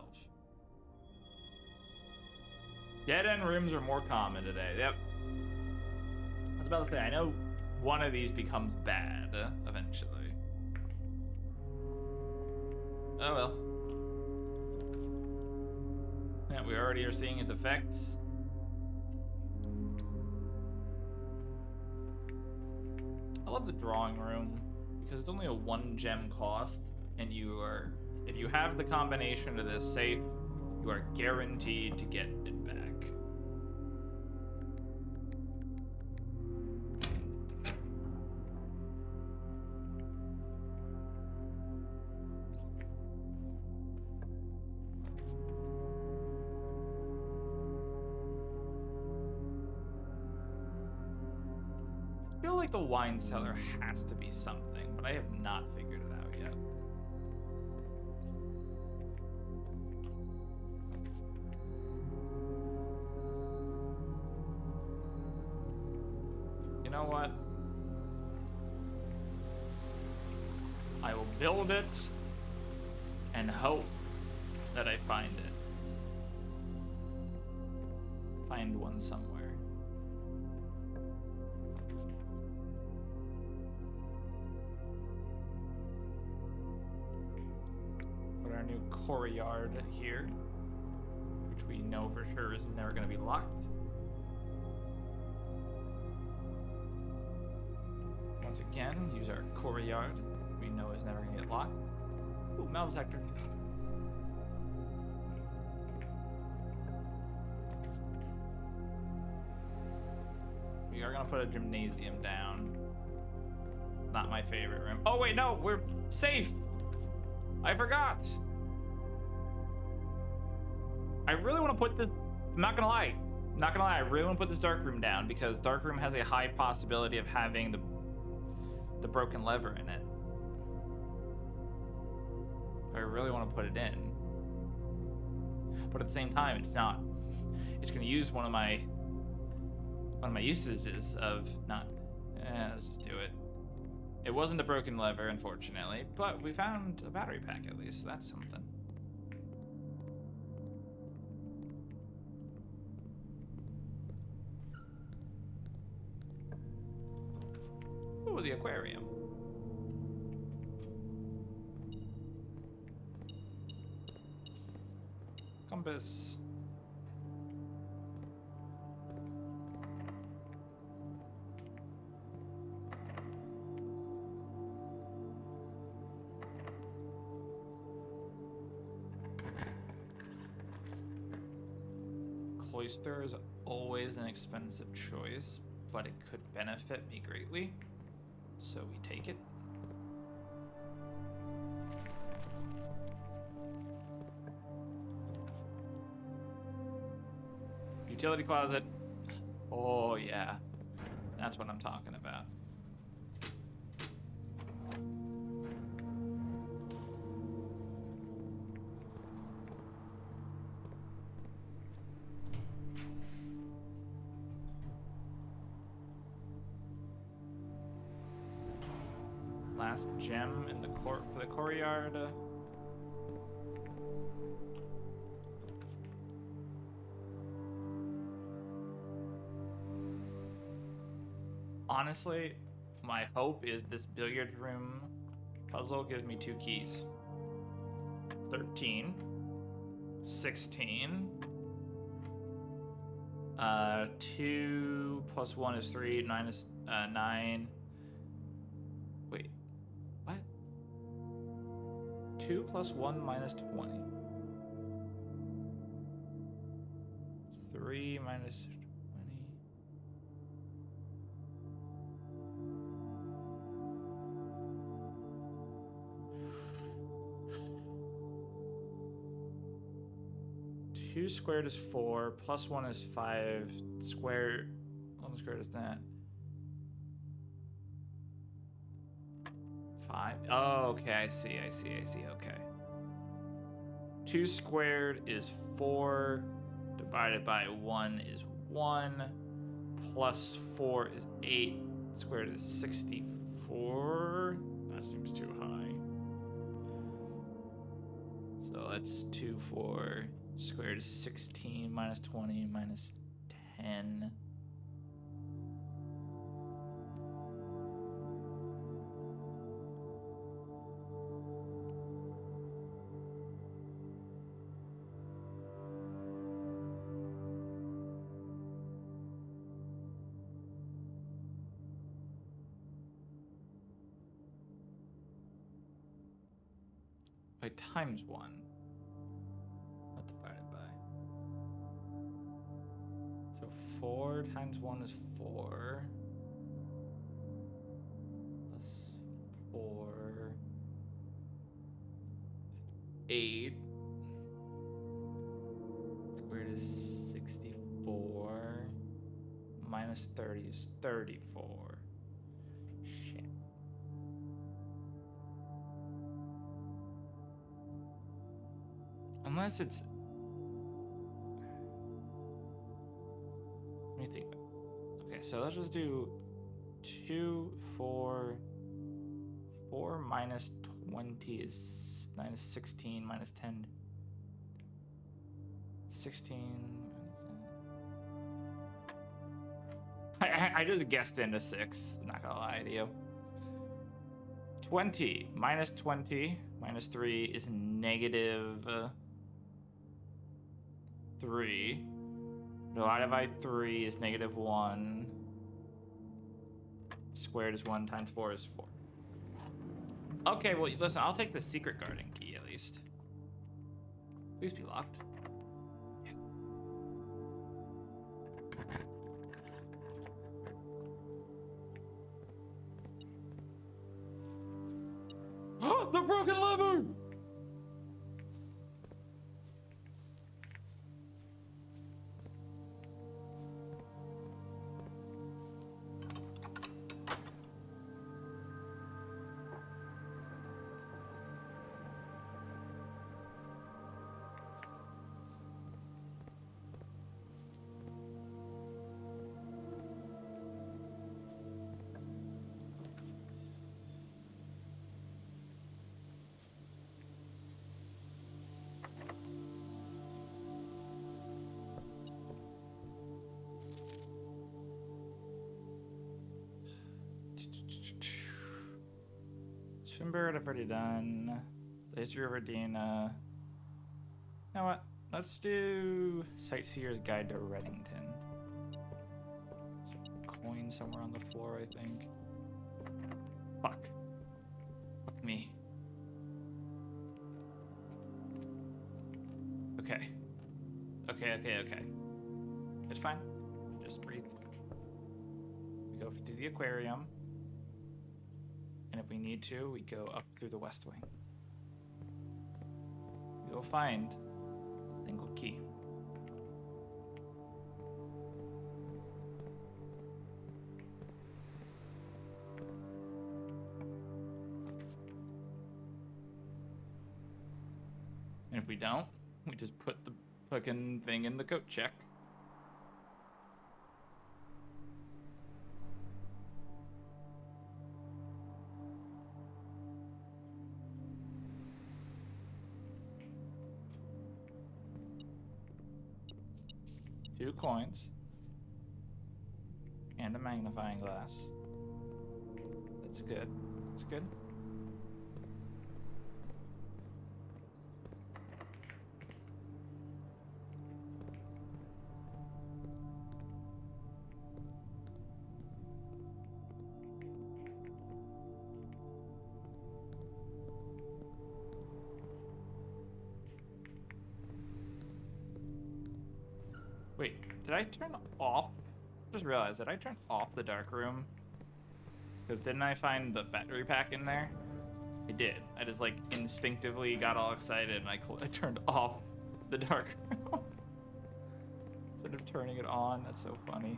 Dead-end rooms are more common today. Yep. I was about to say, I know one of these becomes bad eventually. Oh well. Yeah, we already are seeing its effects. I love the drawing room because it's only a 1 gem cost, and you are, if you have the combination of this safe, you are guaranteed to get it back. I feel like the wine cellar has to be something, but I have not figured it out yet. You know what? I will build it and hope that I find it. Find one somewhere. Our new courtyard here, which we know for sure is never going to be locked. once again use our courtyard. We know is never gonna get locked. Ooh, metal detector. We are gonna put a gymnasium down. Not my favorite room. Oh wait, no, we're safe. I forgot. I really want to put this. I'm not gonna lie. Not gonna lie. I really want to put this dark room down because dark room has a high possibility of having the broken lever in it. I really want to put it in, but at the same time, it's not. It's gonna use one of my usages of not. Let's just do it. It wasn't a broken lever, unfortunately, but we found a battery pack at least. So that's something. Ooh, the aquarium. Compass. Cloister is always an expensive choice, but it could benefit me greatly, so we take it. Utility closet. Oh yeah, that's what I'm talking about. Last gem in the courtyard. Honestly, my hope is this billiard room puzzle gives me 2 keys. 13, 16. 2 plus 1 is 3, 9 is 9. Wait, what? 2 plus 1 minus 20. 3 minus 20. Two squared is 4, plus 1 is 5, squared, 1 squared is that. 5. Oh, okay, I see, okay. 2 squared is 4, divided by 1 is 1, plus 4 is 8, squared is 64. That seems too high. So that's 2, 4. Squared is 16 minus 20 minus 10. By times 1. Not divided by. So 4 times 1 is 4. Plus 4. 8. Squared is 64. Minus 30 is 34. Shit. Unless it's... Let me think. Okay, so let's just do 2, 4. 4 minus 20 is minus 16 minus 10. 16. I just guessed into 6. Not gonna lie to you. 20 minus 20 minus 3 is negative 3. Divided by 3 is negative 1. Squared is 1 times 4 is 4. Okay, well, listen, I'll take the secret garden key at least. Please be locked. Yeah. Oh, the broken lever! Swimbird, I've already done. Lazy River Dina. You know what? Let's do Sightseer's Guide to Reddington. There's a coin somewhere on the floor, I think. Fuck. Fuck me. Okay. Okay. It's fine. Just breathe. We go through the aquarium. And if we need to, we go up through the west wing. We will find a single key. And if we don't, we just put the fucking thing in the coat check. Two coins. And a magnifying glass. That's good. That's good. Wait, did I turn off? Just realized that I turned off the dark room. Because didn't I find the battery pack in there? I did. I just like instinctively got all excited and I turned off the dark room. Instead of turning it on. That's so funny.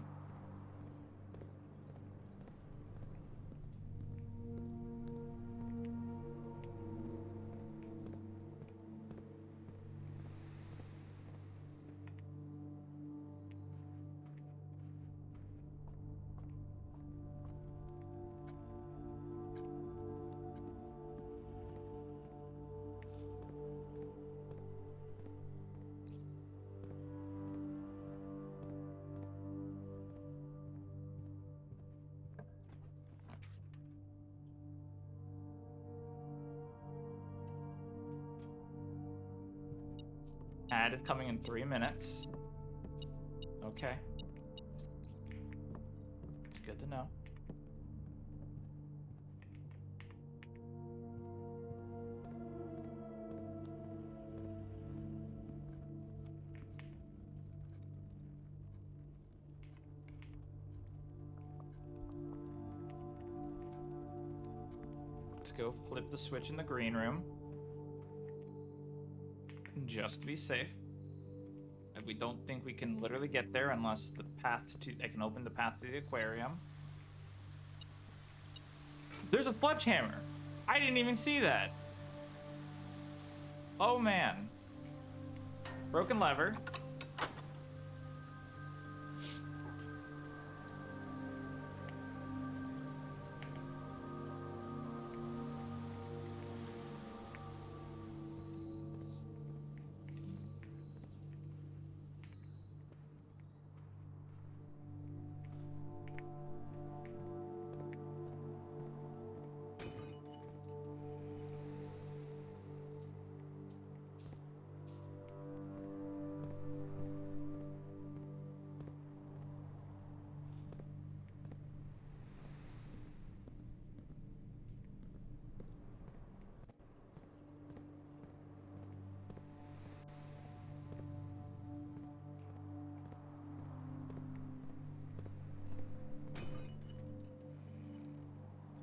Ad is coming in 3 minutes. Okay. Good to know. Let's go flip the switch in the green room. Just to be safe. We don't think we can literally get there unless the path to... I can open the path to the aquarium. There's a sledgehammer! I didn't even see that! Oh man. Broken lever.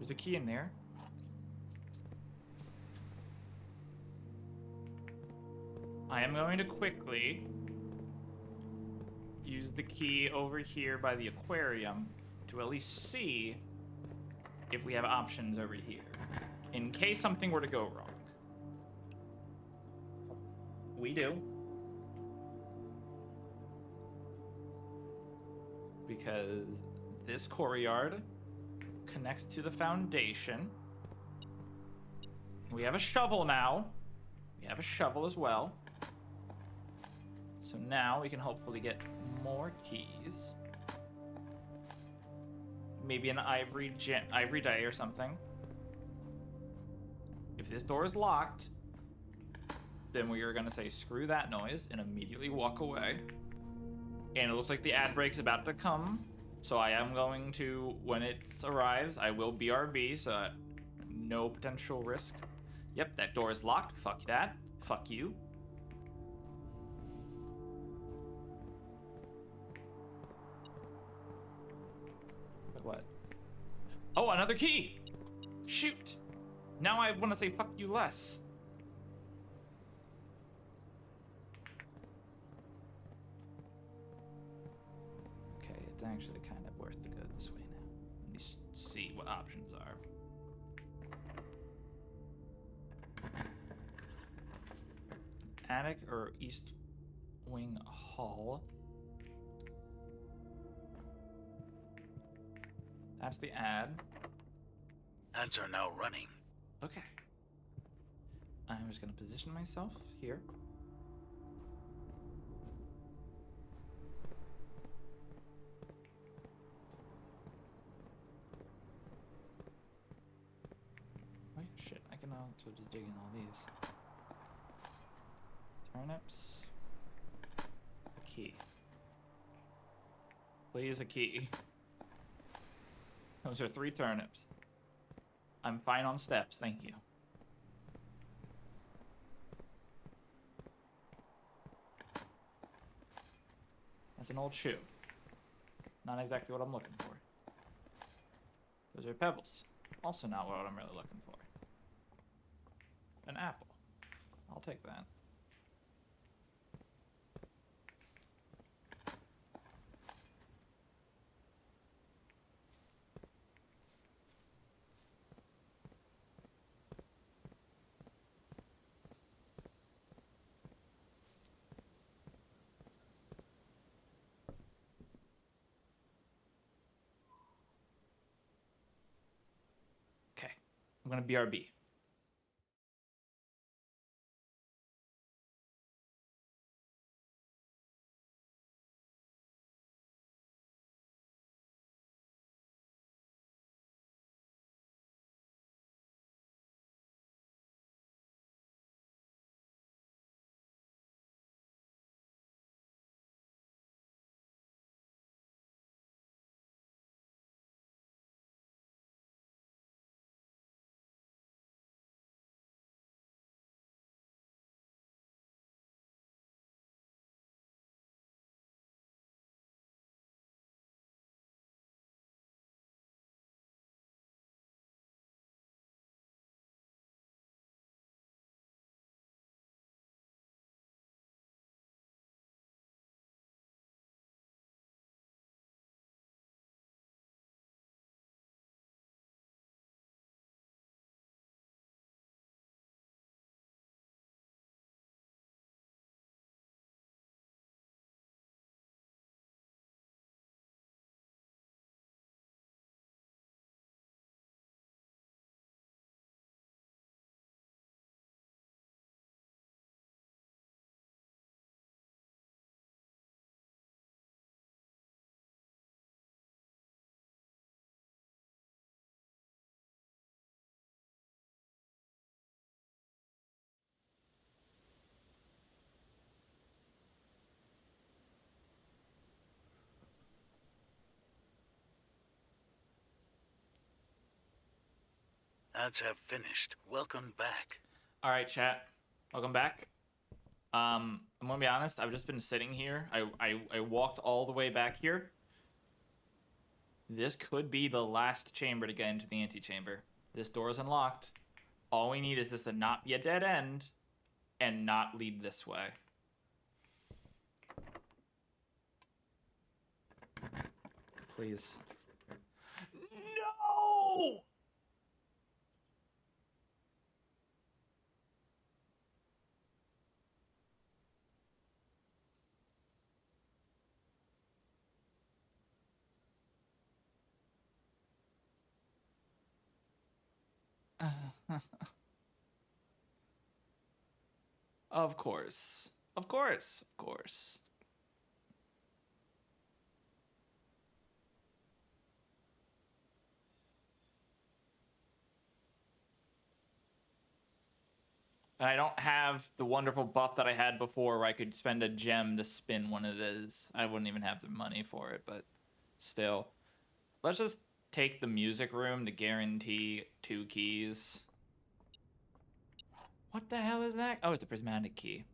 There's a key in there. I am going to quickly use the key over here by the aquarium to at least see if we have options over here, in case something were to go wrong. We do. Because this courtyard connects to the foundation. We have a shovel now. We have a shovel as well. So now we can hopefully get more keys. Maybe an ivory day or something. If this door is locked, then we are going to say screw that noise and immediately walk away. And it looks like the ad break is about to come. So I am going to, when it arrives, I will BRB, so no potential risk. Yep, that door is locked. Fuck that. Fuck you. Like what? Oh, another key! Shoot! Now I want to say fuck you less. Okay, it's actually kind of worth to go this way now. Let me see what options are. Attic or East Wing Hall? That's the ad. Ads are now running. Okay. I'm just gonna position myself here. Oh shit, I can also just dig in all these. Turnips. Key. Please, a key. Those are 3 turnips. I'm fine on steps, thank you. That's an old shoe. Not exactly what I'm looking for. Those are pebbles. Also not what I'm really looking for. An apple. I'll take that. Okay, I'm gonna BRB. Ads have finished. Welcome back. All right, chat. Welcome back. I'm gonna be honest. I've just been sitting here. I walked all the way back here This could be the last chamber to get into the antechamber. This door is unlocked. All we need is this to not be a dead end and not lead this way. Please. No! Of course. Of course. Of course. I don't have the wonderful buff that I had before where I could spend a gem to spin one of those. I wouldn't even have the money for it, but still. Let's just take the music room to guarantee 2 keys. What the hell is that? Oh, it's the prismatic key.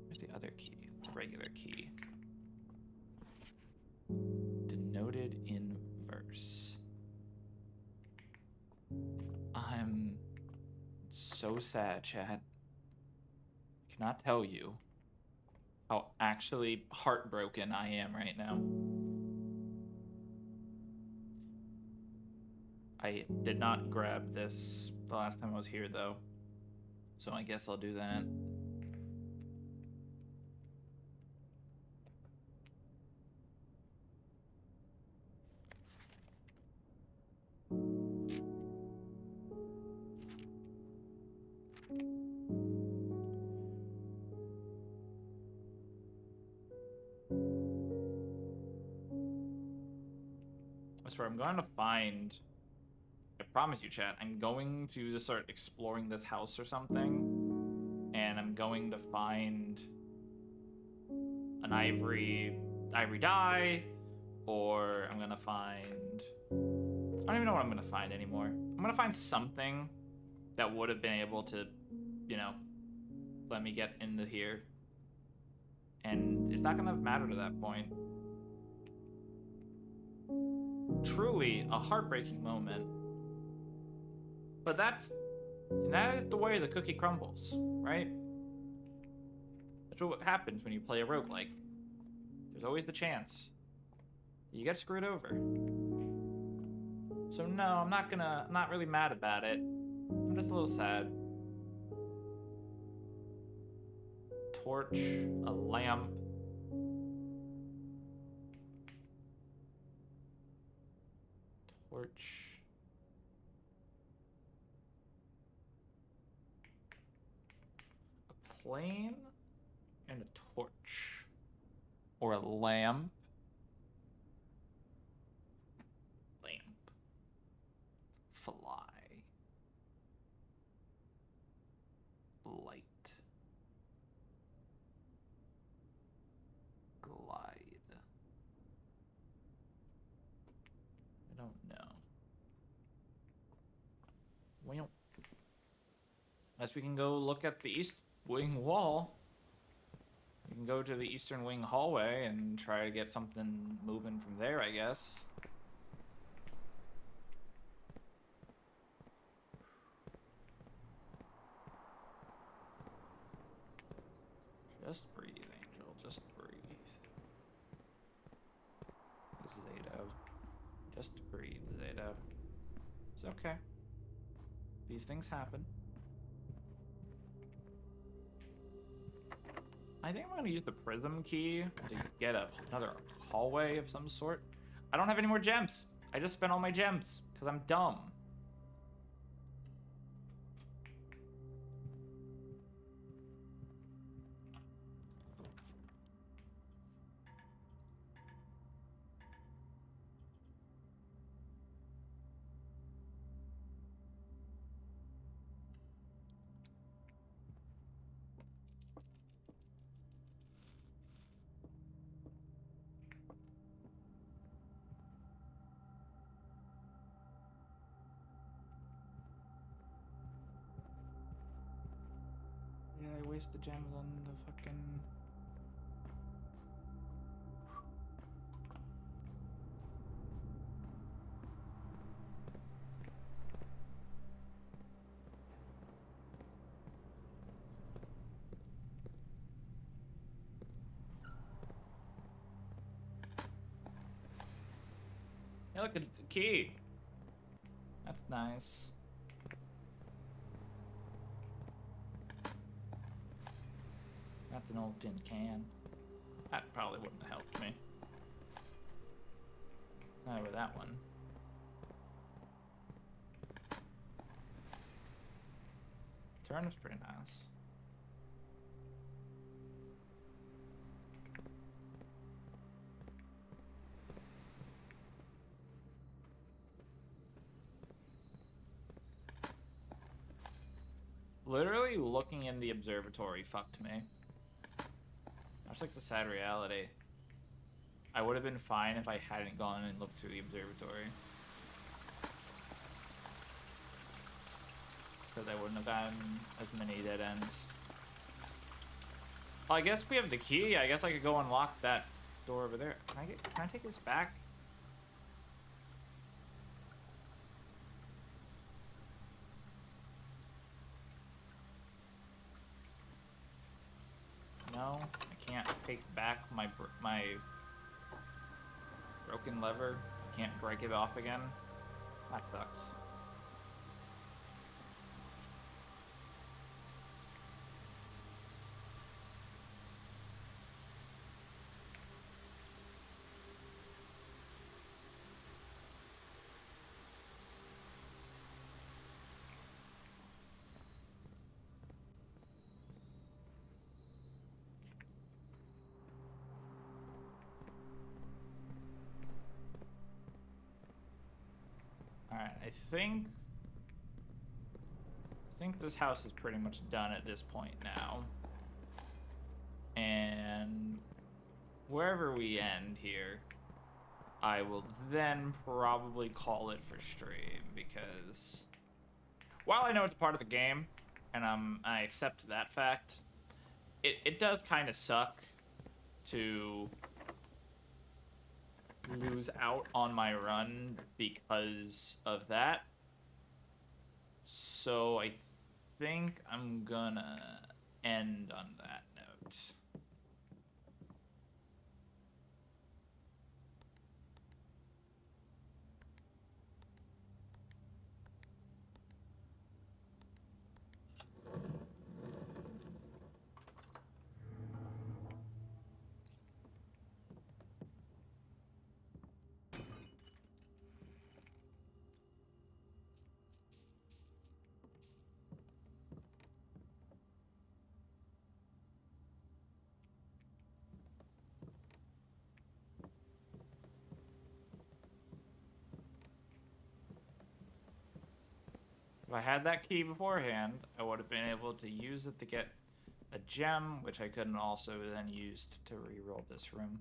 Where's the other key? The regular key. Denoted in verse. I'm so sad, chat. I cannot tell you how actually heartbroken I am right now. I did not grab this the last time I was here, though. So I guess I'll do that. I swear, I'm going to find... I promise you, chat, I'm going to just start exploring this house or something, and I'm going to find an ivory dye, or I'm gonna find... I don't even know what I'm gonna find anymore. I'm gonna find something that would have been able to, you know, let me get into here. And it's not gonna matter to that point. Truly a heartbreaking moment. But that is the way the cookie crumbles, right? That's what happens when you play a roguelike. There's always the chance you get screwed over. So no, I'm not really mad about it. I'm just a little sad. Torch, a lamp. Torch. A plane and a torch. Or a lamp. Lamp. Fly. Light. Glide. I don't know. Well, unless we can go look at the east wing wall. We can go to the eastern wing hallway and try to get something moving from there, I guess. Just breathe, Angel. Just breathe. Zato. Just breathe, Zato. It's okay. These things happen. I think I'm gonna use the prism key to get another hallway of some sort. I don't have any more gems. I just spent all my gems because I'm dumb. Did I waste the gems on the fucking... look, it's a key. That's nice. That's an old tin can. That probably wouldn't have helped me. Not with that one. Turnip's pretty nice. Literally looking in the observatory fucked me. That's like the sad reality. I would have been fine if I hadn't gone and looked through the observatory. Because I wouldn't have gotten as many dead ends. Well, I guess we have the key. I guess I could go unlock that door over there. Can I take this back? No, I can't take back my broken lever. I can't break it off again. That sucks. Alright, I think this house is pretty much done at this point now. And wherever we end here, I will then probably call it for stream, because while I know it's part of the game, and I accept that fact, it does kind of suck to lose out on my run because of that. So I think I'm gonna end on that note. If I had that key beforehand, I would have been able to use it to get a gem, which I couldn't also then use to reroll this room.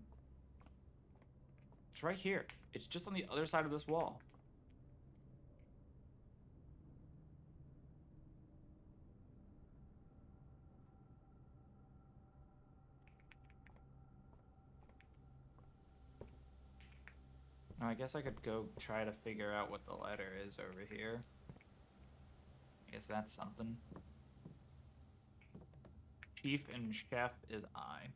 It's right here. It's just on the other side of this wall. Now, I guess I could go try to figure out what the letter is over here. I guess that's something. Chief and chef is I.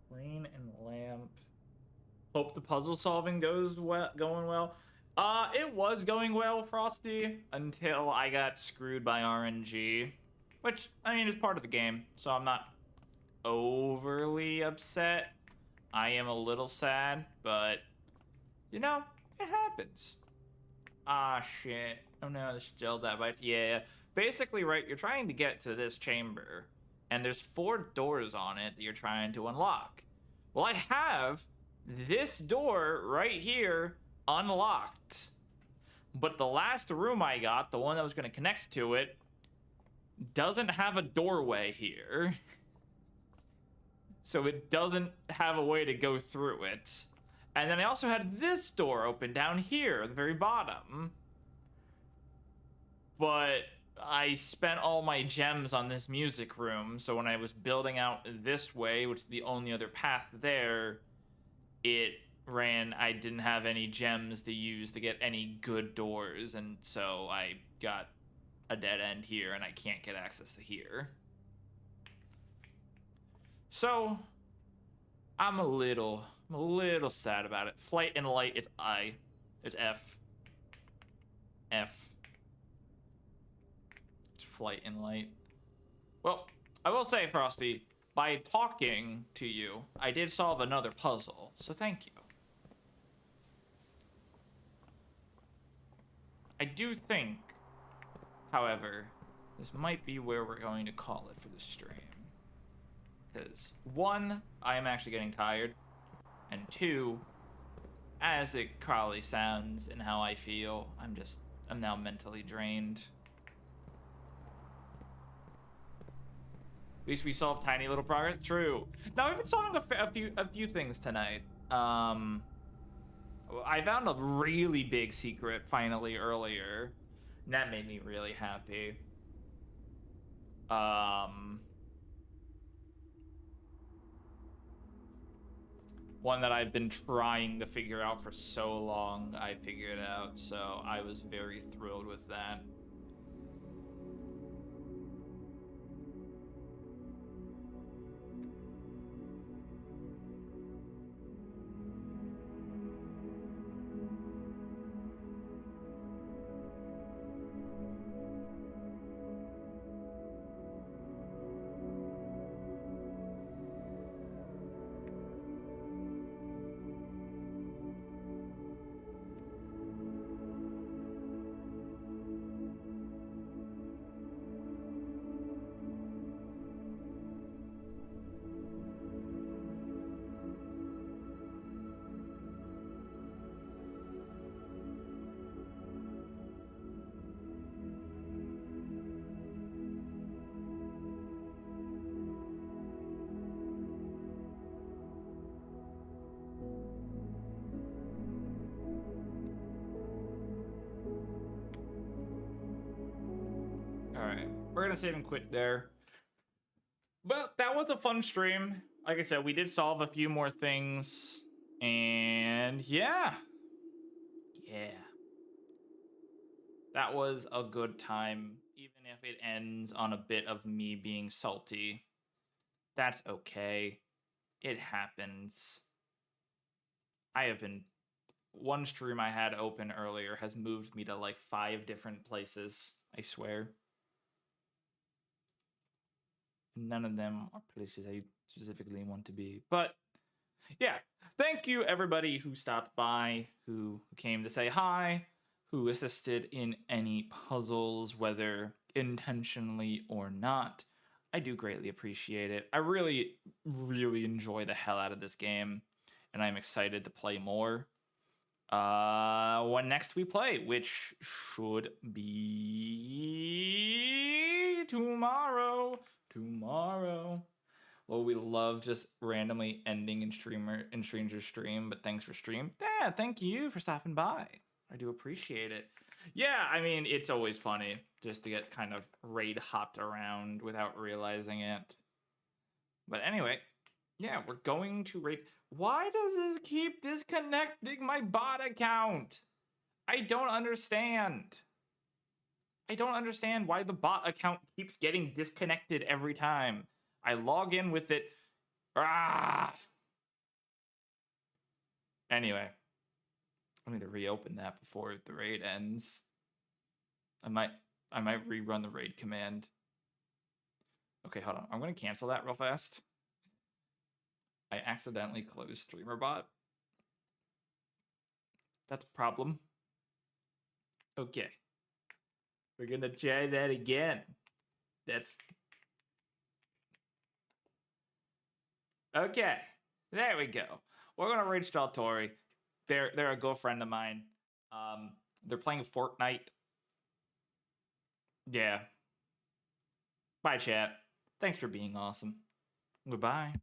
Plane and lamp. Hope the puzzle solving going well. It was going well, Frosty, until I got screwed by RNG, which, I mean, is part of the game, so I'm not overly upset. I am a little sad, but, you know, it happens. Ah, shit. Oh no, there's still that bite. Yeah, basically, right, you're trying to get to this chamber, and there's 4 doors on it that you're trying to unlock. Well, I have this door right here unlocked, but the last room I got, the one that was going to connect to it, doesn't have a doorway here. So it doesn't have a way to go through it. And then I also had this door open down here at the very bottom, but I spent all my gems on this music room, so when I was building out this way, which is the only other path there, it I didn't have any gems to use to get any good doors, and so I got a dead end here, and I can't get access to here. So I'm a little sad about it. Flight and light, it's I. It's F. F. It's flight and light. Well, I will say, Frosty, by talking to you, I did solve another puzzle, so thank you. I do think, however, this might be where we're going to call it for the stream. Because, one, I am actually getting tired, and two, as it probably sounds and how I feel, I'm now mentally drained. At least we solved tiny little progress. True. Now we've been solving a few things tonight. I found a really big secret finally earlier. And that made me really happy. One that I've been trying to figure out for so long, I figured out, so I was very thrilled with that. Alright, we're gonna save and quit there. But that was a fun stream. Like I said, we did solve a few more things. And yeah. Yeah. That was a good time. Even if it ends on a bit of me being salty. That's okay. It happens. One stream I had open earlier has moved me to like 5 different places, I swear. None of them are places I specifically want to be. But yeah, thank you everybody who stopped by, who came to say hi, who assisted in any puzzles, whether intentionally or not. I do greatly appreciate it. I really, really enjoy the hell out of this game, and I'm excited to play more. When next we play, which should be tomorrow. Well, we love just randomly ending in Stranger's stream, but thanks for stream. Yeah, thank you for stopping by. I do appreciate it. Yeah, I mean, it's always funny just to get kind of raid hopped around without realizing it. But anyway, yeah, we're going to raid. Why does this keep disconnecting my bot account? I don't understand. I don't understand why the bot account keeps getting disconnected every time. I log in with it. Anyway, I need to reopen that before the raid ends. I might rerun the raid command. Okay, hold on. I'm gonna cancel that real fast. I accidentally closed StreamerBot. That's a problem. Okay. We're gonna try that again. Okay. There we go. We're gonna raid Staltori. They're a good friend of mine. They're playing Fortnite. Yeah. Bye, chat. Thanks for being awesome. Goodbye.